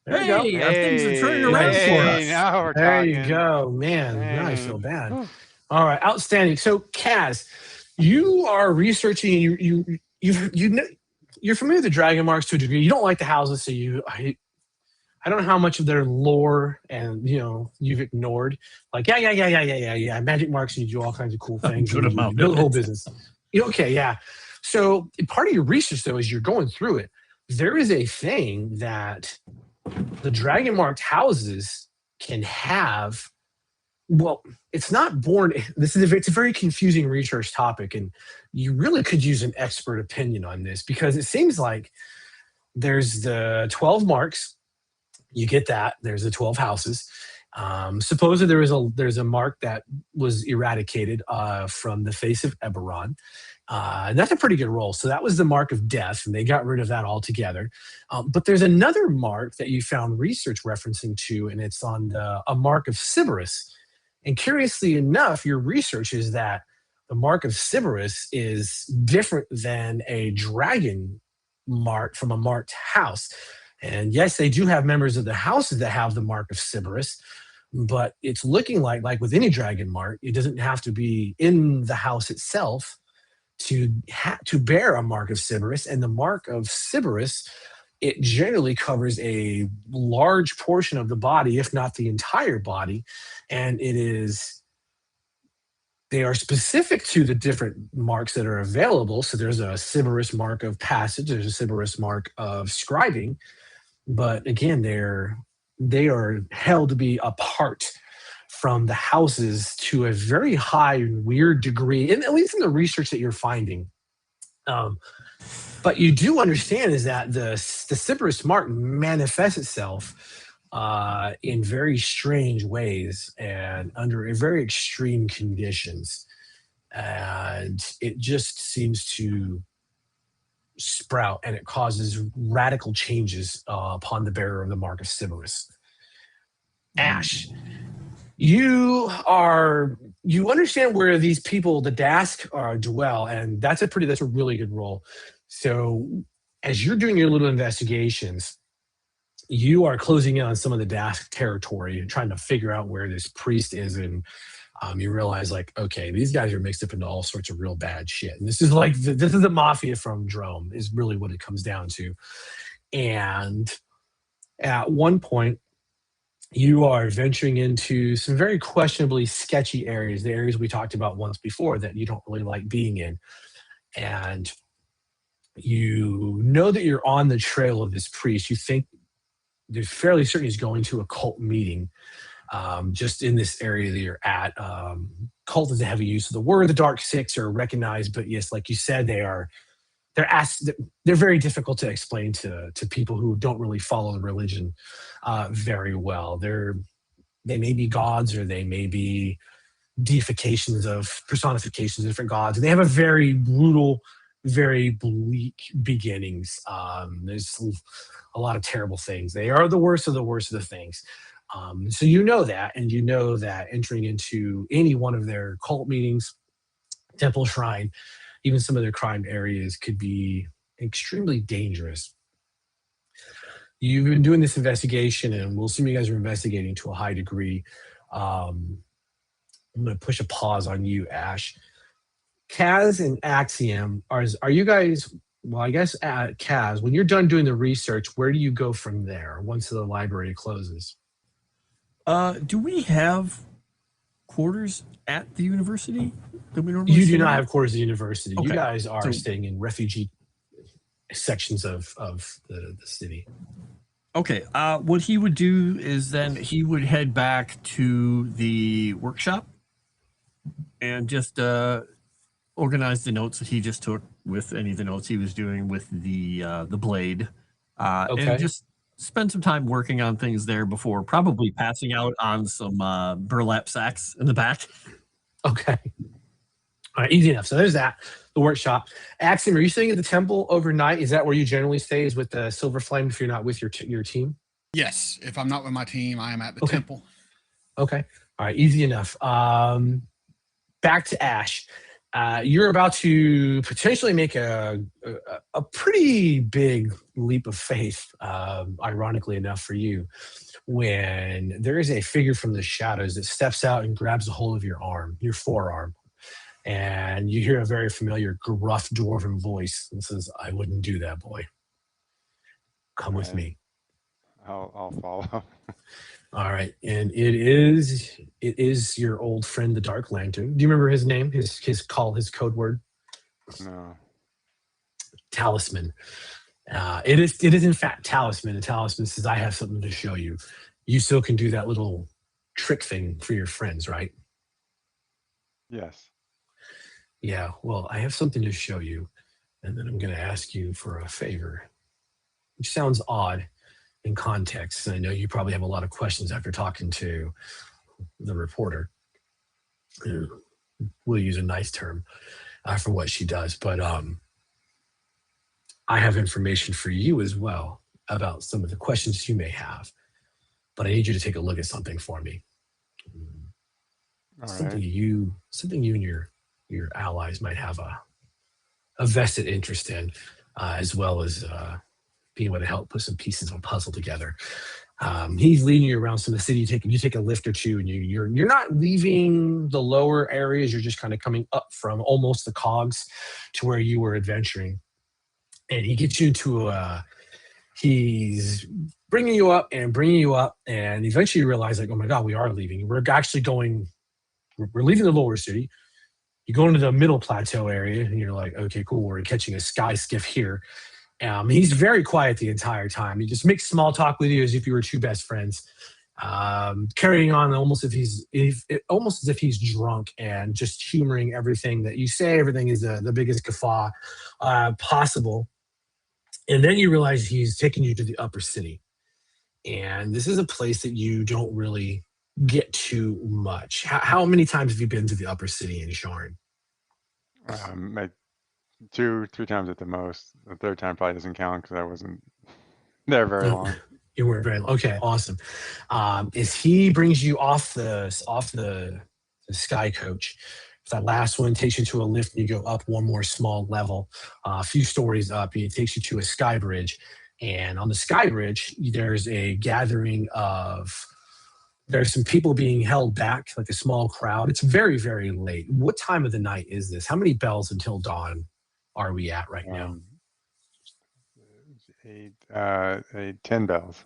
There you go. Things are turning around for us. Now we're there talking. You go. Man, now I feel bad. All right, outstanding. So, Kaz, you are researching. You're familiar with the dragon marks to a degree. You don't like the houses, so I don't know how much of their lore and you've ignored. Like, yeah. Magic marks, and you do all kinds of cool things. Good amount. Build a whole business. Okay, yeah. So part of your research, though, as you're going through it, there is a thing that the dragon marked houses can have. Well, it's not born. It's a very confusing research topic, and you really could use an expert opinion on this because it seems like there's the 12 marks. You get that. There's the 12 houses. Supposedly there's a mark that was eradicated from the face of Eberron. And that's a pretty good roll. So that was the mark of death, and they got rid of that altogether. But there's another mark that you found research referencing to, and it's on a mark of Sybaris. And curiously enough, your research is that the mark of Sybaris is different than a dragon mark from a marked house. And yes, they do have members of the houses that have the mark of Sybaris, but it's looking like with any dragon mark, it doesn't have to be in the house itself to bear a mark of Sybaris. And the mark of Sybaris, it generally covers a large portion of the body, if not the entire body. And it is They are specific to the different marks that are available. So there's a Sybaris mark of passage, there's a Sybaris mark of scribing, but again, they are held to be apart from the houses to a very high, weird degree, and at least in the research that you're finding. But you do understand is that the Sybaris mark manifests itself in very strange ways and under very extreme conditions. And it just seems to sprout, and it causes radical changes upon the bearer of the mark of Sybaris. Ash, you understand where these people, the Dask, dwell, and that's a really good role. So as you're doing your little investigations, you are closing in on some of the Dask territory and trying to figure out where this priest is, and you realize, like, okay, these guys are mixed up into all sorts of real bad shit. And this is like this is the mafia from Drome, is really what it comes down to. And at one point, you are venturing into some very questionably sketchy areas, the areas we talked about once before that you don't really like being in. And you know that you're on the trail of this priest. You think they're fairly certain he's going to a cult meeting just in this area that you're at. Cult is a heavy use of the word. The Dark Six are recognized, but yes, like you said, they're very difficult to explain to people who don't really follow the religion very well. They may be gods, or they may be deifications of personifications of different gods, and they have a very brutal, very bleak beginnings. There's a lot of terrible things. They are the worst of the things. So you know that, and you know that entering into any one of their cult meetings, temple, shrine, even some of their crime areas could be extremely dangerous. You've been doing this investigation, and we'll assume you guys are investigating to a high degree. I'm going to push a pause on you, Ash. Kaz and Axiom, are you guys, well, I guess Kaz, when you're done doing the research, where do you go from there once the library closes? Do we have quarters at the university that we normally You do not have quarters at the university. Okay. You guys are staying in refugee sections of the city. Okay. What he would do is then he would head back to the workshop and just organize the notes that he just took with any of the notes he was doing with the blade, and just spend some time working on things there before probably passing out on some burlap sacks in the back. Okay. All right, easy enough. So there's that, the workshop. Axiom, are you staying at the temple overnight? Is that where you generally stay, is with the Silver Flame, if you're not with your team? Yes. If I'm not with my team, I am at the temple. Okay. All right, easy enough. Back to Ash. You're about to potentially make a pretty big leap of faith, ironically enough for you, when there is a figure from the shadows that steps out and grabs a hold of your arm, your forearm. And you hear a very familiar, gruff dwarven voice that says, "I wouldn't do that, boy. Come with me." I'll follow. All right, and it is your old friend, the Dark Lantern. Do you remember his name? His code word? No. Talisman. It is in fact Talisman. And Talisman says, "I have something to show you. You still can do that little trick thing for your friends, right?" Yes. Yeah, well, I have something to show you, and then I'm going to ask you for a favor, which sounds odd in context. And I know you probably have a lot of questions after talking to the reporter. We'll use a nice term for what she does, but I have information for you as well about some of the questions you may have, but I need you to take a look at something for me. All something right. you and your allies might have a vested interest in, as well as being able to help put some pieces of a puzzle together. He's leading you around some of the city. You take a lift or two, and you're not leaving the lower areas. You're just kind of coming up from almost the cogs to where you were adventuring. And he gets you into he's bringing you up, and eventually you realize, like, oh my God, we are leaving. We're actually we're leaving the lower city. You go into the middle plateau area, and you're like, okay, cool. We're catching a sky skiff here. He's very quiet the entire time. He just makes small talk with you as if you were two best friends, carrying on almost as if he's drunk and just humoring everything that you say. Everything is the biggest guffaw possible. And then you realize he's taking you to the upper city. And this is a place that you don't really get to much. How many times have you been to the upper city in Sharn? Like 2-3 times at the most. The third time probably doesn't count because I wasn't there very long. You weren't very long. Okay, awesome. Is he brings you off the sky coach. That last one takes you to a lift, and you go up one more small level, a few stories up, and it takes you to a sky bridge. And on the sky bridge, there's a gathering of, there's some people being held back, like a small crowd. It's very, very late. What time of the night is this? How many bells until dawn are we at right now? 10 bells.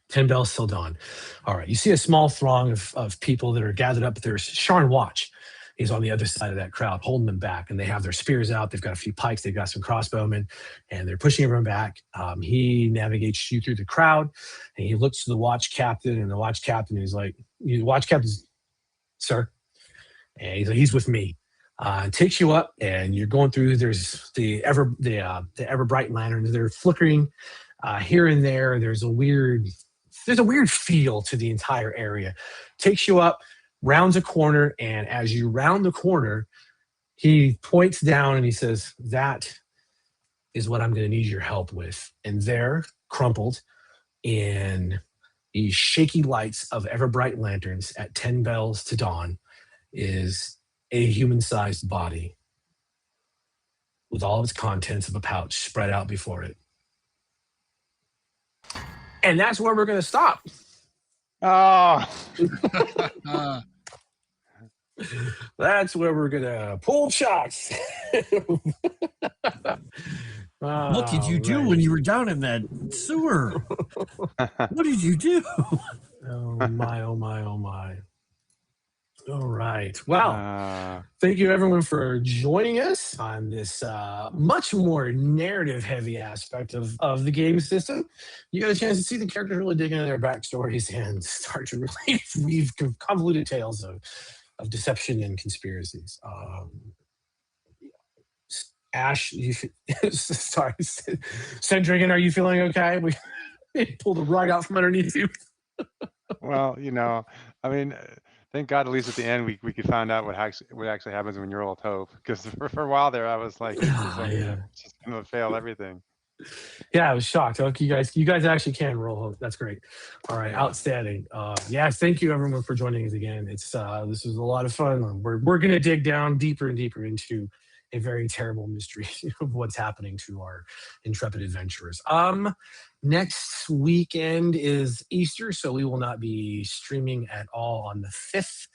10 bells till dawn. All right. You see a small throng of people that are gathered up. There's Sharn Watch is on the other side of that crowd, holding them back, and they have their spears out. They've got a few pikes. They've got some crossbowmen, and they're pushing everyone back. He navigates you through the crowd, and he looks to the watch captain, and the watch captain is like, watch captain, sir. And he's like, he's with me. Takes you up, and you're going through. There's the ever bright lanterns. They're flickering here and there. There's a weird feel to the entire area. Takes you up, rounds a corner, and as you round the corner, he points down and he says, "That is what I'm going to need your help with." And there, crumpled in the shaky lights of ever bright lanterns at 10 bells to dawn, is a human-sized body with all of its contents of a pouch spread out before it. And that's where we're going to stop. Oh. That's where we're going to pull shots. What did you do when you were down in that sewer? What did you do? Oh, my, oh, my, oh, my. All right. Well, thank you everyone for joining us on this much more narrative-heavy aspect of the game system. You got a chance to see the characters really dig into their backstories and start to really weave convoluted tales of deception and conspiracies. Ash, sorry, Cendrigan, are you feeling okay? We pulled the rug out from underneath you. Well, I mean, thank God at least at the end we could find out what actually happens when you roll a taupe. Because for a while there, I was like, it's just going to fail everything. Yeah, I was shocked. Okay, you guys actually can roll hope. That's great. All right, outstanding. Yes, thank you everyone for joining us again. It's this was a lot of fun. We're going to dig down deeper and deeper into a very terrible mystery of what's happening to our intrepid adventurers. Next weekend is Easter, so we will not be streaming at all on the 5th.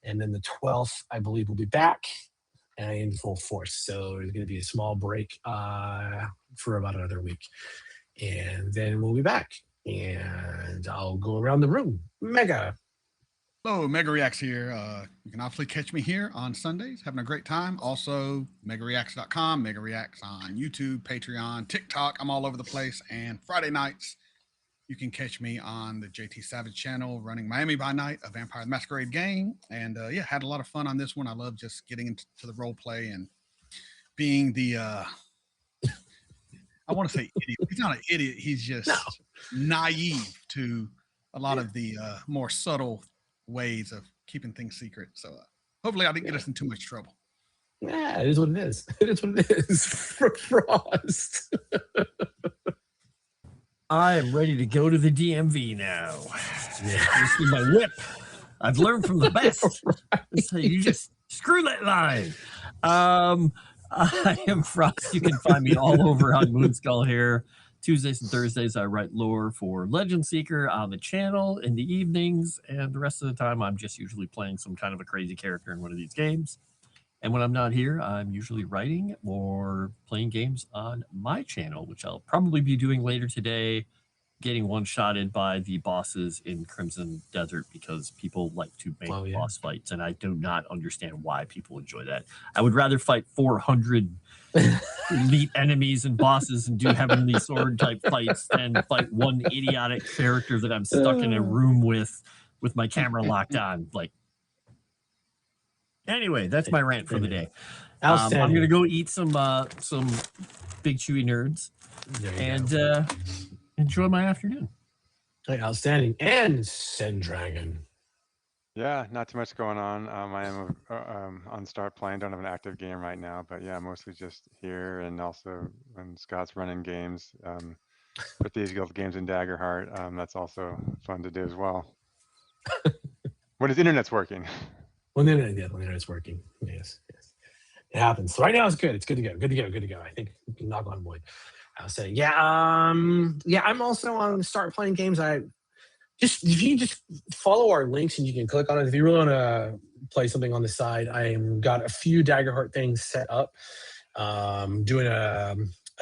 And then the 12th, I believe, we'll be back in full force. So there's going to be a small break for about another week. And then we'll be back. And I'll go around the room. Mega. Hello, Mega Reacts here. You can obviously catch me here on Sundays, having a great time. Also, megareacts.com, Mega Reacts on YouTube, Patreon, TikTok. I'm all over the place. And Friday nights, you can catch me on the JT Savage channel, running Miami by Night, a Vampire the Masquerade game. And had a lot of fun on this one. I love just getting into the role play and being the, I want to say idiot. He's not an idiot. He's just naive to a lot of the more subtle ways of keeping things secret. So hopefully I didn't get us in too much trouble. Yeah, it is what it is. It is what it is. For Frost. I am ready to go to the DMV now. This is my whip. I've learned from the best. Right. So you just screw that line. I am Frost. You can find me all over on Moonskull here. Tuesdays and Thursdays, I write lore for Legend Seeker on the channel in the evenings, and the rest of the time, I'm just usually playing some kind of a crazy character in one of these games. And when I'm not here, I'm usually writing or playing games on my channel, which I'll probably be doing later today getting one-shotted by the bosses in Crimson Desert because people like to make boss fights, and I do not understand why people enjoy that. I would rather fight 400 elite enemies and bosses and do heavenly sword type fights than fight one idiotic character that I'm stuck in a room with my camera locked on. Like, anyway, that's my rant for the day. I'm gonna go eat some big chewy nerds and enjoy my afternoon. Outstanding. And Send Dragon. Yeah, not too much going on. I am on start playing. Don't have an active game right now, but yeah, mostly just here, and also when Scott's running games, for Thieves Guild games in Daggerheart. That's also fun to do as well. When his internet's working. When the internet's working. Yes. It happens. So right now it's good. It's good to go. Good to go. I think we can knock on wood. I'll say, I'm also on start playing games. If you just follow our links and you can click on it. If you really want to play something on the side, I've got a few Daggerheart things set up. Doing a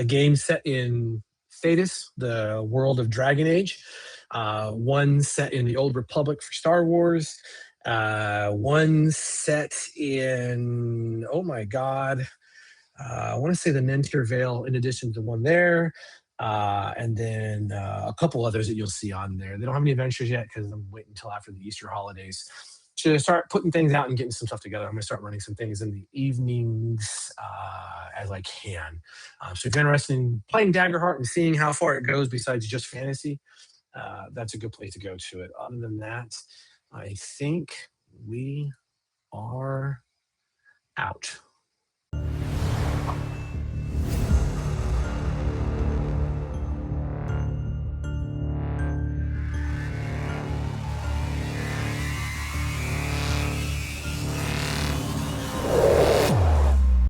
game set in Thetis, the world of Dragon Age. One set in the Old Republic for Star Wars. One set in, oh my God, I want to say the Nentir Vale in addition to one there. And then a couple others that you'll see on there. They don't have any adventures yet because I'm waiting until after the Easter holidays to start putting things out and getting some stuff together. I'm going to start running some things in the evenings as I can. So if you're interested in playing Daggerheart and seeing how far it goes besides just fantasy, that's a good place to go to it. Other than that, I think we are out.